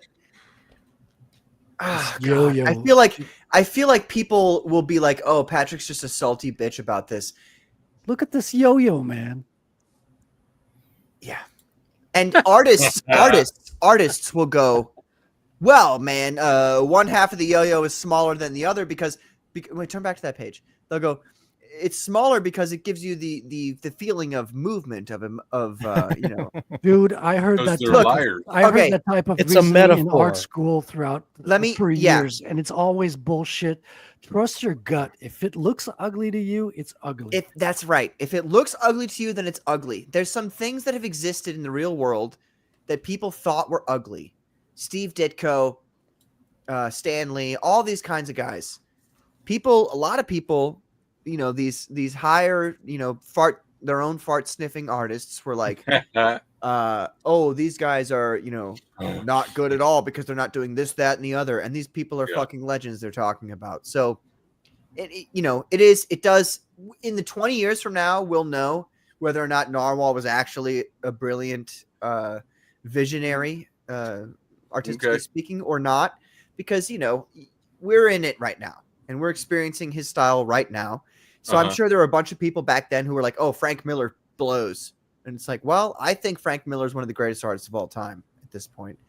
Oh, Yo-yo. I feel like people will be like, "Oh, Patrick's just a salty bitch about this." Look at this yo-yo, man. Yeah, and artists will go, "Well, man, one half of the yo-yo is smaller than the other because wait, turn back to that page." They'll go, it's smaller because it gives you the feeling of movement of Dude, I heard Because that. they're Type liars. I heard Okay. that type of It's a reasoning in metaphor. art school throughout for yeah. years, and it's always bullshit. Trust your gut. If it looks ugly to you, it's ugly. That's right. If it looks ugly to you, then it's ugly. There's some things that have existed in the real world that people thought were ugly. Steve Ditko, Stan Lee, all these kinds of guys. A lot of people, these higher, their own fart sniffing artists were like, oh, these guys are, not good at all because they're not doing this, that, and the other. And these people are fucking legends they're talking about. So it does in the 20 years from now, we'll know whether or not Narwhal was actually a brilliant visionary, artistically speaking or not, because, we're in it right now and we're experiencing his style right now. So I'm sure there were a bunch of people back then who were like, oh, Frank Miller blows. And it's like, well, I think Frank Miller is one of the greatest artists of all time at this point.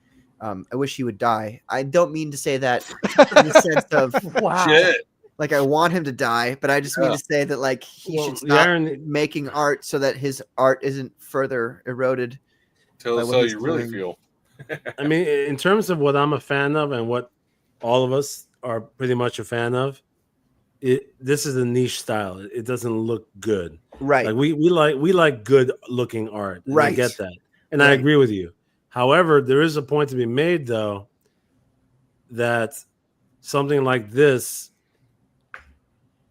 I wish he would die. I don't mean to say that in the sense of Wow. Shit. like I want him to die, but I just mean to say that like he should stop making art so that his art isn't further eroded. Tell by us what how he's you really doing. feel. I mean, in terms of what I'm a fan of and what all of us are pretty much a fan of, this is a niche style. It doesn't look good. Right. Like we like good looking art. And I Right. get that. And I agree with you. However, there is a point to be made though that something like this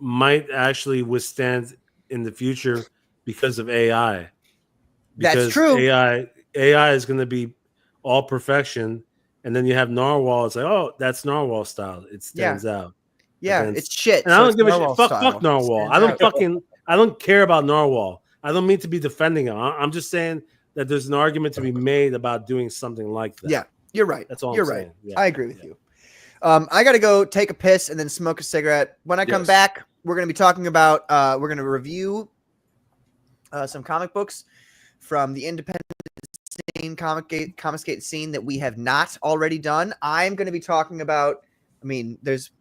might actually withstand in the future because of AI. That's true. AI is going to be all perfection, and then you have Narwhal. It's like, oh, that's Narwhal style. It stands out. Yeah, Against- it's shit. And so I don't it's give a Narwhal shit. style. Fuck Narwhal. Stands out. I don't care about Narwhal. I don't mean to be defending him. I'm just saying that there's an argument to be made about doing something like that. Yeah, you're right. That's all You're I'm right. saying. Yeah. I agree with you. I got to go take a piss and then smoke a cigarette. When I come back, we're going to be talking about, we're going to review some comic books from the independent scene, Comicsgate scene that we have not already done. I'm going to be talking about, there's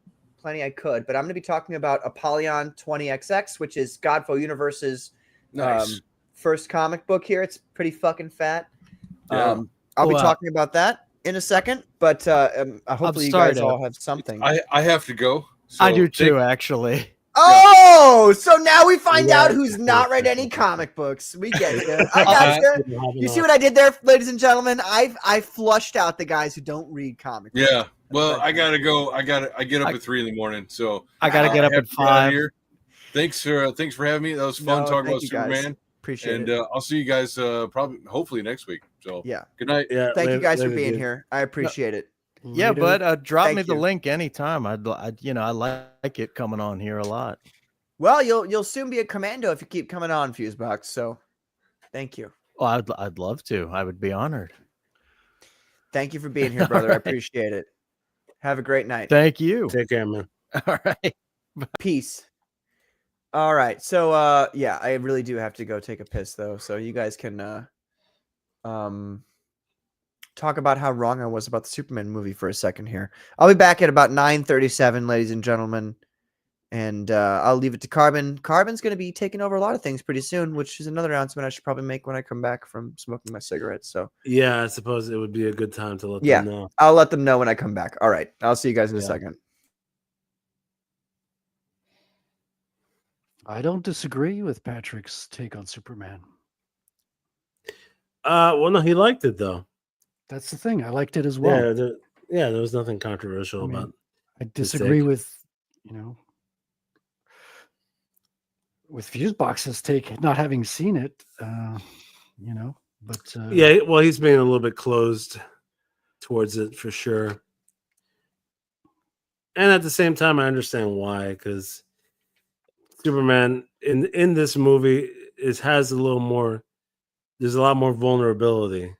plenty I could, but I'm going to be talking about Apollyon 20XX, which is Godfo Universe's first comic book here. It's pretty fucking fat. Yeah. I'll be talking about that in a second, but hopefully you guys all have something. I have to go. So I do too, actually. Oh, so now we find out who's not read any comic books. We get it. I got you. You see what I did there, ladies and gentlemen? I flushed out the guys who don't read comic books. Yeah. Well, I gotta go. I get up at 3 a.m. So I gotta get up have at to get out of 5. here. Thanks for having me. That was fun talking about thank you guys. Superman. Appreciate And it. I'll see you guys hopefully next week. So Yeah. good night. Yeah. Thank you guys for later, being dude. here. I appreciate it. Yeah, Later. but drop Thank me the you. link anytime. I like it coming on here a lot. Well, you'll soon be a commando if you keep coming on, Fusebox. So, thank you. Well, I'd love to. I would be honored. Thank you for being here, brother. I appreciate it. Have a great night. Thank you. Take care, man. All right. Peace. All right. So yeah, I really do have to go take a piss though. So you guys can talk about how wrong I was about the Superman movie for a second here. I'll be back at about 9:37, ladies and gentlemen. And I'll leave it to Carbon. Carbon's going to be taking over a lot of things pretty soon, which is another announcement I should probably make when I come back from smoking my cigarettes. So Yeah, I suppose it would be a good time to let yeah, them know. I'll let them know when I come back. All right. I'll see you guys in a Yeah. second. I don't disagree with Patrick's take on Superman. Well, no, he liked it though. That's the thing. I liked it as well. Yeah, there was nothing controversial I mean, about. I his disagree take. with, with Fusebox's take, not having seen it, but Yeah, well, he's being a little bit closed towards it for sure. And at the same time, I understand why, because Superman in this movie has a little more. There's a lot more vulnerability,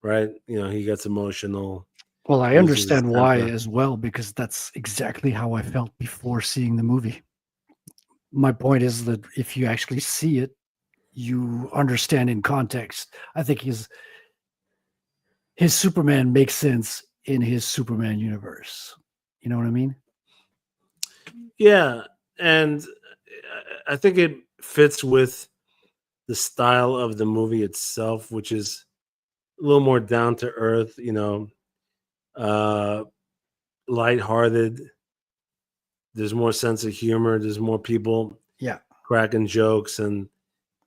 right? He gets emotional. well, I loses his understand why temper. as well, because that's exactly how I felt before seeing the movie. My point is that if you actually see it, you understand in context. I think his Superman makes sense in his Superman universe. You know what I mean? Yeah, and I think it fits with the style of the movie itself, which is a little more down to earth, lighthearted. There's more sense of humor. There's more people Yeah. cracking jokes, and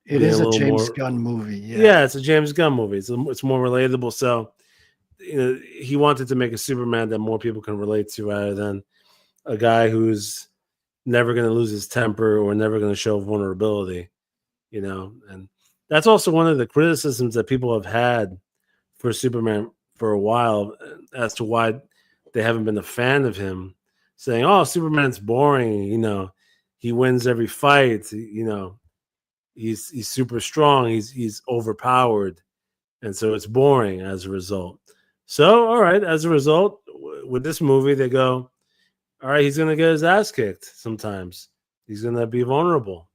It being is a a little James more. Gunn movie. Yeah, it's a James Gunn movie. It's more relatable. So, he wanted to make a Superman that more people can relate to, rather than a guy who's never going to lose his temper or never going to show vulnerability. And that's also one of the criticisms that people have had for Superman for a while, as to why they haven't been a fan of him, saying, "Oh, Superman's boring. He wins every fight. He's super strong. He's overpowered, and so it's boring as a result." So, all right, as a result, with this movie, they go, "All right, he's gonna get his ass kicked sometimes. He's gonna be vulnerable."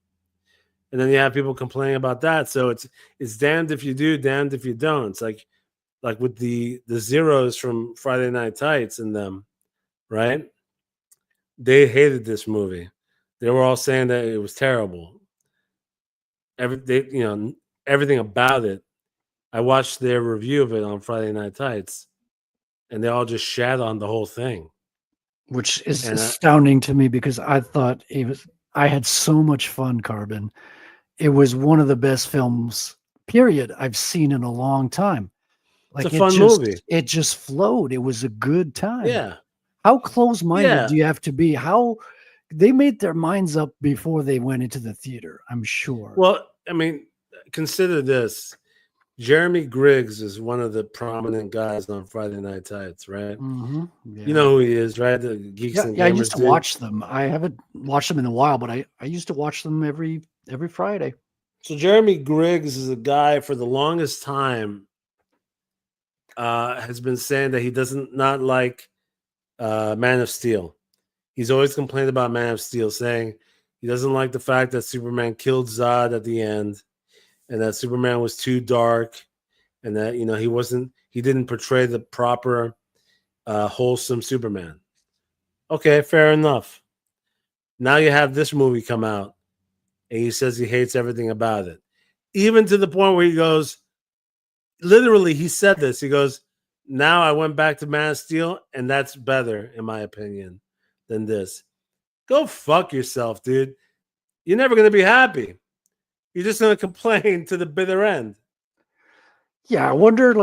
And then you have people complaining about that. So it's damned if you do, damned if you don't. It's like with the Zeros from Friday Night Tights and them, right? They hated this movie. They were all saying that it was terrible. Everything about it. I watched their review of it on Friday Night Tights, and they all just shat on the whole thing. Which is And astounding to me, because I thought I had so much fun, Carbon. It was one of the best films, period, I've seen in a long time. it's a Like fun movie. it just flowed. It was a good time. Yeah. How close-minded Yeah. do you have to be? How they made their minds up before they went into the theater, I'm sure. Well, I mean, consider this. Jeremy Griggs is one of the prominent guys on Friday Night Tights, right? Mhm, yeah. You know who he is, right? The Geeks and Yeah, I Gamers used to dude. watch them. I haven't watched them in a while, but I used to watch them every Friday. So Jeremy Griggs is a guy for the longest time has been saying that he doesn't not like Man of Steel. He's always complained about Man of Steel, saying he doesn't like the fact that Superman killed Zod at the end, and that Superman was too dark, and that he didn't portray the proper wholesome Superman. Okay, fair enough. Now you have this movie come out, and he says he hates everything about it, even to the point where he goes, literally, he said this. He goes, "Now I went back to Man of Steel, and that's better, in my opinion, than this." Go fuck yourself, dude. You're never going to be happy. You're just going to complain to the bitter end. Yeah, I wonder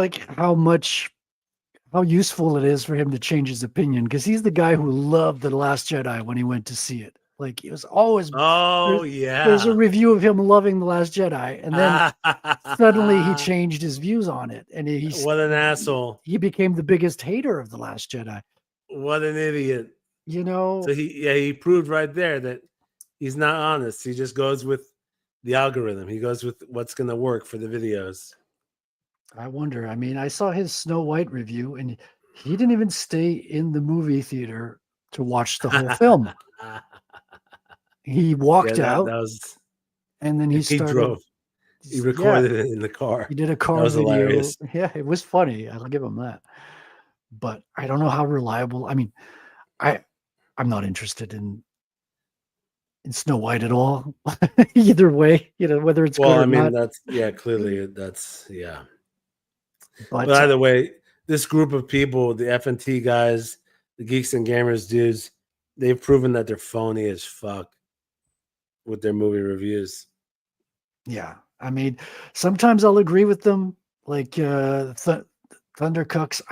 how useful it is for him to change his opinion, because he's the guy who loved The Last Jedi when he went to see it. Like, it was always Oh, there's a yeah. review of him loving The Last Jedi, and then suddenly he changed his views on it, and What an asshole. he became the biggest hater of The Last Jedi. What an idiot. You know, So he proved right there that he's not honest. He just goes with the algorithm. He goes with what's going to work for the videos. I wonder. I mean, I saw his Snow White review, and he didn't even stay in the movie theater to watch the whole film. He walked out, that was and then he he started. drove. He Yeah, recorded it in the car. he did a That car was video. hilarious. Yeah, it was funny. I'll give him that. But I don't know how reliable. I mean, I'm not interested in Snow White at all. Either way, whether it's Well, good or I mean, not. clearly that's yeah. But But either way, this group of people, the FNT guys, the Geeks and Gamers dudes, they've proven that they're phony as fuck with their movie reviews. yeah, I mean, sometimes I'll agree with them. Like Thundercucks,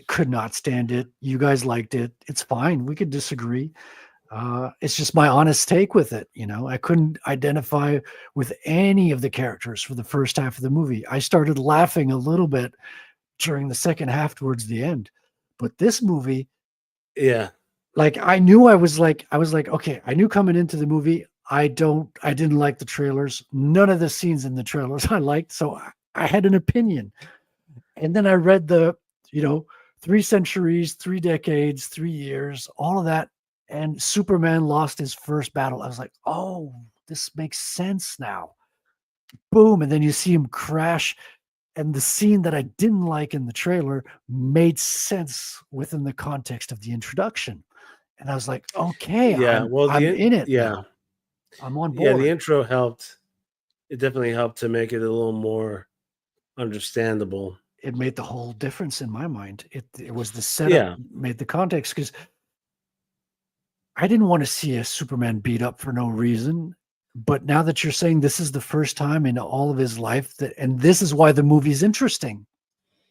could not stand it. You guys liked it. It's fine. We could disagree. It's just my honest take with it. I couldn't identify with any of the characters for the first half of the movie. I started laughing a little bit during the second half towards the end. But this movie, Yeah. like I knew I was like, okay, I knew coming into the movie, I didn't like the trailers. None of the scenes in the trailers I liked. So I had an opinion. And then I read the, 3 centuries, 3 decades, 3 years, all of that. And Superman lost his first battle. I was like, oh, this makes sense now. Boom. And then you see him crash. And the scene that I didn't like in the trailer made sense within the context of the introduction. And I was like, okay, Yeah. I'm in it. Yeah. Now. I'm on board. Yeah. The intro helped. It definitely helped to make it a little more understandable. It made the whole difference in my mind. It was the setup, made the context, because I didn't want to see a Superman beat up for no reason. But now that you're saying this is the first time in all of his life and this is why the movie's interesting.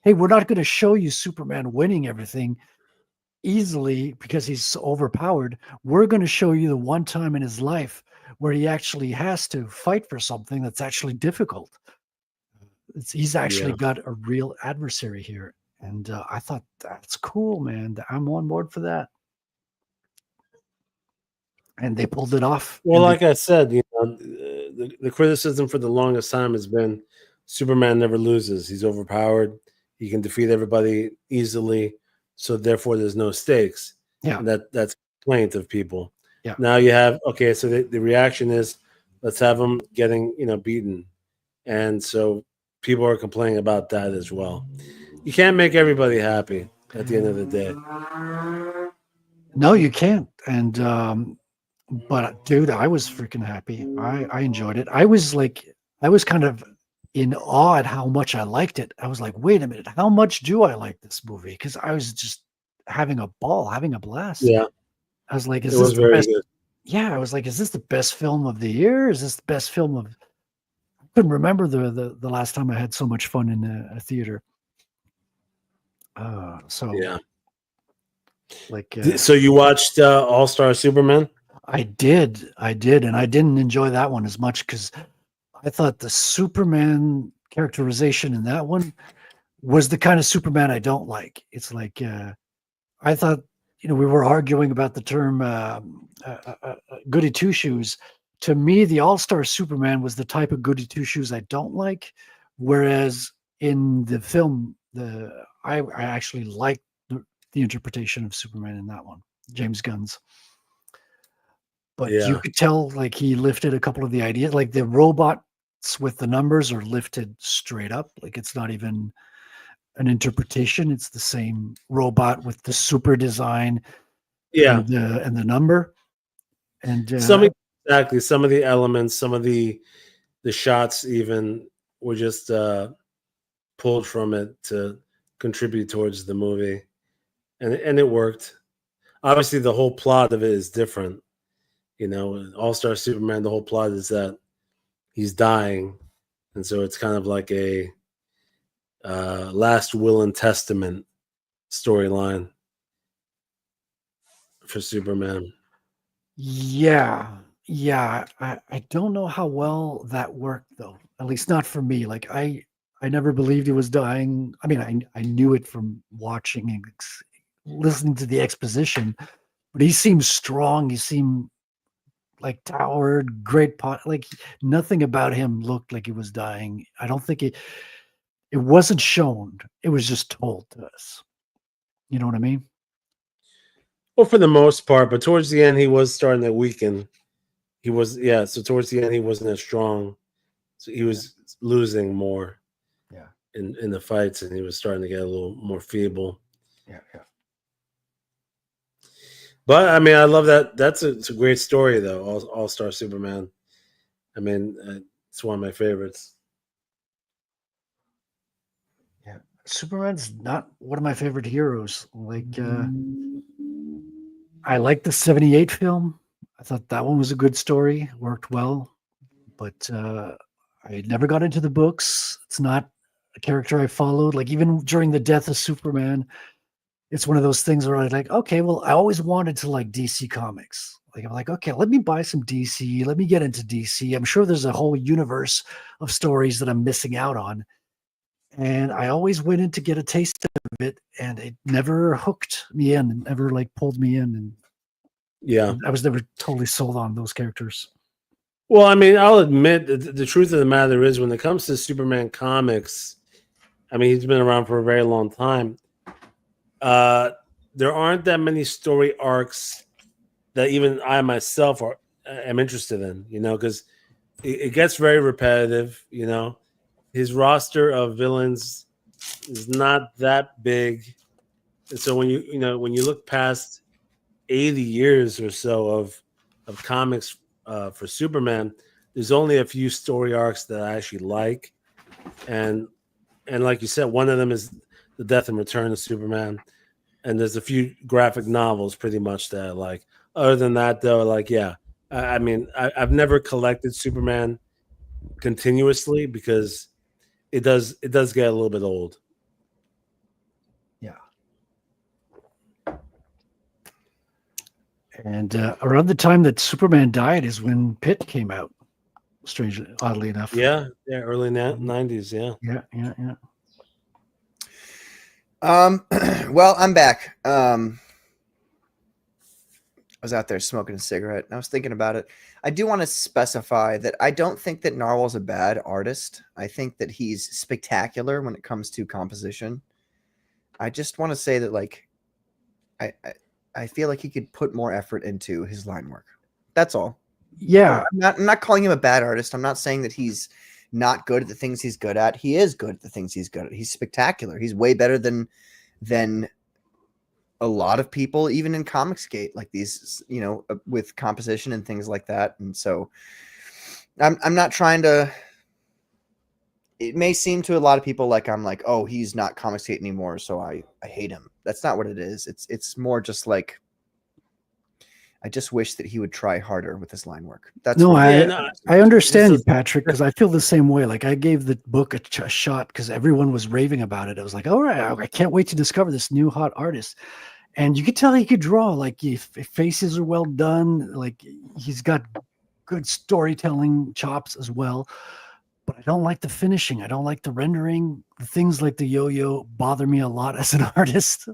Hey, we're not going to show you Superman winning everything easily because he's so overpowered. We're going to show you the one time in his life where he actually has to fight for something that's actually difficult. He's actually got a real adversary here. And I thought, that's cool, man. I'm on board for that. And they pulled it off. Well, like I said, the criticism for the longest time has been Superman never loses. He's overpowered. He can defeat everybody easily. So therefore, there's no stakes. Yeah. And that's complaint of people. Yeah. Now you have, okay, so the reaction is, let's have him getting, beaten. And so people are complaining about that as well. You can't make everybody happy at the end of the day. No, you can't. And, but dude, I was freaking happy. I enjoyed it. I was kind of in awe at how much I liked it. I was like, wait a minute, how much do I like this movie? Because I was just having a ball, having a blast. Yeah. I was like, it was very good. Yeah, I was like, is this the best film of the year? Is this the best film of I couldn't remember the last time I had so much fun in a theater. So yeah. Like so you watched All-Star Superman? I did, and I didn't enjoy that one as much because I thought the Superman characterization in that one was the kind of Superman I don't like. It's like I thought, we were arguing about the term goody two shoes. To me, the All-Star Superman was the type of goody two shoes I don't like, whereas in the film, I actually liked the interpretation of Superman in that one, James Gunn's. But you could tell, like, he lifted a couple of the ideas, like the robots with the numbers are lifted straight up. Like, it's not even an interpretation. It's the same robot with the super design and the number. And some of the elements, some of the shots even were just pulled from it to contribute towards the movie. And it worked. Obviously, the whole plot of it is different. All-Star Superman, the whole plot is that he's dying. And so it's kind of like a last will and testament storyline for Superman. Yeah. I don't know how well that worked, though. At least not for me. Like, I never believed he was dying. I mean, I knew it from watching and listening to the exposition, but he seemed strong. He seemed like towered, great pot. Like, nothing about him looked like he was dying. I don't think it wasn't shown. It was just told to us. You know what I mean? Well, for the most part, but towards the end, he was starting to weaken. He was, yeah. So towards the end, he wasn't as strong. So he was losing more. Yeah. In the fights, and he was starting to get a little more feeble. Yeah. But I mean, I love that. It's a great story, though. All Star Superman. I mean, it's one of my favorites. Yeah. Superman's not one of my favorite heroes. Like, I like the 78 film. I thought that one was a good story, worked well. But I never got into the books. It's not a character I followed. Like, even during the death of Superman, it's one of those things where I'm like, okay, well, I always wanted to like DC Comics. Like, I'm like, okay, let me buy some DC. Let me get into DC. I'm sure there's a whole universe of stories that I'm missing out on. And I always went in to get a taste of it, and it never hooked me in, and never like pulled me in. And Yeah, I was never totally sold on those characters. well, I mean, I'll admit that the truth of the matter is when it comes to Superman comics, I mean, he's been around for a very long time. There aren't that many story arcs that even I myself am interested in, because it gets very repetitive. His roster of villains is not that big, and so when you look past 80 years or so of comics for Superman, there's only a few story arcs that I actually like, and like you said, one of them is the death and return of Superman. And there's a few graphic novels pretty much that I like. Other than that, though, like, yeah, I mean, I've never collected Superman continuously because it does get a little bit old. Yeah. And around the time that Superman died is when Pitt came out, strangely, oddly enough. Yeah, early 90s, yeah. Yeah. Well, I'm back. I was out there smoking a cigarette and I was thinking about it. I do want to specify that I don't think that Narwhal's a bad artist. I think that he's spectacular when it comes to composition. I just want to say that, like, I feel like he could put more effort into his line work. That's all. Yeah. I'm not calling him a bad artist. I'm not saying that he's not good at the things he's good at. He is good at the things he's good at. He's spectacular. He's way better than a lot of people, even in Comicsgate, like these, with composition and things like that. And so I'm not trying to, it may seem to a lot of people like I'm like, oh, he's not Comicsgate anymore, so I hate him. That's not what it is. It's more just like, I just wish that he would try harder with his line work. That's I understand you, Patrick, because I feel the same way. Like, I gave the book a shot because everyone was raving about it. I was like, all right, I can't wait to discover this new hot artist. And you could tell he could draw. Like, if faces are well done. Like, he's got good storytelling chops as well. But I don't like the finishing. I don't like the rendering. The things like the yo-yo bother me a lot as an artist.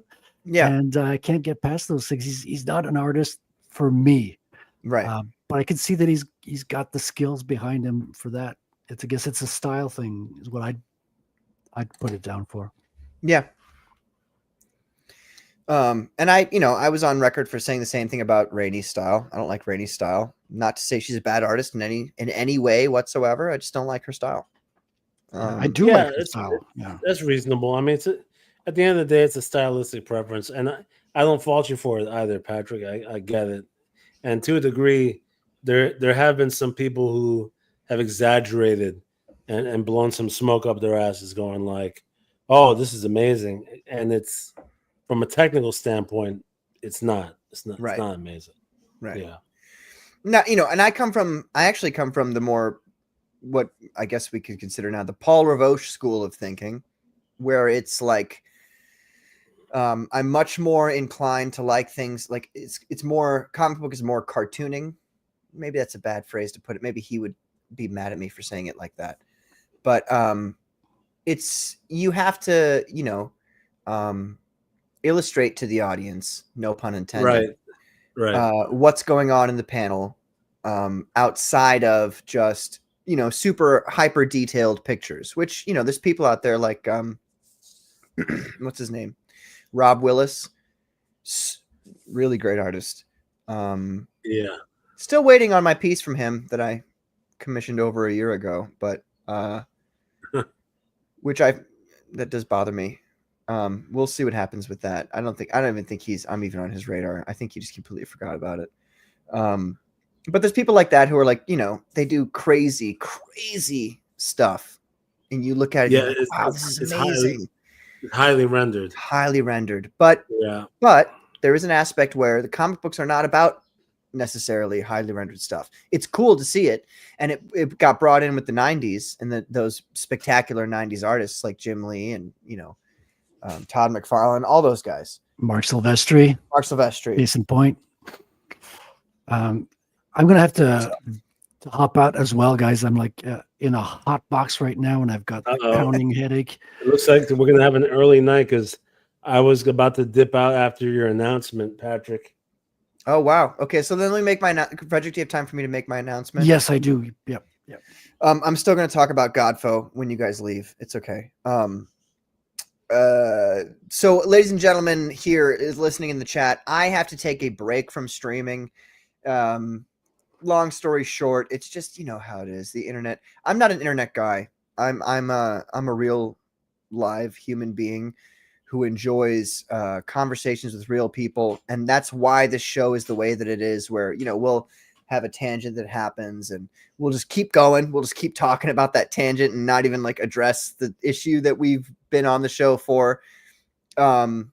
Yeah. And I can't get past those things. He's not an artist for me, right. But I can see that he's got the skills behind him for that. I guess it's a style thing, is what I'd put it down for. Yeah. And I was on record for saying the same thing about Rainey's style. I don't like Rainey's style. Not to say she's a bad artist in any way whatsoever. I just don't like her style. I do like her style. Yeah, that's reasonable. I mean, at the end of the day, it's a stylistic preference, and I don't fault you for it either, Patrick. I get it, and to a degree, there have been some people who have exaggerated and blown some smoke up their asses, going like, "Oh, this is amazing," and it's from a technical standpoint, it's not. It's not. Right. It's not amazing. Right. Yeah. Now, and I actually come from the more, what I guess we could consider now the Paul Ravoche school of thinking, where it's like, I'm much more inclined to like things like it's more, comic book is more cartooning. Maybe that's a bad phrase to put it. Maybe he would be mad at me for saying it like that. But you have to, illustrate to the audience, no pun intended. Right. What's going on in the panel outside of just, super hyper detailed pictures, which, there's people out there like, what's his name? Rob Willis, really great artist. Yeah. Still waiting on my piece from him that I commissioned over a year ago, but that does bother me. We'll see what happens with that. I don't even think I'm even on his radar. I think he just completely forgot about it. But there's people like that who are like, they do crazy stuff, and you look at it, Yeah, and you're like, wow, this is it's amazing, highly rendered. highly rendered. But Yeah. there is an aspect where the comic books are not about necessarily highly rendered stuff. It's cool to see it, and it got brought in with the 90s and those spectacular 90s artists like Jim Lee and Todd McFarlane, all those guys. Mark Silvestri. Case in point. I'm gonna have to hop out as well, guys. I'm like in a hot box right now, and I've got a pounding headache. It looks like we're gonna have an early night because I was about to dip out after your announcement, Patrick. Oh wow. Okay, so then let me make my Frederick. Do you have time for me to make my announcement? Yes, I do. Yep. I'm still going to talk about Godfoe when you guys leave. It's okay. So, ladies and gentlemen, here is listening in the chat. I have to take a break from streaming. Long story short, it's just how it is. The internet. I'm not an internet guy. I'm a real live human being who enjoys conversations with real people, and that's why this show is the way that it is. Where we'll have a tangent that happens, and we'll just keep going. We'll just keep talking about that tangent and not even address the issue that we've been on the show for. I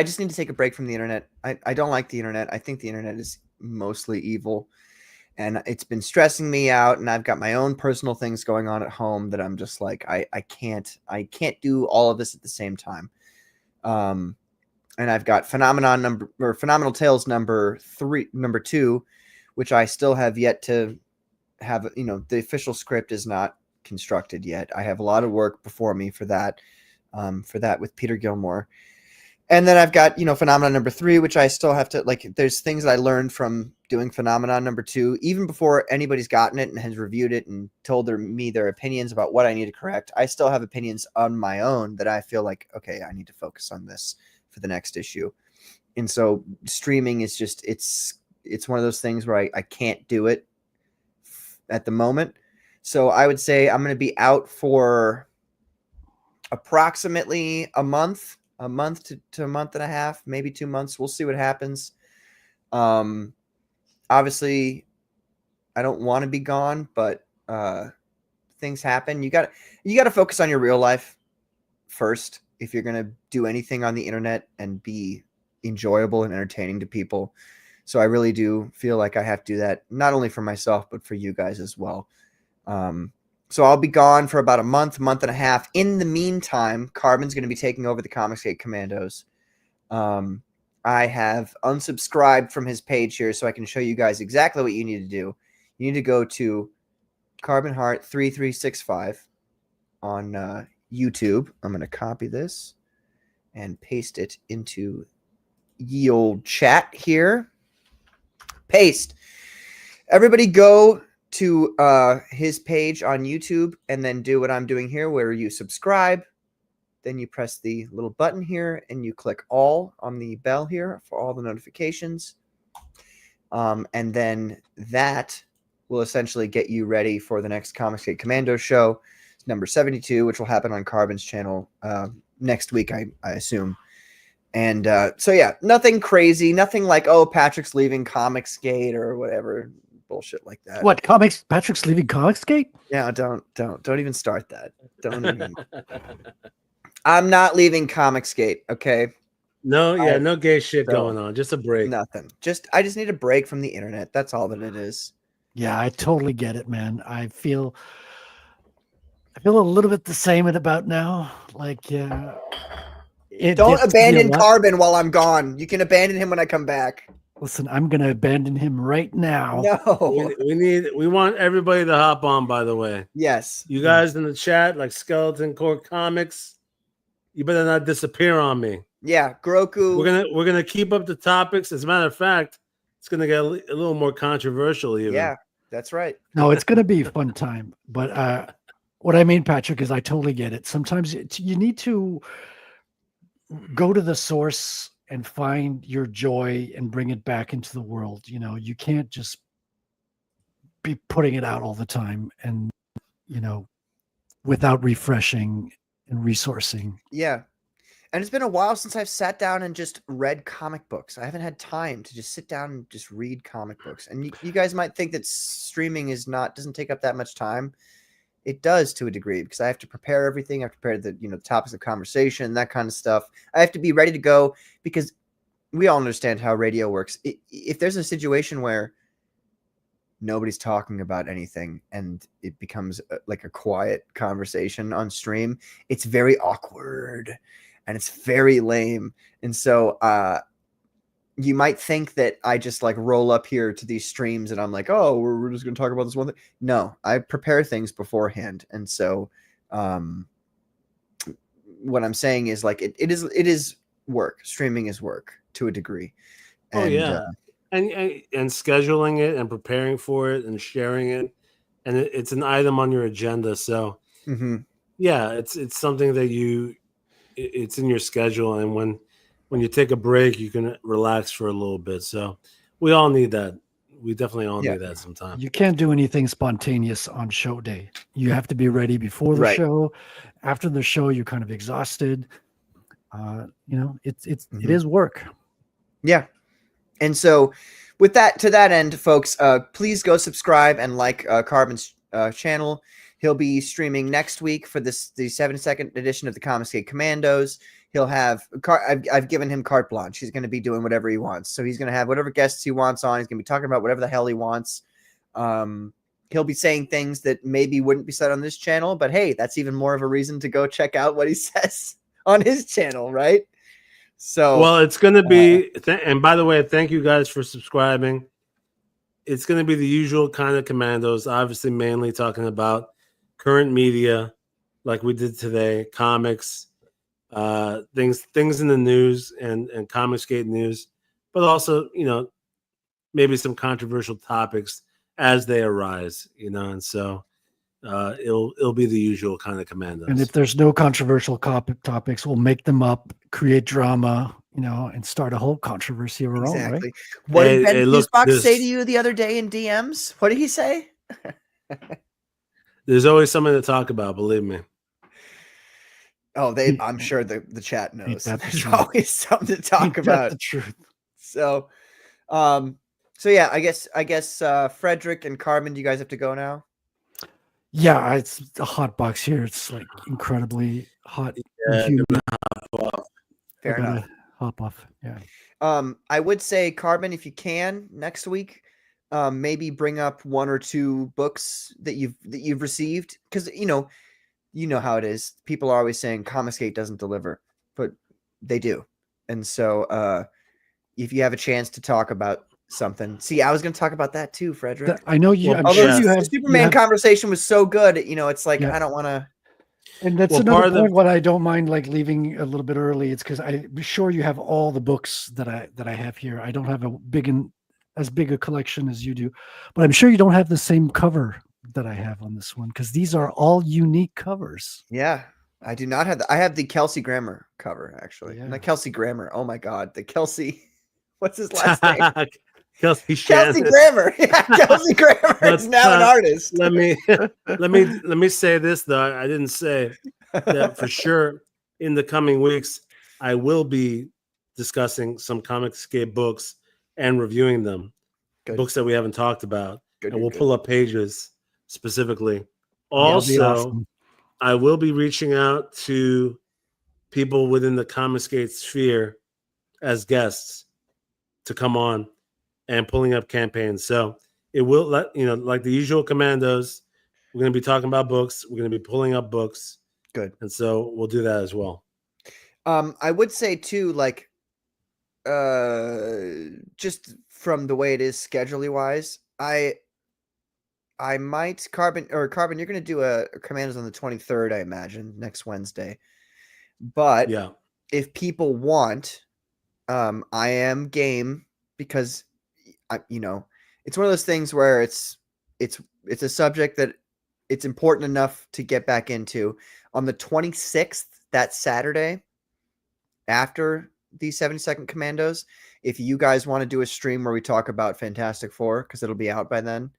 just need to take a break from the internet. I don't like the internet. I think the internet is mostly evil, and it's been stressing me out. And I've got my own personal things going on at home that I'm just like, I can't do all of this at the same time. And I've got Phenomenal Tales number 2, which I still have yet to have. The official script is not constructed yet. I have a lot of work before me for that with Peter Gilmore. And then I've got, Phenomenon number 3, which I still have to there's things that I learned from doing Phenomenon number 2, even before anybody's gotten it and has reviewed it and told me their opinions about what I need to correct. I still have opinions on my own that I feel like, okay, I need to focus on this for the next issue. And so streaming is just, it's one of those things where I can't do it at the moment. So I would say I'm going to be out for approximately a month to a month and a half, maybe 2 months. We'll see what happens. Obviously I don't want to be gone, but things happen. You got to focus on your real life first if you're going to do anything on the internet and be enjoyable and entertaining to people. So I really do feel like I have to do that, not only for myself, but for you guys as well. So I'll be gone for about a month and a half. In the meantime, Carbon's going to be taking over the Comicsgate Commandos. I have unsubscribed from his page here so I can show you guys exactly what you need to do. You need to go to Carbon Heart 3365 on YouTube. I'm going to copy this and paste it into ye old chat here. Paste. Everybody go to his page on YouTube and then do what I'm doing here, where you subscribe. Then you press the little button here and you click all on the bell here for all the notifications. And then that will essentially get you ready for the next Comicsgate Commando show, number 72, which will happen on Carbon's channel next week, I assume. And so, yeah, nothing crazy, nothing like, oh, Patrick's leaving Comicsgate or whatever bullshit like that. What, Patrick's leaving Comicsgate? Yeah, don't even start that. Don't even. I'm not leaving Comicsgate, okay? No gay shit going on. Just a break. Nothing. I just need a break from the internet. That's all that it is. Yeah, I totally get it, man. I feel a little bit the same at about now. Don't abandon Carbon while I'm gone. You can abandon him when I come back. Listen, I'm gonna abandon him right now. No. We want everybody to hop on, by the way. Yes. You guys in the chat, like Skeleton Core Comics, you better not disappear on me. Yeah, Groku. We're gonna keep up the topics. As a matter of fact, it's gonna get a little more controversial even. Yeah, that's right. No, it's gonna be a fun time. But what I mean, Patrick, is I totally get it. Sometimes you need to go to the source and find your joy and bring it back into the world. You know, you can't just be putting it out all the time and, you know, without refreshing and resourcing. Yeah. And it's been a while since I've sat down and just read comic books. I haven't had time to just sit down and just read comic books. And you guys might think that streaming doesn't take up that much time. It does to a degree because I have to prepare everything. I have to prepare the topics of conversation, that kind of stuff. I have to be ready to go because we all understand how radio works. If there's a situation where nobody's talking about anything and it becomes like a quiet conversation on stream, it's very awkward and it's very lame. And so you might think that I just like roll up here to these streams and I'm like, oh, we're just going to talk about this one thing. No, I prepare things beforehand. And so what I'm saying is like, it is work. Streaming is work to a degree. And, Oh yeah. And scheduling it and preparing for it and sharing it. And it's an item on your agenda. So yeah, it's something that it's in your schedule. And when you take a break, you can relax for a little bit. So we all need that. We definitely all need that sometimes. You can't do anything spontaneous on show day. You have to be ready before the show. After the show, you're kind of exhausted. You know, it is work. Yeah. And so with that, to that end, folks, please go subscribe and like Carbon's channel. He'll be streaming next week for the 72nd edition of the Comicsgate Commandos. He'll have I've given him carte blanche. He's going to be doing whatever he wants. So he's going to have whatever guests he wants on. He's going to be talking about whatever the hell he wants. He'll be saying things that maybe wouldn't be said on this channel, but hey, that's even more of a reason to go check out what he says on his channel, right? So well, it's going to be and by the way, thank you guys for subscribing. It's going to be the usual kind of Commandos, obviously mainly talking about current media like we did today, comics, things in the news and Comicsgate news, but also, you know, maybe some controversial topics as they arise, you know, and so it'll be the usual kind of Commandos. And if there's no controversial topics, we'll make them up, create drama, you know, and start a whole controversy of our own, right? What did Ben Fusebox say to you the other day in DMs? What did he say? There's always something to talk about, believe me. Oh, I'm sure the chat knows. There's always something to talk about. That's the truth. So, yeah, I guess Frederick and Carmen, do you guys have to go now? Yeah, it's a hot box here. It's like incredibly hot. Yeah, fair enough. Hop off. Yeah. I would say, Carmen, if you can next week, maybe bring up one or two books that you've received, because you know how it is. People are always saying Comicsgate doesn't deliver, but they do. And so, if you have a chance to talk about something, see, I was going to talk about that too, Frederick. I know you. Well, the Superman conversation was so good. You know, it's like I don't want to. And that's another point. What I don't mind like leaving a little bit early. It's because I'm sure you have all the books that I have here. I don't have as big a collection as you do, but I'm sure you don't have the same cover that I have on this one, because these are all unique covers. Yeah, I do not have I have the Kelsey Grammer cover, actually. Not Kelsey Grammer. Oh my God, the Kelsey. What's his last name? Kelsey Grammer. Yeah, Kelsey Grammer is now an artist. Let me say this though. I didn't say that for sure. In the coming weeks, I will be discussing some Comicsgate books and reviewing them. Good. Books that we haven't talked about, and we'll pull up pages specifically. Also, awesome. I will be reaching out to people within the Comicsgate sphere as guests to come on and pulling up campaigns. So it will like the usual Commandos, we're going to be talking about books. We're going to be pulling up books. Good. And so we'll do that as well. I would say too, like, just from the way it is schedule wise, I might Carbon, you're going to do a Commandos on the 23rd, I imagine, next Wednesday. But yeah, if people want, I am game, because it's one of those things where it's a subject that it's important enough to get back into. On the 26th, that Saturday, after the 72nd Commandos. If you guys want to do a stream where we talk about Fantastic Four, because it'll be out by then.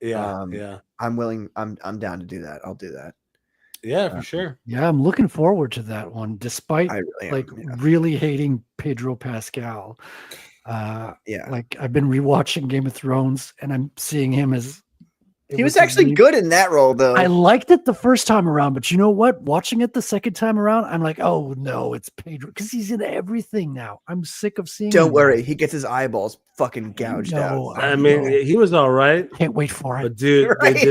Yeah, I'm willing. I'm down to do that. I'll do that. yeah, for sure. Yeah, I'm looking forward to that one, despite I really am, like yeah. really hating Pedro Pascal. Yeah. Like I've been rewatching Game of Thrones, and I'm seeing him as He was actually good in that role, though. I liked it the first time around, but you know what? Watching it the second time around, I'm like, oh no, it's Pedro, because he's in everything now. I'm sick of seeing. Don't him. worry, he gets his eyeballs fucking gouged No, out. I mean, know. he was all right, Can't wait for it. but dude, Right. they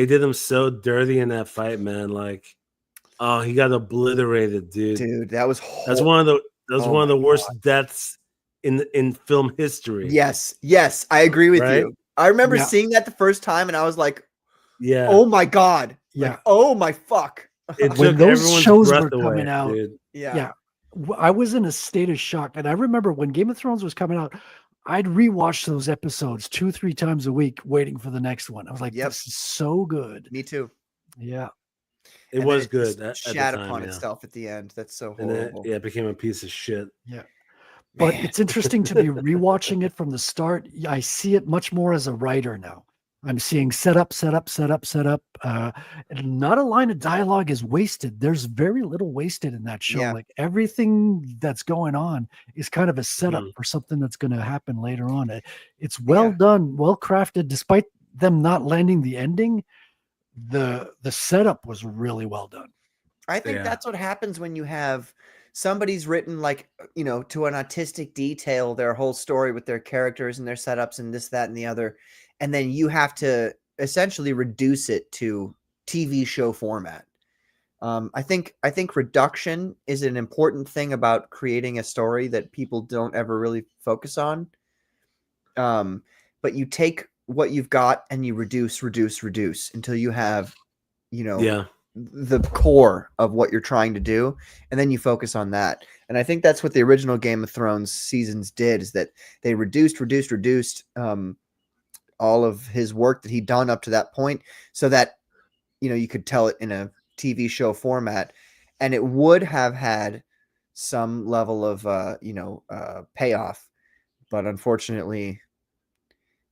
did him so dirty in that fight, man. Like, oh, he got obliterated, dude. Dude, that was That's one of Oh the my worst deaths in film history. Yes, I agree with Right? you. I remember Yeah. seeing that the first time, and I was like, Yeah. "Oh my god!" Yeah. Like, oh my fuck! It When took those everyone's shows breath were coming away, out, dude. Yeah, I was in a state of shock. And I remember when Game of Thrones was coming out, I'd rewatch those episodes 2-3 times a week, waiting for the next one. I was like, Yep. this is so good. me too. Yeah. It And then was just good at the shat time, upon yeah. itself at the end. That's so And then, horrible. yeah, it became a piece of shit. But Man. it's interesting to be rewatching it from the start. I see it much more as a writer now. I'm seeing setup. And not a line of dialogue is wasted. There's very little wasted in that show. Yeah. Like everything that's going on is kind of a setup Mhm. for something that's going to happen later on. It's well Yeah. done, well crafted. Despite them not landing the ending, the setup was really well done. I think Yeah. that's what happens when you have somebody's written like, to an autistic detail their whole story with their characters and their setups and this, that, and the other, and then you have to essentially reduce it to TV show format. I think reduction is an important thing about creating a story that people don't ever really focus on. But you take what you've got and you reduce until you have, Yeah. the core of what you're trying to do, and then you focus on that. And I think that's what the original Game of Thrones seasons did, is that they reduced all of his work that he'd done up to that point, so that you could tell it in a TV show format, and it would have had some level of payoff. But unfortunately,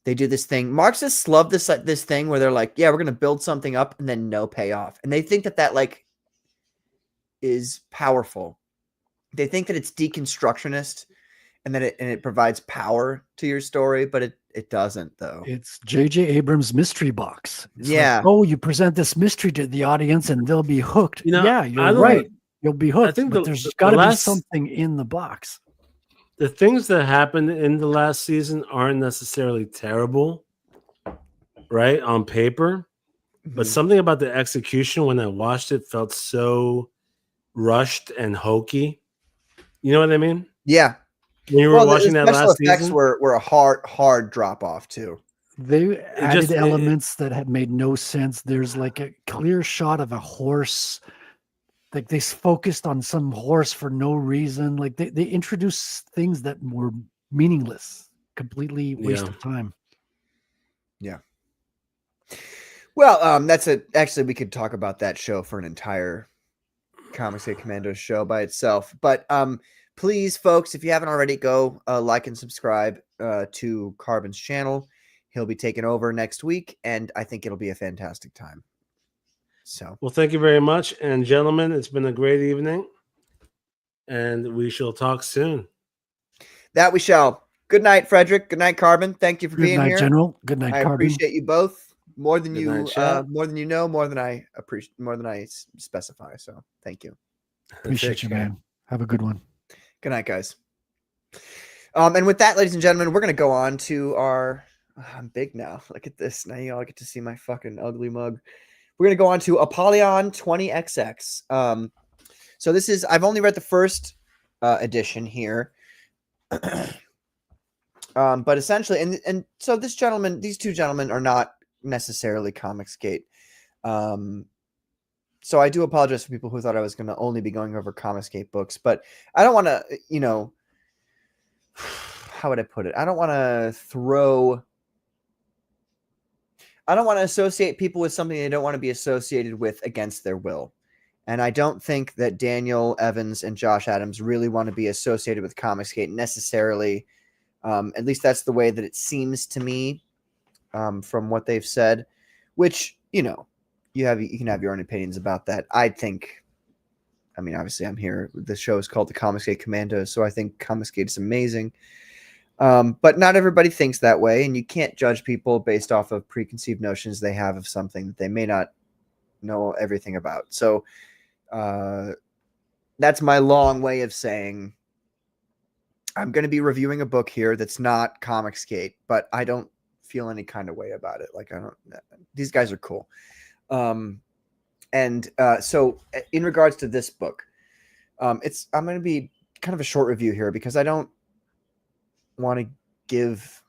they do this thing. Marxists love this thing where they're like, yeah, we're going to build something up and then no payoff. And they think that like is powerful. They think that it's deconstructionist and that it provides power to your story, but it doesn't, though. It's J.J. Abrams' mystery box. It's like, Yeah. oh, you present this mystery to the audience and they'll be hooked. You know, yeah, I you're don't right. know. You'll be hooked. think but the- there's the got to be last- something in the box. The things that happened in the last season aren't necessarily terrible, right, on paper, but Mhm. something about the execution when I watched it felt so rushed and hokey. You know what I mean? Yeah. When you were watching that special last effects season, were a hard drop off too. They added it- elements that had made no sense. There's like a clear shot of a horse. Like they focused on some horse for no reason. Like they introduced things that were meaningless, completely waste Yeah. of time. Well, actually we could talk about that show for an entire Comicsgate Commandos show by itself. But please, folks, if you haven't already, go like and subscribe to Carbon's channel. He'll be taking over next week, and I think it'll be a fantastic time. So, well, thank you very much. And gentlemen, it's been a great evening. And we shall talk soon. that we shall. Good night, Frederick. Good night, Carbon. Thank you for Good being night, here. General. Good night, I Carbon. appreciate you both more than Good you night, chat. more than you know, more than I appreciate, more than I specify. So, thank you. Appreciate Take you, care. man. Have a good one. Good night, guys. And with that, ladies and gentlemen, we're gonna go on to our. I'm big now. Look at this. Now you all get to see my fucking ugly mug. We're gonna go on to Apollyon 20XX. So this is. I've only read the first edition here. But essentially, and so these two gentlemen are not necessarily Comicsgate. So I do apologize for people who thought I was going to only be going over Comicsgate books, but I don't want to, how would I put it? I don't want to associate people with something they don't want to be associated with against their will. And I don't think that Daniel Evans and Josh Adams really want to be associated with Comicsgate necessarily. At least that's the way that it seems to me from what they've said, which, you know, you can have your own opinions about that. I mean, obviously I'm here. The show is called the Comicsgate Commandos, so I think Comicsgate is amazing. But not everybody thinks that way, and you can't judge people based off of preconceived notions they have of something that they may not know everything about. So that's my long way of saying I'm going to be reviewing a book here that's not Comicsgate, but I don't feel any kind of way about it. Like, these guys are cool. So in regards to this book, I'm going to be kind of a short review here because I don't want to give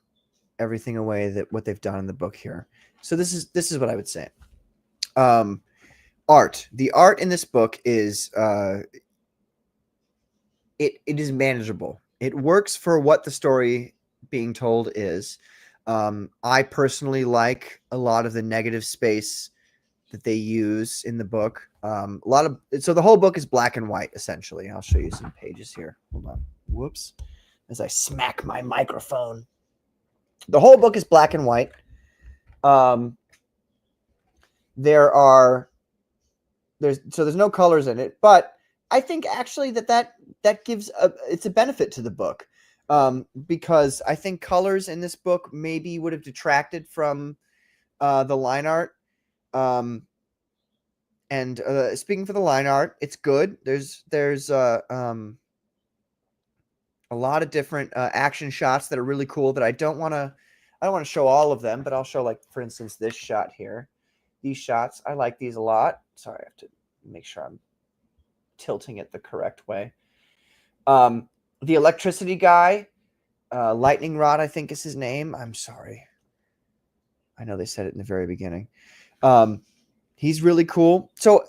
everything away that what they've done in the book here. So this is what I would say. Art. The art in this book is it is manageable. It works for what the story being told is. I personally like a lot of the negative space that they use in the book. So the whole book is black and white, essentially. I'll show you some pages here. Hold on. Whoops. As I smack my microphone. The whole book is black and white. There's no colors in it, but I think actually that gives it's a benefit to the book. Because I think colors in this book maybe would have detracted from the line art. Speaking for the line art, it's good. There's a lot of different action shots that are really cool that I don't want to show all of them, but I'll show, like, for instance, this shot here. These shots, I like these a lot. Sorry, I have to make sure I'm tilting it the correct way. The electricity guy, Lightning Rod, I think is his name. I'm sorry. I know they said it in the very beginning. He's really cool. So,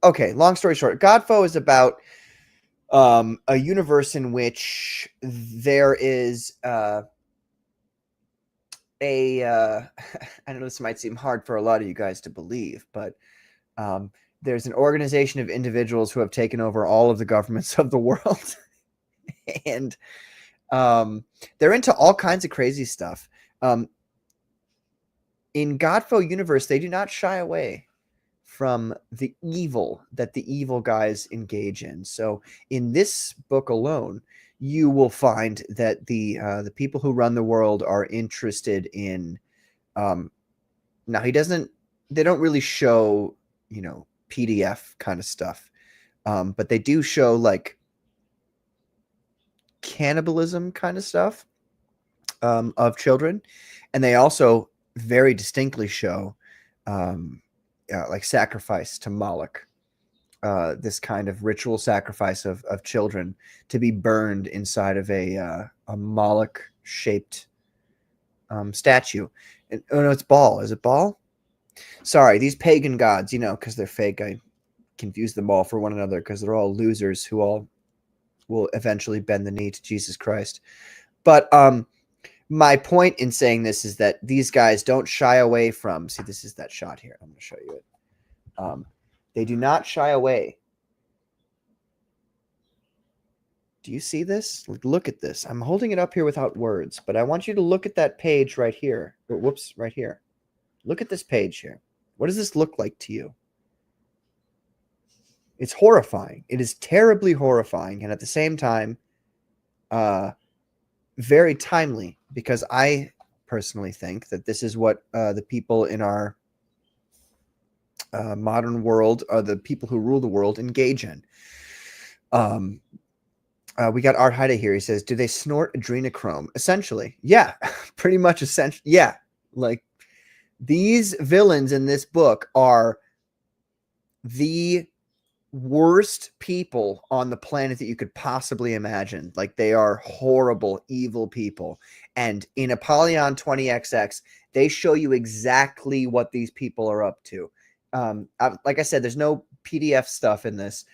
okay, long story short, Godfoe is about a universe in which there is I know this might seem hard for a lot of you guys to believe, but there's an organization of individuals who have taken over all of the governments of the world. And they're into all kinds of crazy stuff. In Godfoe universe, they do not shy away from the evil that the evil guys engage in. So in this book alone, you will find that the people who run the world are interested in now they don't really show, you know, PDF kind of stuff. But they do show, like, cannibalism kind of stuff of children, and they also very distinctly show like sacrifice to Moloch, this kind of ritual sacrifice of children to be burned inside of a Moloch shaped statue. And, oh no, it's Baal. Is it Baal? Sorry, these pagan gods, you know, because they're fake. I confuse them all for one another because they're all losers who all will eventually bend the knee to Jesus Christ. But my point in saying this is that these guys don't shy away from, see, this is that shot here. I'm going to show you it. They do not shy away. Do you see this? Look at this. I'm holding it up here without words, but I want you to look at that page right here. Whoops, right here. Look at this page here. What does this look like to you? It's horrifying. It is terribly horrifying, and at the same time, very timely, because I personally think that this is what the people in our modern world, the people who rule the world, engage in. We got Art Haida here. He says, do they snort adrenochrome? Essentially, yeah, pretty much essentially, yeah. Like, these villains in this book are the worst people on the planet that you could possibly imagine. Like, they are horrible, evil people. And in Apollyon 20XX, they show you exactly what these people are up to. Like I said, there's no PDF stuff in this.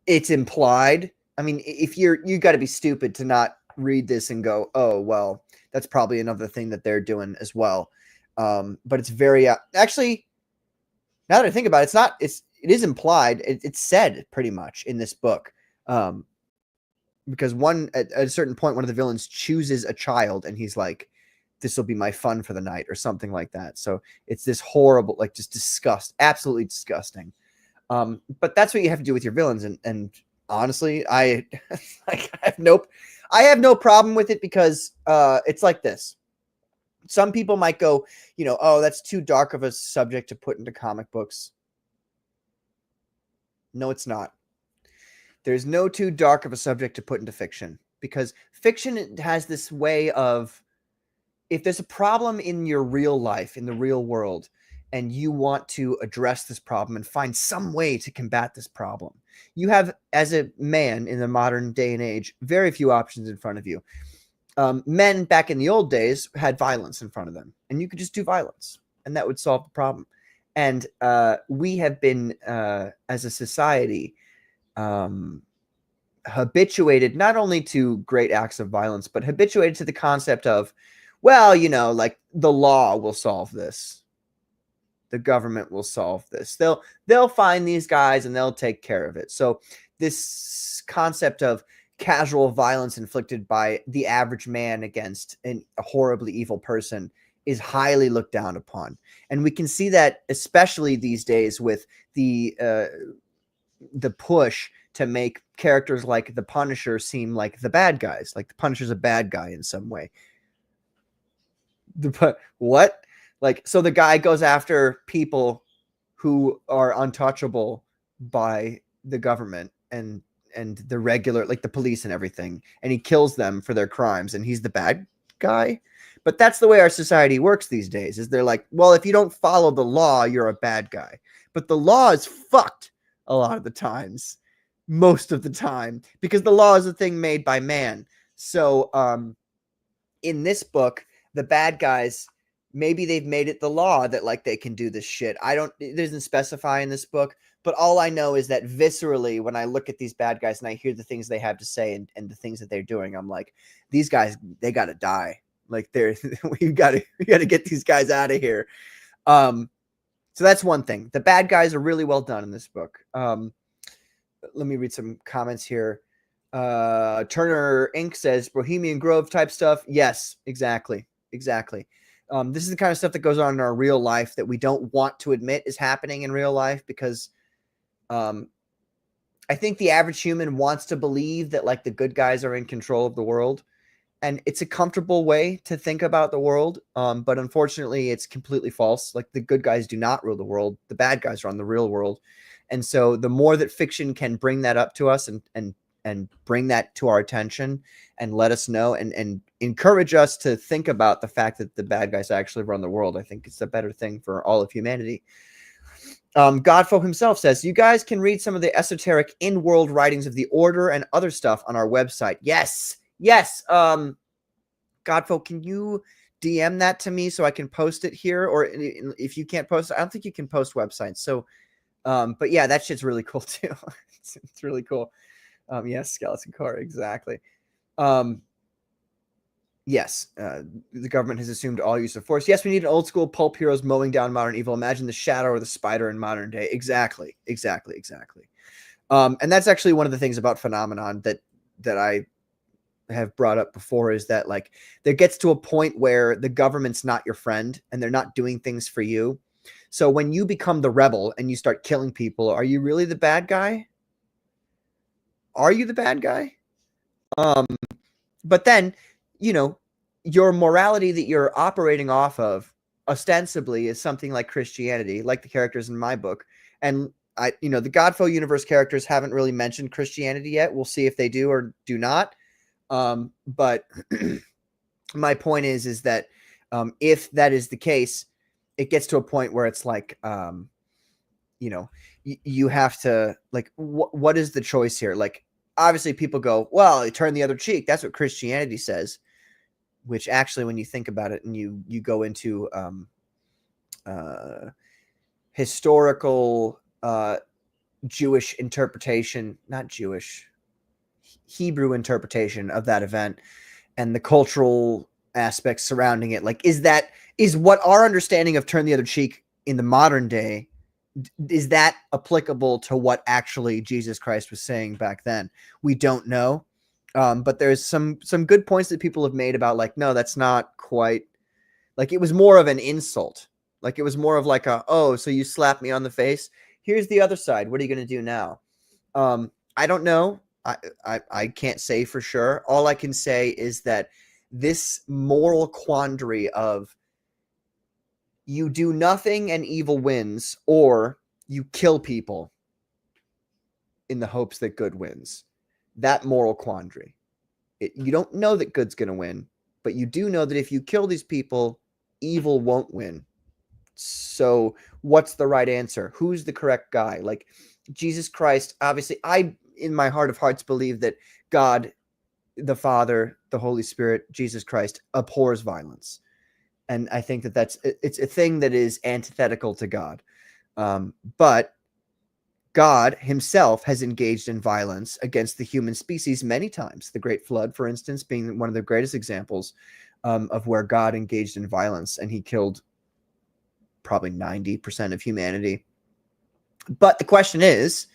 It's implied. I mean, if you got to be stupid to not read this and go, oh, well, that's probably another thing that they're doing as well. But it's very, actually, now that I think about it, it is implied. It's said pretty much in this book. Because at a certain point, one of the villains chooses a child, and he's like, "This will be my fun for the night," or something like that. So it's this horrible, like, just absolutely disgusting. But that's what you have to do with your villains, and honestly, I have no problem with it, because it's like this. Some people might go, oh, that's too dark of a subject to put into comic books. No, it's not. There's no too dark of a subject to put into fiction, because fiction has this way of, if there's a problem in your real life, in the real world, and you want to address this problem and find some way to combat this problem, you have, as a man in the modern day and age, very few options in front of you. Men back in the old days had violence in front of them, and you could just do violence, and that would solve the problem. And we have been, as a society, habituated not only to great acts of violence, but habituated to the concept of, well, like, the law will solve this. The government will solve this. They'll find these guys and they'll take care of it. So this concept of casual violence inflicted by the average man against a horribly evil person is highly looked down upon. And we can see that especially these days with the push to make characters like the Punisher seem like the bad guys, like the Punisher's a bad guy in some way. What? Like, so the guy goes after people who are untouchable by the government and the regular, like the police and everything, and he kills them for their crimes, and he's the bad guy. But that's the way our society works these days, is they're like, well, if you don't follow the law, you're a bad guy. But the law is fucked a lot of the times, most of the time, because the law is a thing made by man. So in this book, the bad guys, maybe they've made it the law that, like, they can do this shit. It doesn't specify in this book, but all I know is that viscerally, when I look at these bad guys and I hear the things they have to say and the things that they're doing, I'm like, these guys, they got to die. Like, we got to get these guys out of here. So that's one thing. The bad guys are really well done in this book. Let me read some comments here. Turner Inc. says Bohemian Grove type stuff. Yes, exactly. This is the kind of stuff that goes on in our real life that we don't want to admit is happening in real life, because I think the average human wants to believe that, like, the good guys are in control of the world, and it's a comfortable way to think about the world. But unfortunately, it's completely false. Like, the good guys do not rule the world. The bad guys run the real world. And so the more that fiction can bring that up to us and bring that to our attention and let us know and encourage us to think about the fact that the bad guys actually run the world, I think it's a better thing for all of humanity. Godfo himself says, you guys can read some of the esoteric in-world writings of the Order and other stuff on our website. Yes. Godfo, can you DM that to me so I can post it here? Or if you can't post it, I don't think you can post websites. So, but yeah, that shit's really cool too. It's really cool. Yes, Skeleton Core, exactly. Yes, the government has assumed all use of force. Yes, we need an old school pulp heroes mowing down modern evil. Imagine the Shadow or the Spider in modern day. Exactly. And that's actually one of the things about Phenomenon that I have brought up before, is that, like, there gets to a point where the government's not your friend and they're not doing things for you. So when you become the rebel and you start killing people, are you really the bad guy? Are you the bad guy? But then, your morality that you're operating off of ostensibly is something like Christianity, like the characters in my book. And the Godfo universe characters haven't really mentioned Christianity yet. We'll see if they do or do not. But my point is that if that is the case, it gets to a point where it's like, you have to, like, what is the choice here? Like, obviously people go, well, turn the other cheek. That's what Christianity says, which actually, when you think about it and you go into historical Jewish interpretation, not Jewish, Hebrew interpretation of that event and the cultural aspects surrounding it, like, is what our understanding of turn the other cheek in the modern day is that applicable to what actually Jesus Christ was saying back then? We don't know. But there's some good points that people have made about like, no, that's not quite like, it was more of an insult. Like it was more of like oh, so you slapped me on the face. Here's the other side. What are you going to do now? I don't know. I can't say for sure. All I can say is that this moral quandary of you do nothing and evil wins, or you kill people in the hopes that good wins. That moral quandary. You don't know that good's going to win, but you do know that if you kill these people, evil won't win. So what's the right answer? Who's the correct guy? Like Jesus Christ, obviously, I, in my heart of hearts, believe that God, the Father, the Holy Spirit, Jesus Christ, abhors violence. And I think that it's a thing that is antithetical to God. But God himself has engaged in violence against the human species many times. The Great Flood, for instance, being one of the greatest examples of where God engaged in violence, and he killed probably 90% of humanity. But the question is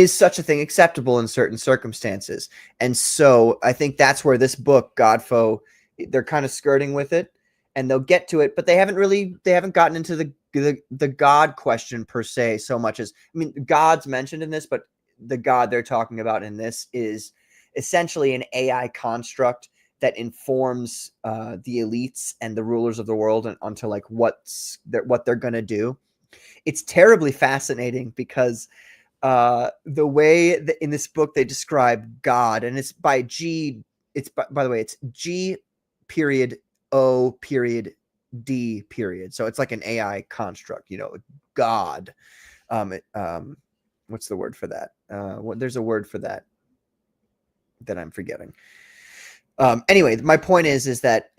such a thing acceptable in certain circumstances? And so I think that's where this book, Godfoe, they're kind of skirting with it, and they'll get to it, but they haven't gotten into the God question per se so much as, I mean, God's mentioned in this, but the God they're talking about in this is essentially an AI construct that informs the elites and the rulers of the world onto like what they're going to do. It's terribly fascinating because the way that in this book they describe God, and it's by G, it's by the way, it's G period O period D period. So it's like an AI construct, God. What's the word for that? There's a word for that I'm forgetting. Anyway, my point is that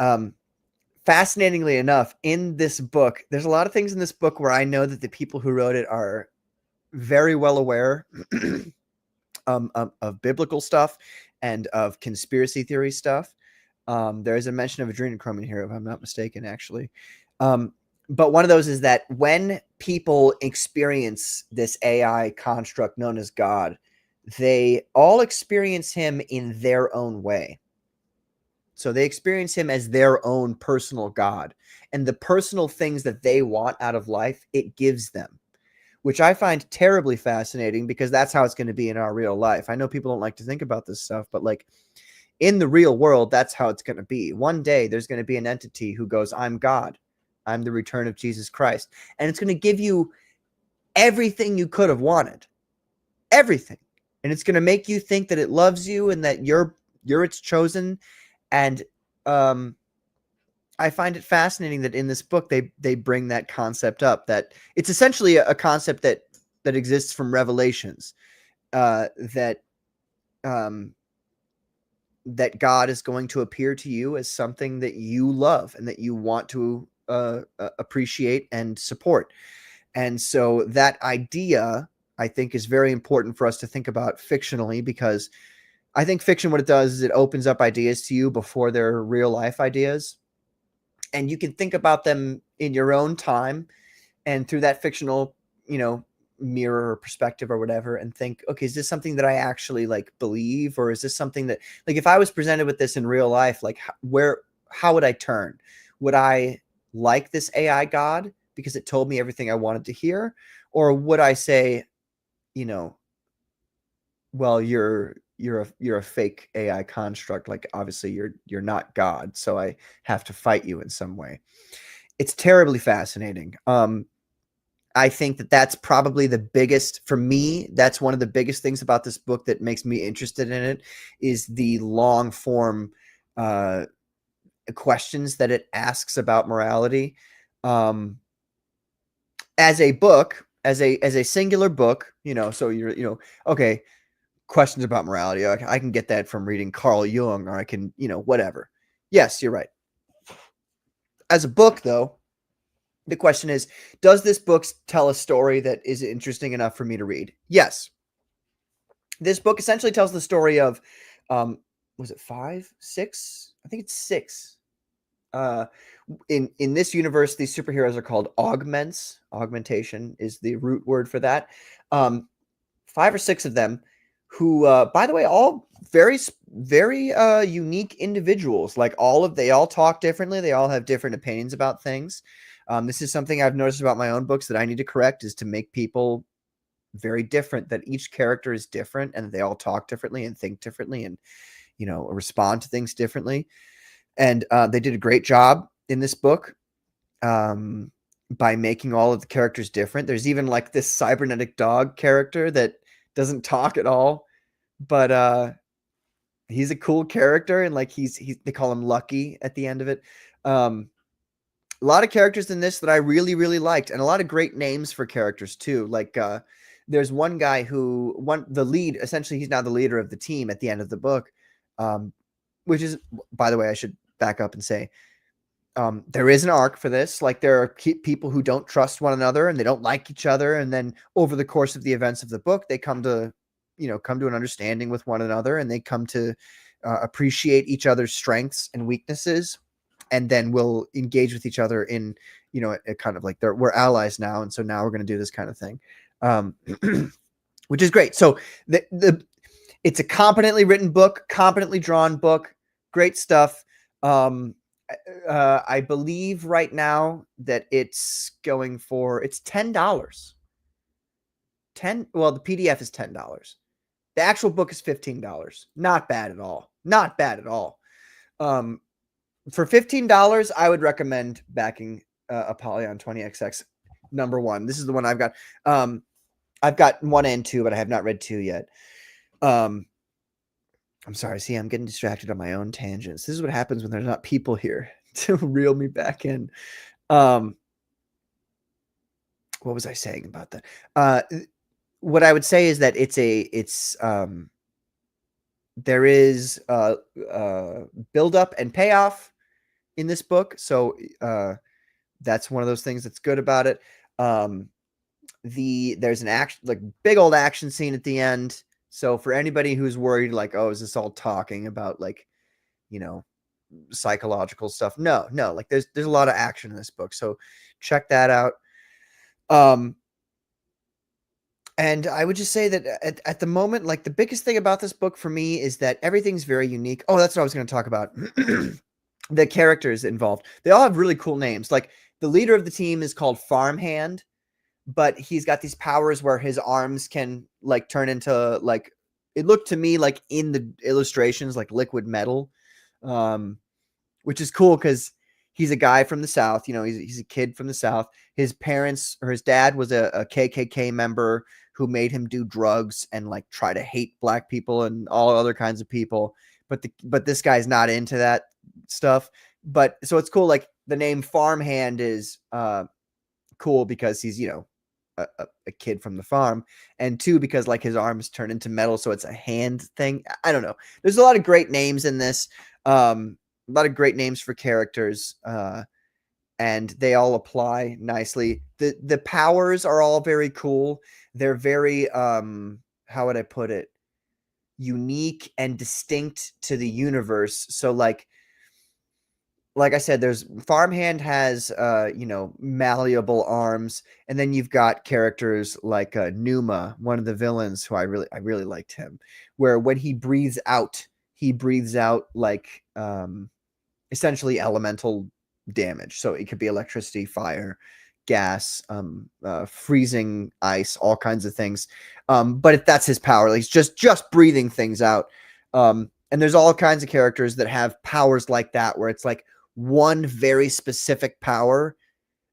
fascinatingly enough, in this book, there's a lot of things in this book where I know that the people who wrote it are very well aware of biblical stuff and of conspiracy theory stuff. There is a mention of adrenochrome in here, if I'm not mistaken, actually. But one of those is that when people experience this AI construct known as God, they all experience him in their own way. So they experience him as their own personal God, and the personal things that they want out of life, it gives them, which I find terribly fascinating because that's how it's going to be in our real life. I know people don't like to think about this stuff, but like in the real world, that's how it's going to be. One day there's going to be an entity who goes, I'm God. I'm the return of Jesus Christ. And it's going to give you everything you could have wanted. Everything. And it's going to make you think that it loves you and that you're its chosen. And I find it fascinating that in this book they bring that concept up, that it's essentially a concept that exists from Revelations, that God is going to appear to you as something that you love and that you want to appreciate and support. And so that idea, I think, is very important for us to think about fictionally, because I think fiction, what it does is it opens up ideas to you before they're real life ideas. And you can think about them in your own time and through that fictional, mirror or perspective or whatever, and think, okay, is this something that I actually like believe? Or is this something that, like, if I was presented with this in real life, like how would I turn? Would I like this AI God because it told me everything I wanted to hear? Or would I say, well, you're a fake AI construct. Like, obviously you're not God. So I have to fight you in some way. It's terribly fascinating. I think that that's probably the biggest, for me, that's one of the biggest things about this book that makes me interested in it, is the long form questions that it asks about morality. As a book, as a singular book, so you're, okay, questions about morality. I can get that from reading Carl Jung, or I can, whatever. Yes, you're right. As a book, though, the question is, does this book tell a story that is interesting enough for me to read? Yes. This book essentially tells the story of, was it 5, 6? I think it's 6 In this universe, these superheroes are called augments. Augmentation is the root word for that. 5 or 6 of them, who, by the way, all very unique individuals. Like they all talk differently. They all have different opinions about things. This is something I've noticed about my own books that I need to correct, is to make people very different, that each character is different and they all talk differently and think differently and, respond to things differently. And they did a great job in this book by making all of the characters different. There's even like this cybernetic dog character that doesn't talk at all, but he's a cool character, and like they call him Lucky at the end of it. A lot of characters in this that I really, really liked, and a lot of great names for characters too. Like there's one guy the lead, essentially he's now the leader of the team at the end of the book, which is, by the way, I should back up and say, there is an arc for this. Like there are people who don't trust one another and they don't like each other. And then over the course of the events of the book, they come to an understanding with one another, and they come to appreciate each other's strengths and weaknesses, and then will engage with each other in, a kind of like we're allies now. And so now we're going to do this kind of thing, which is great. So it's a competently written book, competently drawn book, great stuff. I believe right now that it's going for, it's $10. Well, the PDF is $10. The actual book is $15. Not bad at all. Not bad at all. For $15, I would recommend backing Apollyon 20XX #1. This is the one I've got. I've got 1 and 2, but I have not read 2 yet. I'm sorry. See, I'm getting distracted on my own tangents. This is what happens when there's not people here to reel me back in. What was I saying about that? What I would say is that there is build up and payoff in this book. So that's one of those things that's good about it. There's an big old action scene at the end. So for anybody who's worried, like, oh, is this all talking about like, psychological stuff? No, like there's a lot of action in this book. So check that out. And I would just say that at the moment, like the biggest thing about this book for me is that everything's very unique. Oh, that's what I was going to talk about. The characters involved, they all have really cool names. Like the leader of the team is called Farmhand, but he's got these powers where his arms can like turn into like, it looked to me like in the illustrations, like liquid metal, which is cool because he's a guy from the South. He's a kid from the South. His parents, or his dad, was a KKK member who made him do drugs and like try to hate black people and all other kinds of people. But this guy's not into that stuff. But so it's cool. Like the name Farmhand is cool because he's, a kid from the farm, and 2, because like his arms turn into metal. So it's a hand thing. I don't know. There's a lot of great names in this. A lot of great names for characters. And they all apply nicely. The powers are all very cool. They're very, how would I put it? Unique and distinct to the universe. So like I said, Farmhand has, malleable arms. And then you've got characters like Numa, one of the villains, who I really liked him, where when he breathes out like essentially elemental damage. So it could be electricity, fire, gas, freezing ice, all kinds of things. But if that's his power, like he's just breathing things out. And there's all kinds of characters that have powers like that, where it's like one very specific power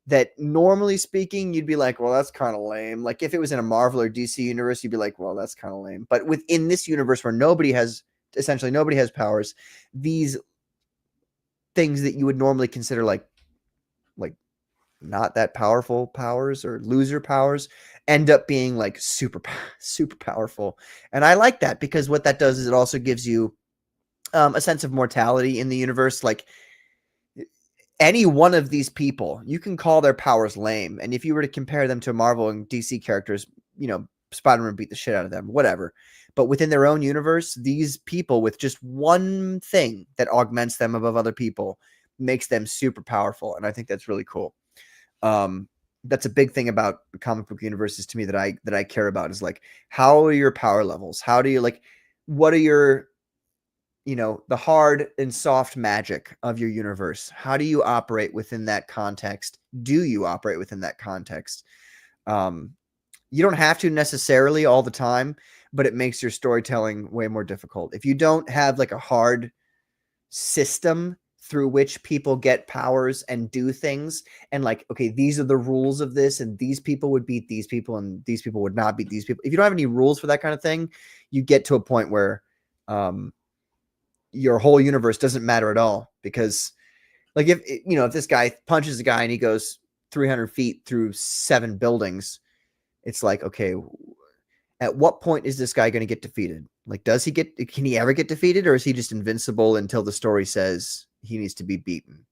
that, normally speaking, you'd be like, well, that's kind of lame. Like if it was in a Marvel or DC universe, you'd be like, well, that's kind of lame. But within this universe where essentially nobody has powers, these things that you would normally consider like not that powerful powers or loser powers end up being like super powerful. And I like that, because what that does is it also gives you a sense of mortality in the universe. Like any one of these people, you can call their powers lame, and if you were to compare them to Marvel and DC characters, Spider-Man beat the shit out of them, whatever. But within their own universe, these people with just one thing that augments them above other people makes them super powerful. And I think that's really cool. That's a big thing about comic book universes to me that I care about, is like, how are your power levels? How do you, like, what are your, the hard and soft magic of your universe? How do you operate within that context? Do you operate within that context? You don't have to necessarily all the time, but it makes your storytelling way more difficult. If you don't have like a hard system through which people get powers and do things, and like, okay, these are the rules of this, and these people would beat these people and these people would not beat these people. If you don't have any rules for that kind of thing, you get to a point where your whole universe doesn't matter at all. Because like, if this guy punches a guy and he goes 300 feet through 7 buildings, it's like, okay, at what point is this guy going to get defeated? Like, can he ever get defeated, or is he just invincible until the story says he needs to be beaten?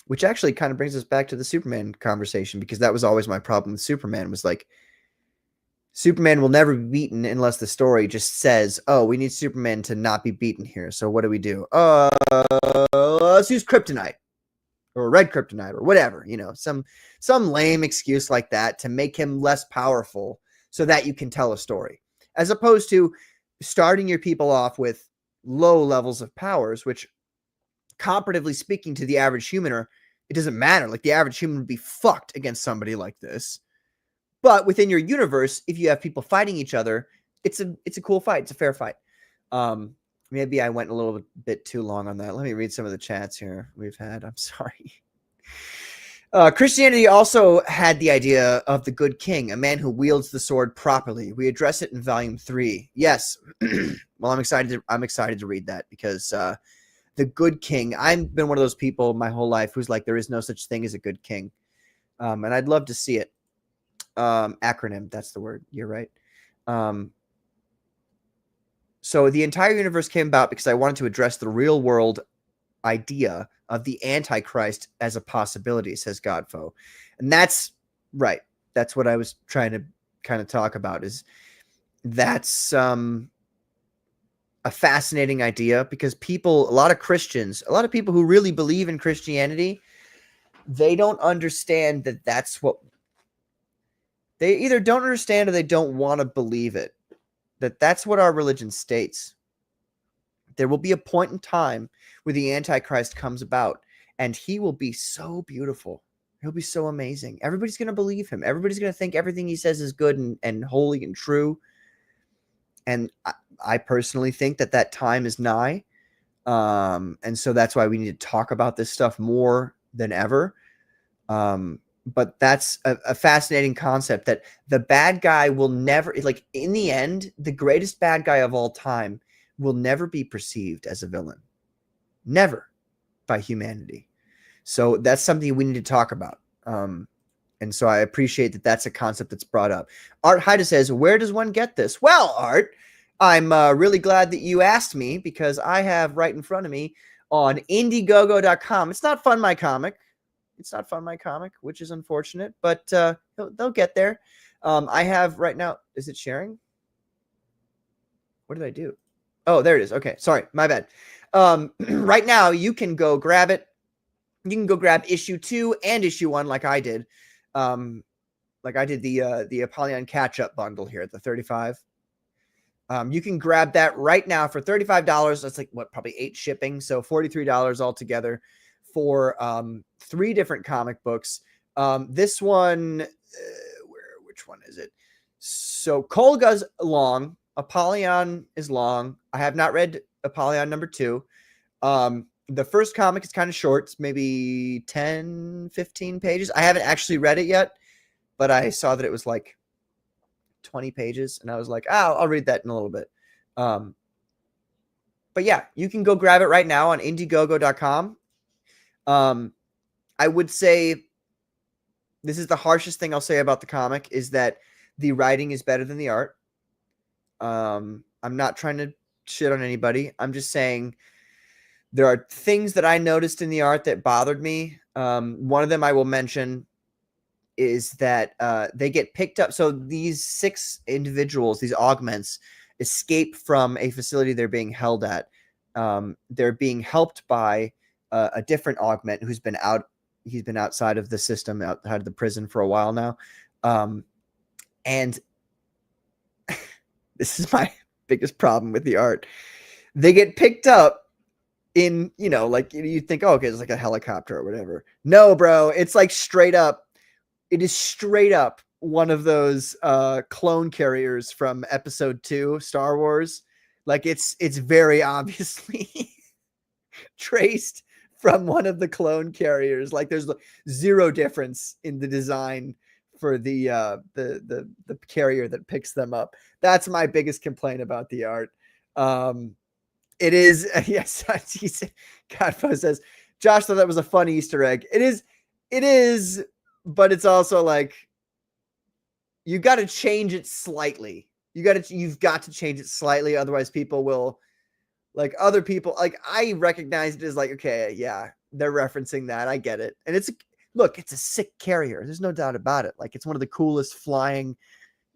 Which actually kind of brings us back to the Superman conversation, because that was always my problem with Superman, was like, Superman will never be beaten unless the story just says, oh, we need Superman to not be beaten here. So what do? Let's use kryptonite, or red kryptonite, or whatever, some lame excuse like that to make him less powerful so that you can tell a story, as opposed to starting your people off with low levels of powers, which, comparatively speaking to the average human, it doesn't matter. Like, the average human would be fucked against somebody like this. But within your universe, if you have people fighting each other, it's a cool fight. It's a fair fight. Maybe I went a little bit too long on that. Let me read some of the chats here we've had. I'm sorry. Christianity also had the idea of the good king, a man who wields the sword properly. We address it in volume 3. Yes. Well, I'm excited to read that, because the good king, I've been one of those people my whole life who's like, there is no such thing as a good king. And I'd love to see it. Acronym, that's the word. You're right. So the entire universe came about because I wanted to address the real world idea of the Antichrist as a possibility, says Godfo. And that's right. That's what I was trying to kind of talk about, is that's a fascinating idea, because a lot of Christians, a lot of people who really believe in Christianity, they don't understand that that's what they either don't understand, or they don't want to believe it, that's what our religion states. There will be a point in time where the Antichrist comes about, and he will be so beautiful. He'll be so amazing. Everybody's going to believe him. Everybody's going to think everything he says is good and holy and true. And I personally think that time is nigh. And so that's why we need to talk about this stuff more than ever. But that's a fascinating concept, that the bad guy will never, like, in the end, the greatest bad guy of all time will never be perceived as a villain. Never, by humanity. So that's something we need to talk about. And so I appreciate that that's a concept that's brought up. Art Haida says, where does one get this? Well, Art, I'm really glad that you asked me, because I have right in front of me on Indiegogo.com. It's not Fund My Comic. It's not Fund My Comic, which is unfortunate, but they'll get there. I have right now. Is it sharing? What did I do? Oh, there it is. Okay. Sorry. My bad. Right now, you can go grab it. You can go grab issue 2 and issue 1, like I did. Like I did the Apollyon catch-up bundle here at the 35. You can grab that right now for $35. That's like, what, probably 8 shipping. So $43 altogether for 3 different comic books. This one, which one is it? So Kolga's long. Apollyon is long. I have not read Apollyon number 2. The first comic is kind of short. It's maybe 10, 15 pages. I haven't actually read it yet, but I saw that it was like 20 pages, and I was like, oh, I'll read that in a little bit. But yeah, you can go grab it right now on Indiegogo.com. I would say this is the harshest thing I'll say about the comic, is that the writing is better than the art. I'm not trying to shit on anybody. I'm just saying there are things that I noticed in the art that bothered me. One of them I will mention is that they get picked up. So these 6 individuals, these augments, escape from a facility they're being held at. They're being helped by a different augment who's been out. He's been outside of the system, outside of the prison for a while now. And this is my biggest problem with the art. They get picked up in, like you think, oh, okay, it's like a helicopter or whatever. No, bro, it's like straight up. It is straight up one of those clone carriers from Episode 2, Star Wars. Like it's very obviously traced from one of the clone carriers. Like there's zero difference in the design for the carrier that picks them up. That's my biggest complaint about the art. It is, yes, Godfo says, Josh thought that was a fun Easter egg. It is, but it's also like, you got to change it slightly. You've got to change it slightly. Otherwise people will, like other people, like I recognize it as like, okay, yeah, they're referencing that. I get it. And it's a sick carrier. There's no doubt about it. Like it's one of the coolest flying,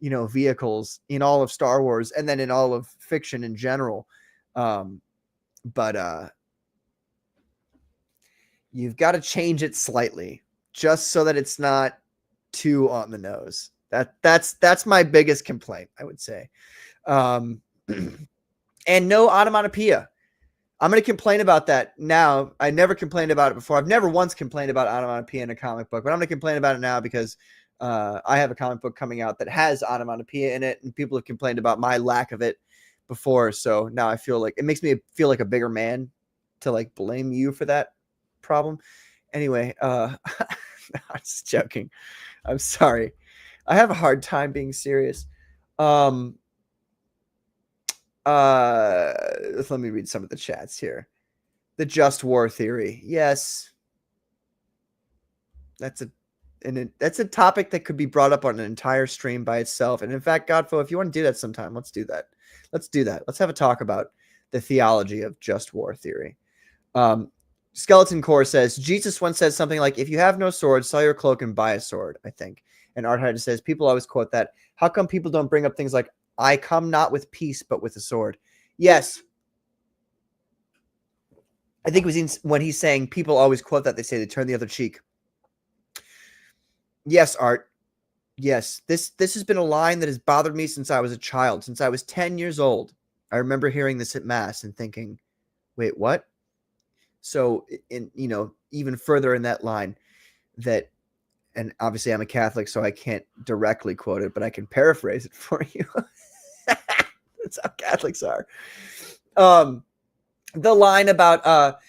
vehicles in all of Star Wars and then in all of fiction in general. But you've got to change it slightly just so that it's not too on the nose. That's my biggest complaint, I would say. And no onomatopoeia. I'm going to complain about that now. I never complained about it before. I've never once complained about onomatopoeia in a comic book, but I'm going to complain about it now because I have a comic book coming out that has onomatopoeia in it, and people have complained about my lack of it before. So now I feel like it makes me feel like a bigger man to like blame you for that problem. Anyway, I'm just joking. I'm sorry. I have a hard time being serious. Let me read some of the chats here. The just war theory. Yes. That's a topic that could be brought up on an entire stream by itself. And in fact, Godfo, if you want to do that sometime, let's do that. Let's have a talk about the theology of just war theory. Skeleton Core says, Jesus once said something like, if you have no sword, sell your cloak and buy a sword, I think. And Art Hyde says, people always quote that. How come people don't bring up things like, I come not with peace, but with a sword? Yes. I think it was when he's saying people always quote that. They say they turn the other cheek. Yes, Art. Yes. This has been a line that has bothered me since I was a child, since I was 10 years old. I remember hearing this at Mass and thinking, wait, what? So, even further in that line that, and obviously I'm a Catholic, so I can't directly quote it, but I can paraphrase it for you. That's how Catholics are. The line about,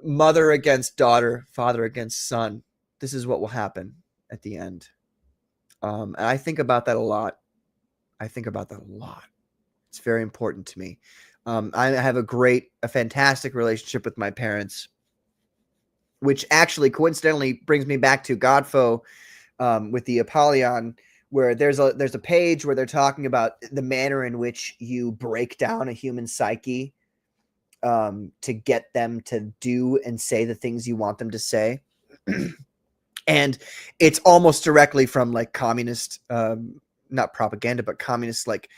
mother against daughter, father against son. This is what will happen at the end. And I think about that a lot. It's very important to me. I have a fantastic relationship with my parents, which actually coincidentally brings me back to Godfo with the Apollyon, where there's a page where they're talking about the manner in which you break down a human psyche to get them to do and say the things you want them to say. And it's almost directly from like communist, not propaganda, but communist like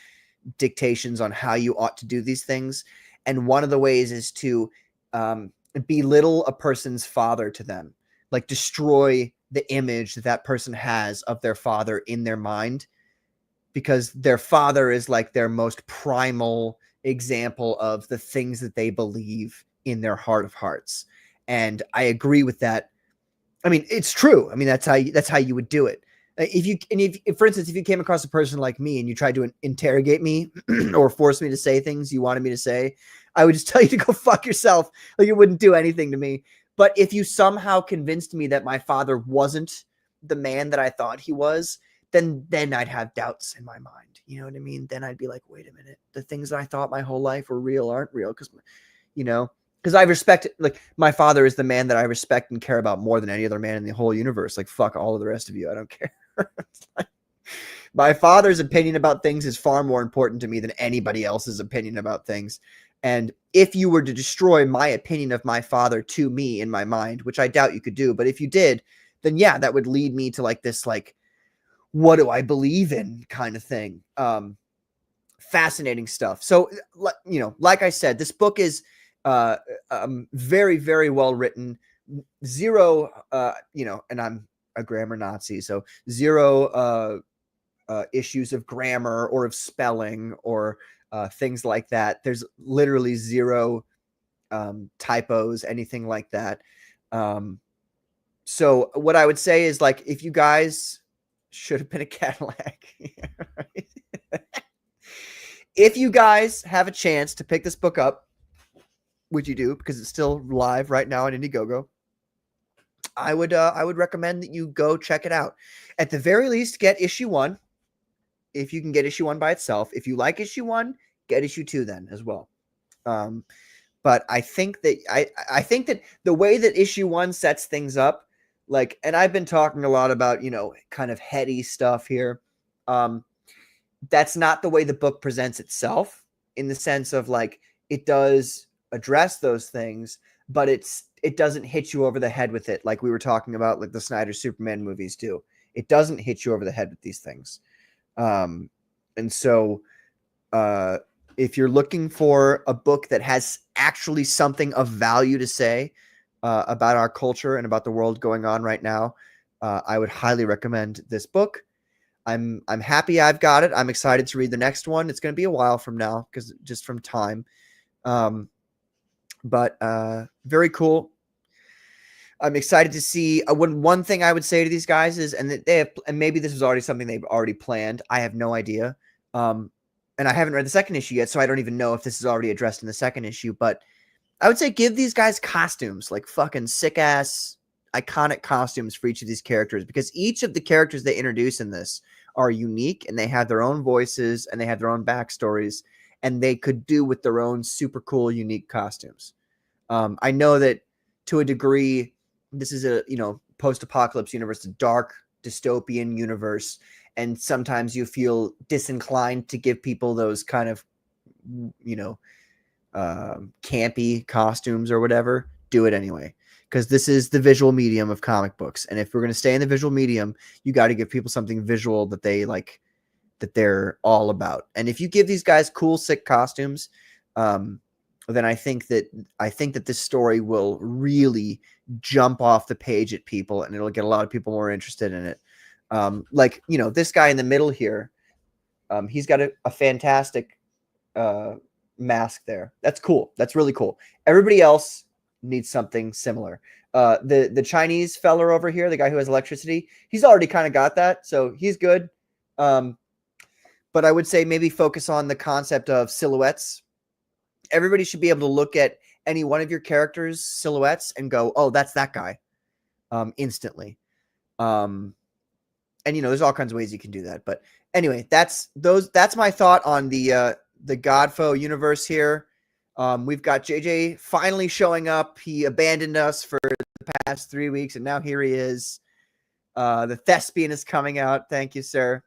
dictations on how you ought to do these things. And one of the ways is to belittle a person's father to them, like destroy the image that person has of their father in their mind, because their father is like their most primal example of the things that they believe in their heart of hearts. And I agree with that. I mean, it's true. I mean, that's how you would do it. If for instance, if you came across a person like me and you tried to interrogate me or force me to say things you wanted me to say, I would just tell you to go fuck yourself. Like it wouldn't do anything to me. But if you somehow convinced me that my father wasn't the man that I thought he was, then I'd have doubts in my mind. You know what I mean? Then I'd be like, wait a minute, the things that I thought my whole life were real aren't real, because I respect it. Like my father is the man that I respect and care about more than any other man in the whole universe. Like fuck all of the rest of you. I don't care. My father's opinion about things is far more important to me than anybody else's opinion about things. And if you were to destroy my opinion of my father to me in my mind, which I doubt you could do, but if you did, then yeah, that would lead me to like this, like, what do I believe in kind of thing. Fascinating stuff. So, like I said, this book is Very, very well written. Zero, and I'm a grammar Nazi, so zero issues of grammar or of spelling or things like that. There's literally zero typos, anything like that. So what I would say is, like, if you guys should have been a Cadillac. If you guys have a chance to pick this book up, which you do because it's still live right now on Indiegogo, I would recommend that you go check it out. At the very least, get issue 1. If you can get issue 1 by itself. If you like issue 1, get issue 2 then as well. But I think that I think that the way that issue 1 sets things up, like, and I've been talking a lot about, kind of heady stuff here. That's not the way the book presents itself, in the sense of, like, it does address those things, but it doesn't hit you over the head with it, like we were talking about, like the Snyder Superman movies do. It doesn't hit you over the head with these things. And so if you're looking for a book that has actually something of value to say about our culture and about the world going on right now, I would highly recommend this book. I'm happy I've got it. I'm excited to read the next one. It's going to be a while from now because just from time. But very cool. I'm excited to see. One thing I would say to these guys is, and maybe this is already something they've already planned. I have no idea. And I haven't read the second issue yet, so I don't even know if this is already addressed in the second issue. But I would say give these guys costumes, like fucking sick ass iconic costumes for each of these characters, because each of the characters they introduce in this are unique and they have their own voices and they have their own backstories, and they could do with their own super cool, unique costumes. I know that to a degree, this is a, post-apocalypse universe, a dark dystopian universe. And sometimes you feel disinclined to give people those kind of, campy costumes or whatever. Do it anyway, because this is the visual medium of comic books. And if we're going to stay in the visual medium, you got to give people something visual that they like, that they're all about. And if you give these guys cool, sick costumes, then I think that this story will really jump off the page at people, and it'll get a lot of people more interested in it. This guy in the middle here, he's got a fantastic mask there. That's cool. That's really cool. Everybody else needs something similar. The Chinese fella over here, the guy who has electricity, he's already kind of got that, so he's good. But I would say maybe focus on the concept of silhouettes. Everybody should be able to look at any one of your characters' silhouettes and go, oh, that's that guy, instantly. And there's all kinds of ways you can do that. But anyway, that's my thought on the Godfoe universe here. We've got JJ finally showing up. He abandoned us for the past 3 weeks, and now here he is. The Thespian is coming out. Thank you, sir.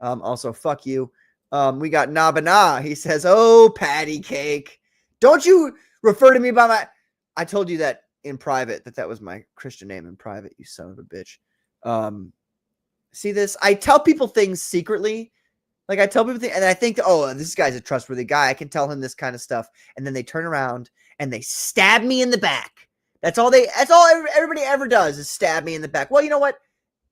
Also, fuck you. We got Nabana. He says, oh, patty cake. Don't you refer to me by my... I told you that in private, that was my Christian name in private, you son of a bitch. See this? I tell people things secretly. Like, I tell people things, and I think, oh, this guy's a trustworthy guy. I can tell him this kind of stuff. And then they turn around and they stab me in the back. That's all everybody ever does, is stab me in the back. Well, you know what?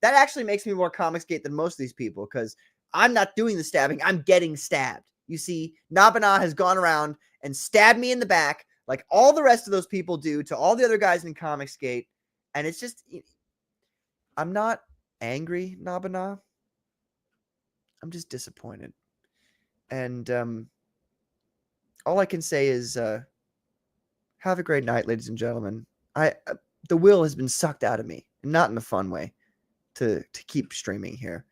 That actually makes me more Comicsgate than most of these people, because I'm not doing the stabbing. I'm getting stabbed. You see, Nabana has gone around and stabbed me in the back like all the rest of those people do to all the other guys in Comicsgate. And it's just, I'm not angry, Nabana. I'm just disappointed. And all I can say is have a great night, ladies and gentlemen. The will has been sucked out of me, not in a fun way, to keep streaming here.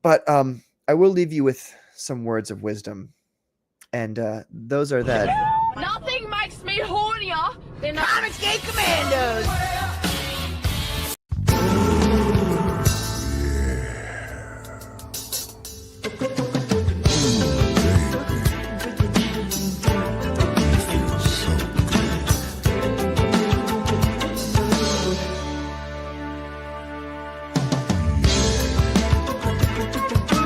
But I will leave you with some words of wisdom. And those are that. Nothing makes me hornier than Comicsgate Commandos!